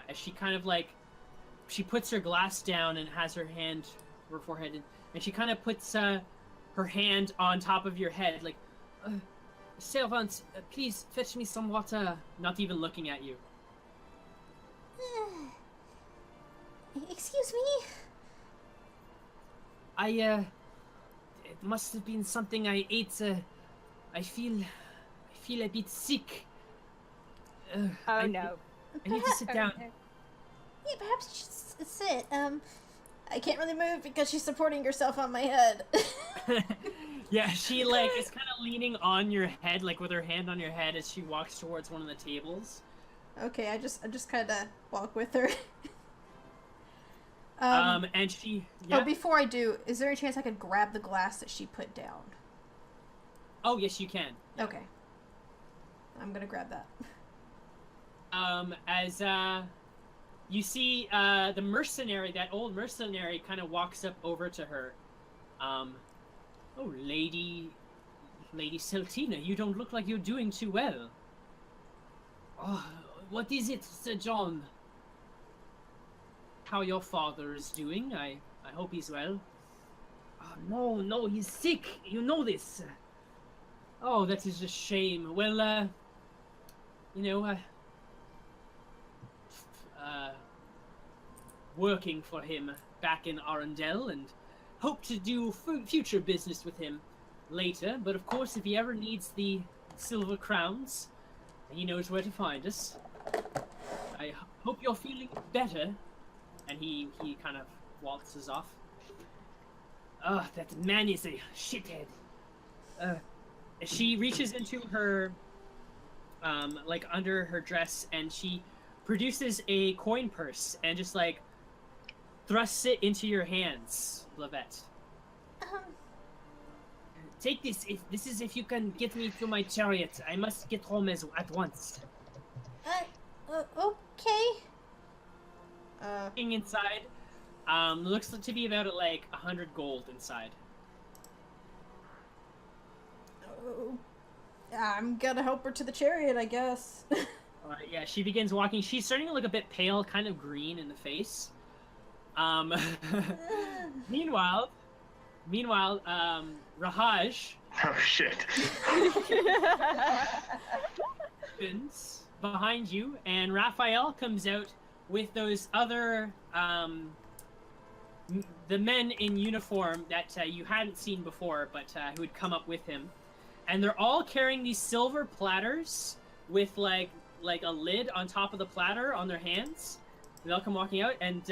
As she kind of like, she puts her glass down and has her hand over her forehead, and she kind of puts her hand on top of your head, like, servant, please fetch me some water. Not even looking at you. Excuse me? It must have been something I ate. I feel a bit sick. Oh no. I need to sit down. Yeah, perhaps you should sit. I can't really move because she's supporting herself on my head. Yeah, she like is kind of leaning on your head, like with her hand on your head as she walks towards one of the tables. Okay, I just kind of walk with her. And she. Yeah. Oh, before I do, is there any chance I could grab the glass that she put down? Oh, yes, you can. Yeah. Okay. I'm gonna grab that. As you see, the mercenary, that old mercenary, kind of walks up over to her. Oh, Lady Celtina, you don't look like you're doing too well. Oh, what is it, Sir John? How your father is doing? I hope he's well. Oh, no, he's sick. You know this. Oh, that is a shame. Well, working for him back in Arundel, and hope to do future business with him later. But of course, if he ever needs the silver crowns, he knows where to find us. I hope you're feeling better. And he kind of waltzes off. Oh, that man is a shithead. She reaches into her, like under her dress, and she produces a coin purse and just like thrusts it into your hands, Blavette. Take this. This is if you can get me to my chariot. I must get home at once. Okay. Inside, looks to be about like 100 gold inside. Oh, I'm gonna help her to the chariot, I guess. Yeah, she begins walking. She's starting to look a bit pale, kind of green in the face. Meanwhile, Rahaj. Oh shit. Behind you, and Raphael comes out with those other, the men in uniform that you hadn't seen before, but who had come up with him. And they're all carrying these silver platters with like a lid on top of the platter on their hands. They all come walking out, and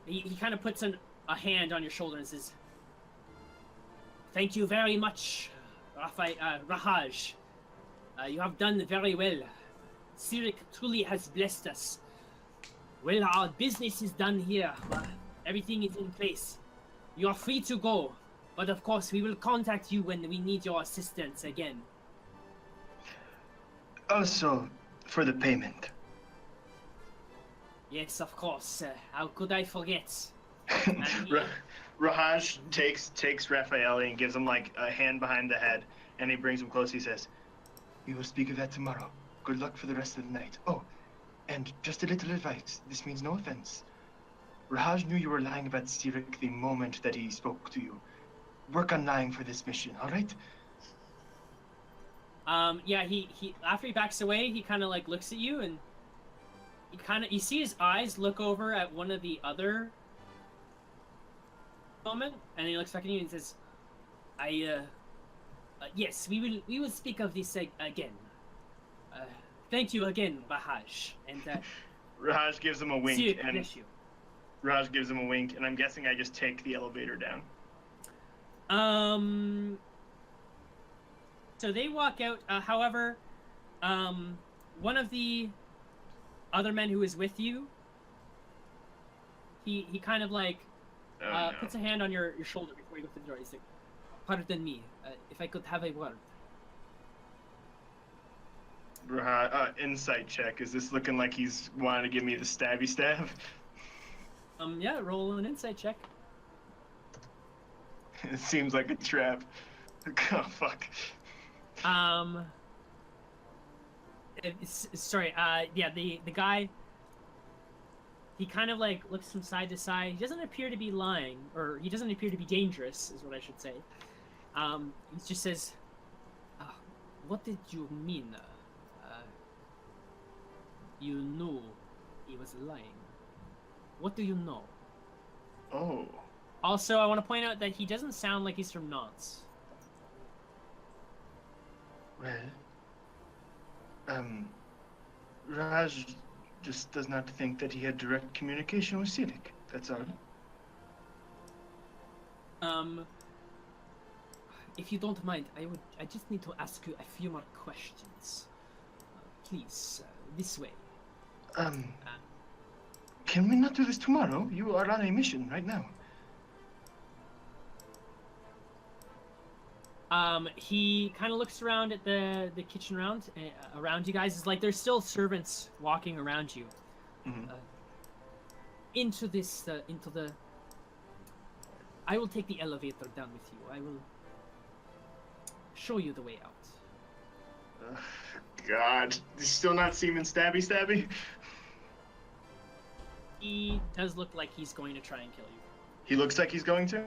he kind of puts a hand on your shoulder and says, "Thank you very much, Rahaj. You have done very well. Sirik truly has blessed us. Well, our business is done here. Everything is in place. You are free to go, but of course we will contact you when we need your assistance again." Also, for the payment. Yes, of course. How could I forget? Rahaj takes Raphael and gives him like a hand behind the head, and he brings him close. He says, "We will speak of that tomorrow. Good luck for the rest of the night. Oh, and just a little advice. This means no offense. Rahaj knew you were lying about Sirik the moment that he spoke to you. Work on lying for this mission, all right?" Yeah, he after he backs away, he kind of like looks at you, and you see his eyes look over at one of the other moment, and he looks back at you and says, yes, we will speak of this again. Thank you again, Rahaj." And Rahaj gives him a wink, Sirik, and bless you. Raj gives him a wink, and I'm guessing I just take the elevator down. So they walk out. However, one of the other men who is with you, he kind of like No. puts a hand on your shoulder before you go through the door. He's like, "Pardon me, if I could have a word." Rahaj, insight check. Is this looking like he's wanting to give me the stabby stab? Yeah, roll an insight check. It seems like a trap. Oh, fuck. Sorry, yeah, the guy, he kind of like looks from side to side. He doesn't appear to be lying, or he doesn't appear to be dangerous, is what I should say. He just says, what did you mean? You knew he was lying. What do you know? Oh. Also, I want to point out that he doesn't sound like he's from Nantes. Well, Raj just does not think that he had direct communication with Silik. That's all. If you don't mind, I just need to ask you a few more questions. Please, this way. Can we not do this tomorrow? You are on a mission right now. He kind of looks around at the kitchen around you guys. It's like there's still servants walking around you. Mm-hmm. Into the. I will take the elevator down with you. I will show you the way out. God, still not seeming stabby? He does look like he's going to try and kill you. He looks like he's going to?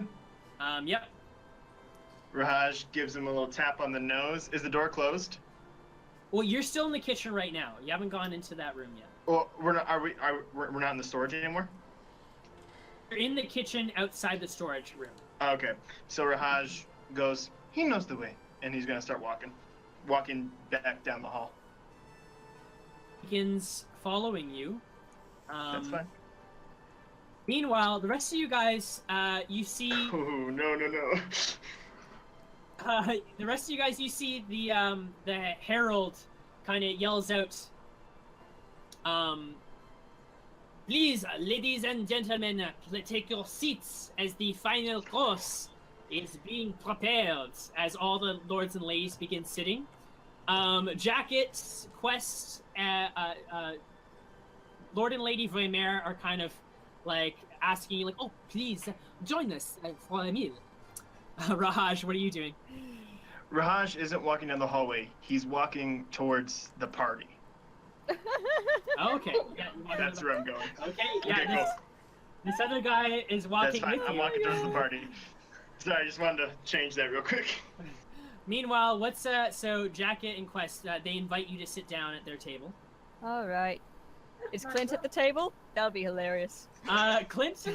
Yep. Raj gives him a little tap on the nose. Is the door closed? Well, you're still in the kitchen right now. You haven't gone into that room yet. Well, we're not in the storage anymore? You're in the kitchen outside the storage room. Okay. So Raj goes, he knows the way. And he's going to start walking back down the hall. Begins following you. That's fine. Meanwhile, the rest of you guys, you see... Oh, no. The rest of you guys, you see the herald kind of yells out, please, ladies and gentlemen, take your seats as the final course is being prepared, as all the lords and ladies begin sitting. Jacket, Quest, Lord and Lady Voimer are kind of like asking you, like, oh, please join us for a meal. Raj, what are you doing? Raj isn't walking down the hallway. He's walking towards the party. Oh, okay. Yeah, That's where I'm going. Okay, yeah. Okay, cool. This other guy is walking That's fine. with I'm you. walking towards the party. Sorry, I just wanted to change that real quick. Meanwhile, so Jacket and Quest, they invite you to sit down at their table. All right. Is Clint at the table? That would be hilarious. Clint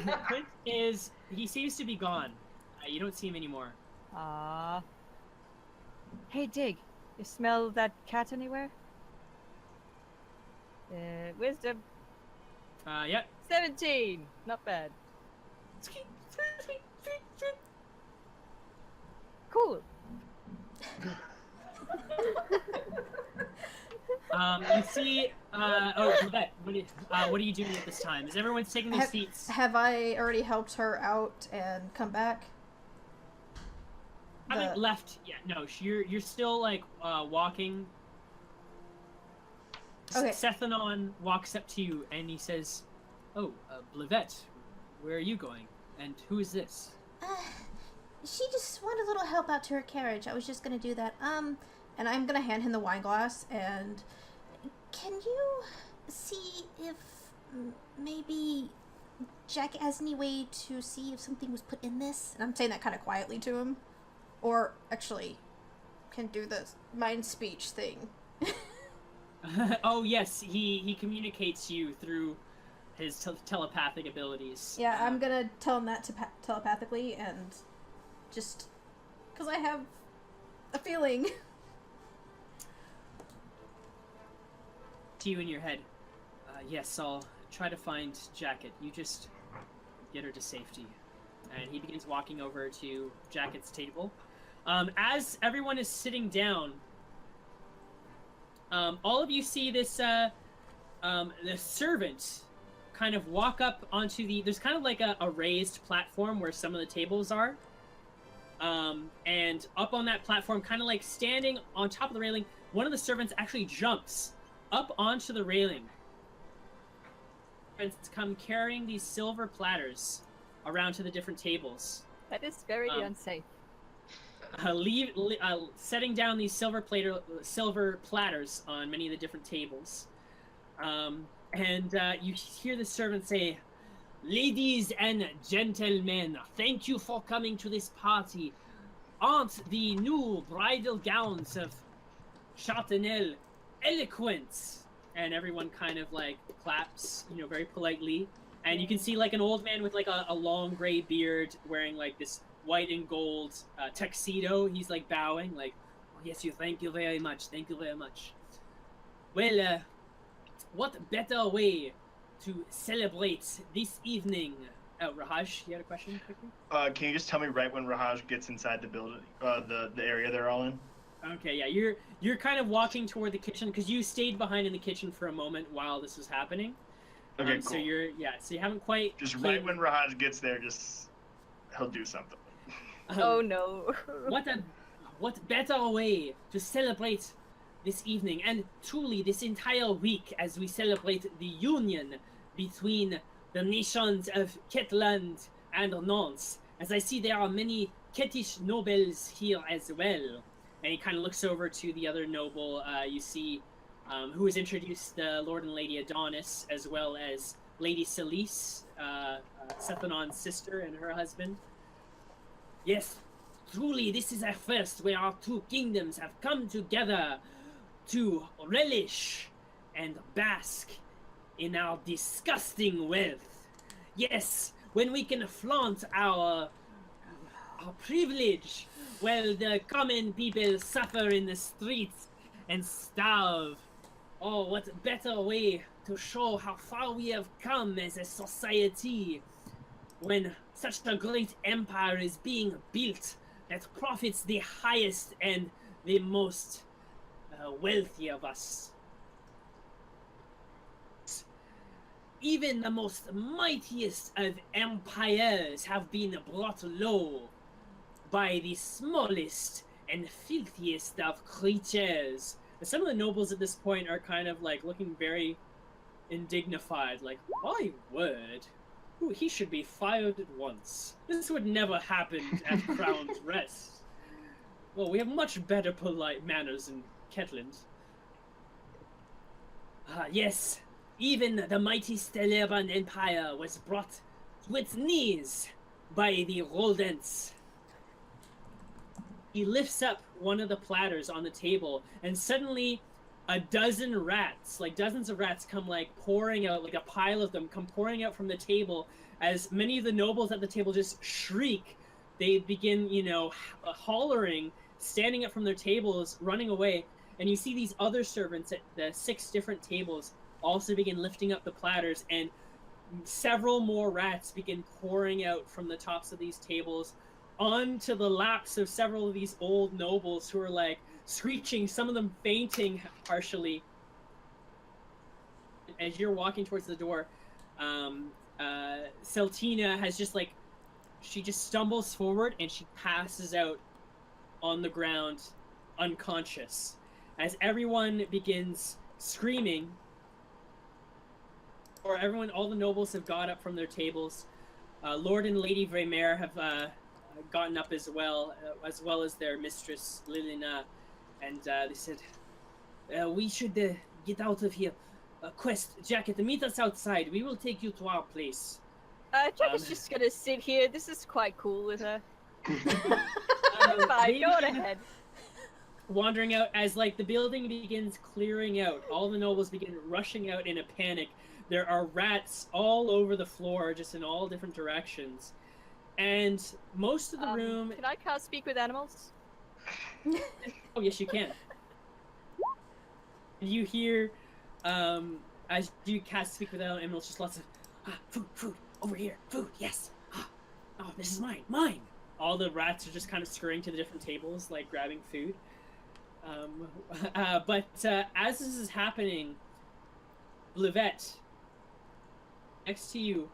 he seems to be gone. You don't see him anymore. Hey, Dig. You smell that cat anywhere? Wisdom. Yep. 17. Not bad. Cool. You see, Babette, what are you doing at this time? Is everyone taking their seats? Have I already helped her out and come back? I haven't left yet. No, you're still like walking. Okay. Sethanon walks up to you and he says, "Oh, Blavette, where are you going? And who is this?" She just wanted a little help out to her carriage. I was just gonna do that. And I'm gonna hand him the wine glass. And can you see if maybe Jack has any way to see if something was put in this? And I'm saying that kind of quietly to him. Or actually, can do the mind speech thing. Oh yes, he communicates you through his telepathic abilities. Yeah, I'm gonna tell him that telepathically, and just because I have a feeling. To you in your head, yes, I'll try to find Jacket. You just get her to safety. And he begins walking over to Jacket's table. As everyone is sitting down, all of you see this the servant kind of walk up onto there's kind of like a raised platform where some of the tables are. And up on that platform, kind of like standing on top of the railing, one of the servants actually jumps up onto the railing. And come carrying these silver platters around to the different tables. That is very Um, unsafe. Setting down these silver platters on many of the different tables. And you hear the servant say, "Ladies and gentlemen, thank you for coming to this party. Aren't the new bridal gowns of Chartenel eloquent?" And everyone kind of like claps, very politely. And you can see like an old man with like a long gray beard wearing like this white and gold tuxedo. He's like bowing, like, "Oh, yes, thank you very much. Thank you very much. Well, what better way to celebrate this evening?" Raj, you had a question quickly? Can you just tell me right when Rahaj gets inside the building, the area they're all in? Okay, yeah, you're kind of walking toward the kitchen because you stayed behind in the kitchen for a moment while this was happening. Okay, cool. So so you haven't quite Just right when Rahaj gets there, he'll do something. Oh no. What better way to celebrate this evening and truly this entire week as we celebrate the union between the nations of Ketland and Nantes. As I see there are many Ketish nobles here as well. And he kind of looks over to the other noble you see, who has introduced the Lord and Lady Adonis, as well as Lady Celise, Sethanon's sister, and her husband. "Yes, truly this is a first where our two kingdoms have come together to relish and bask in our disgusting wealth. Yes, when we can flaunt our privilege while the common people suffer in the streets and starve. Oh, what better way to show how far we have come as a society when such a great empire is being built that profits the highest and the most wealthy of us. Even the most mightiest of empires have been brought low by the smallest and filthiest of creatures." And some of the nobles at this point are kind of like looking very indignified, like, "My word, ooh, he should be fired at once. This would never happen at Crown's Rest. Well, we have much better polite manners in Ketland." Yes, even the mighty Stellarian Empire was brought to its knees by the rodents. He lifts up one of the platters on the table, and suddenly a dozen rats, like dozens of rats, come like pouring out, like a pile of them come pouring out from the table as many of the nobles at the table just shriek. They begin, hollering, standing up from their tables, running away. And you see these other servants at the 6 different tables also begin lifting up the platters, and several more rats begin pouring out from the tops of these tables onto the laps of several of these old nobles who are like screeching, some of them fainting partially. As you're walking towards the door, Celtina has she just stumbles forward and she passes out on the ground unconscious. As everyone begins screaming, all the nobles have got up from their tables. Lord and Lady Vremer have gotten up as well as their mistress Lilina, and they said, "We should get out of here. Quest, Jacket, meet us outside. We will take you to our place." Jack is just gonna sit here. This is quite cool with her. Fine, go on ahead. Wandering out as the building begins clearing out, all the nobles begin rushing out in a panic. There are rats all over the floor, just in all different directions. And most of the room... Can I cast Speak with Animals? Oh, yes, you can. You hear, as you cast Speak with Animals, just lots of, food, over here, food, yes. Oh, this is mine. All the rats are just kind of scurrying to the different tables, grabbing food. But as this is happening, Livette, next to you,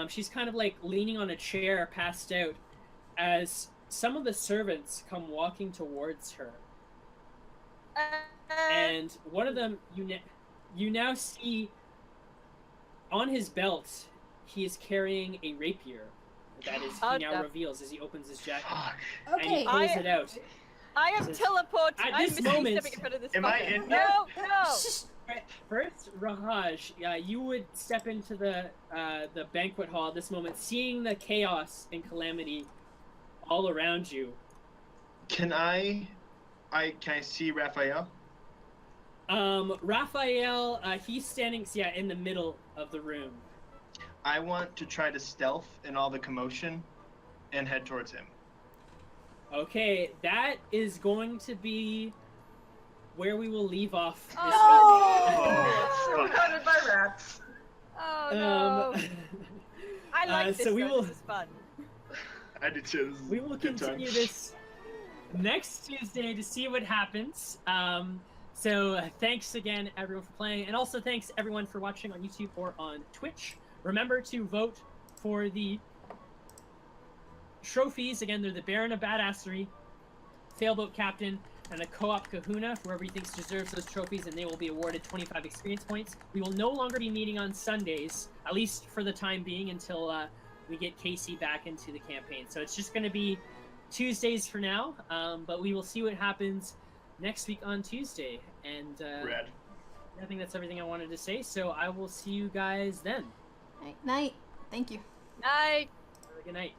she's kind of leaning on a chair, passed out, as some of the servants come walking towards her. And one of them, you now see on his belt, he is carrying a rapier. that is Oh, he now no. reveals as he opens his jacket Fuck. and he Okay. pulls it out. I am Says, teleporting. at I'm this Misty moment- stepping in front of this. Am I fucker. in No, no. Shh. First, Rahaj, you would step into the banquet hall at this moment, seeing the chaos and calamity all around you. Can I see Raphael? Raphael, he's standing, in the middle of the room. I want to try to stealth in all the commotion and head towards him. Okay, that is going to be where we will leave off this Oh. Surrounded by rats. Oh evening. no. I like this. so we though. will This is fun. I did too. This is we will a good continue time. this next Tuesday to see what happens. So thanks again, everyone, for playing, and also thanks everyone for watching on YouTube or on Twitch. Remember to vote for the trophies. Again, they're the Baron of Badassery, Sailboat Captain, and the Co-op Kahuna. Whoever he thinks deserves those trophies, and they will be awarded 25 experience points. We will no longer be meeting on Sundays, at least for the time being, until we get Casey back into the campaign. So it's just going to be Tuesdays for now, but we will see what happens next week on Tuesday. And Rad. I think that's everything I wanted to say, so I will see you guys then. Night. Thank you. Night. Have a good night.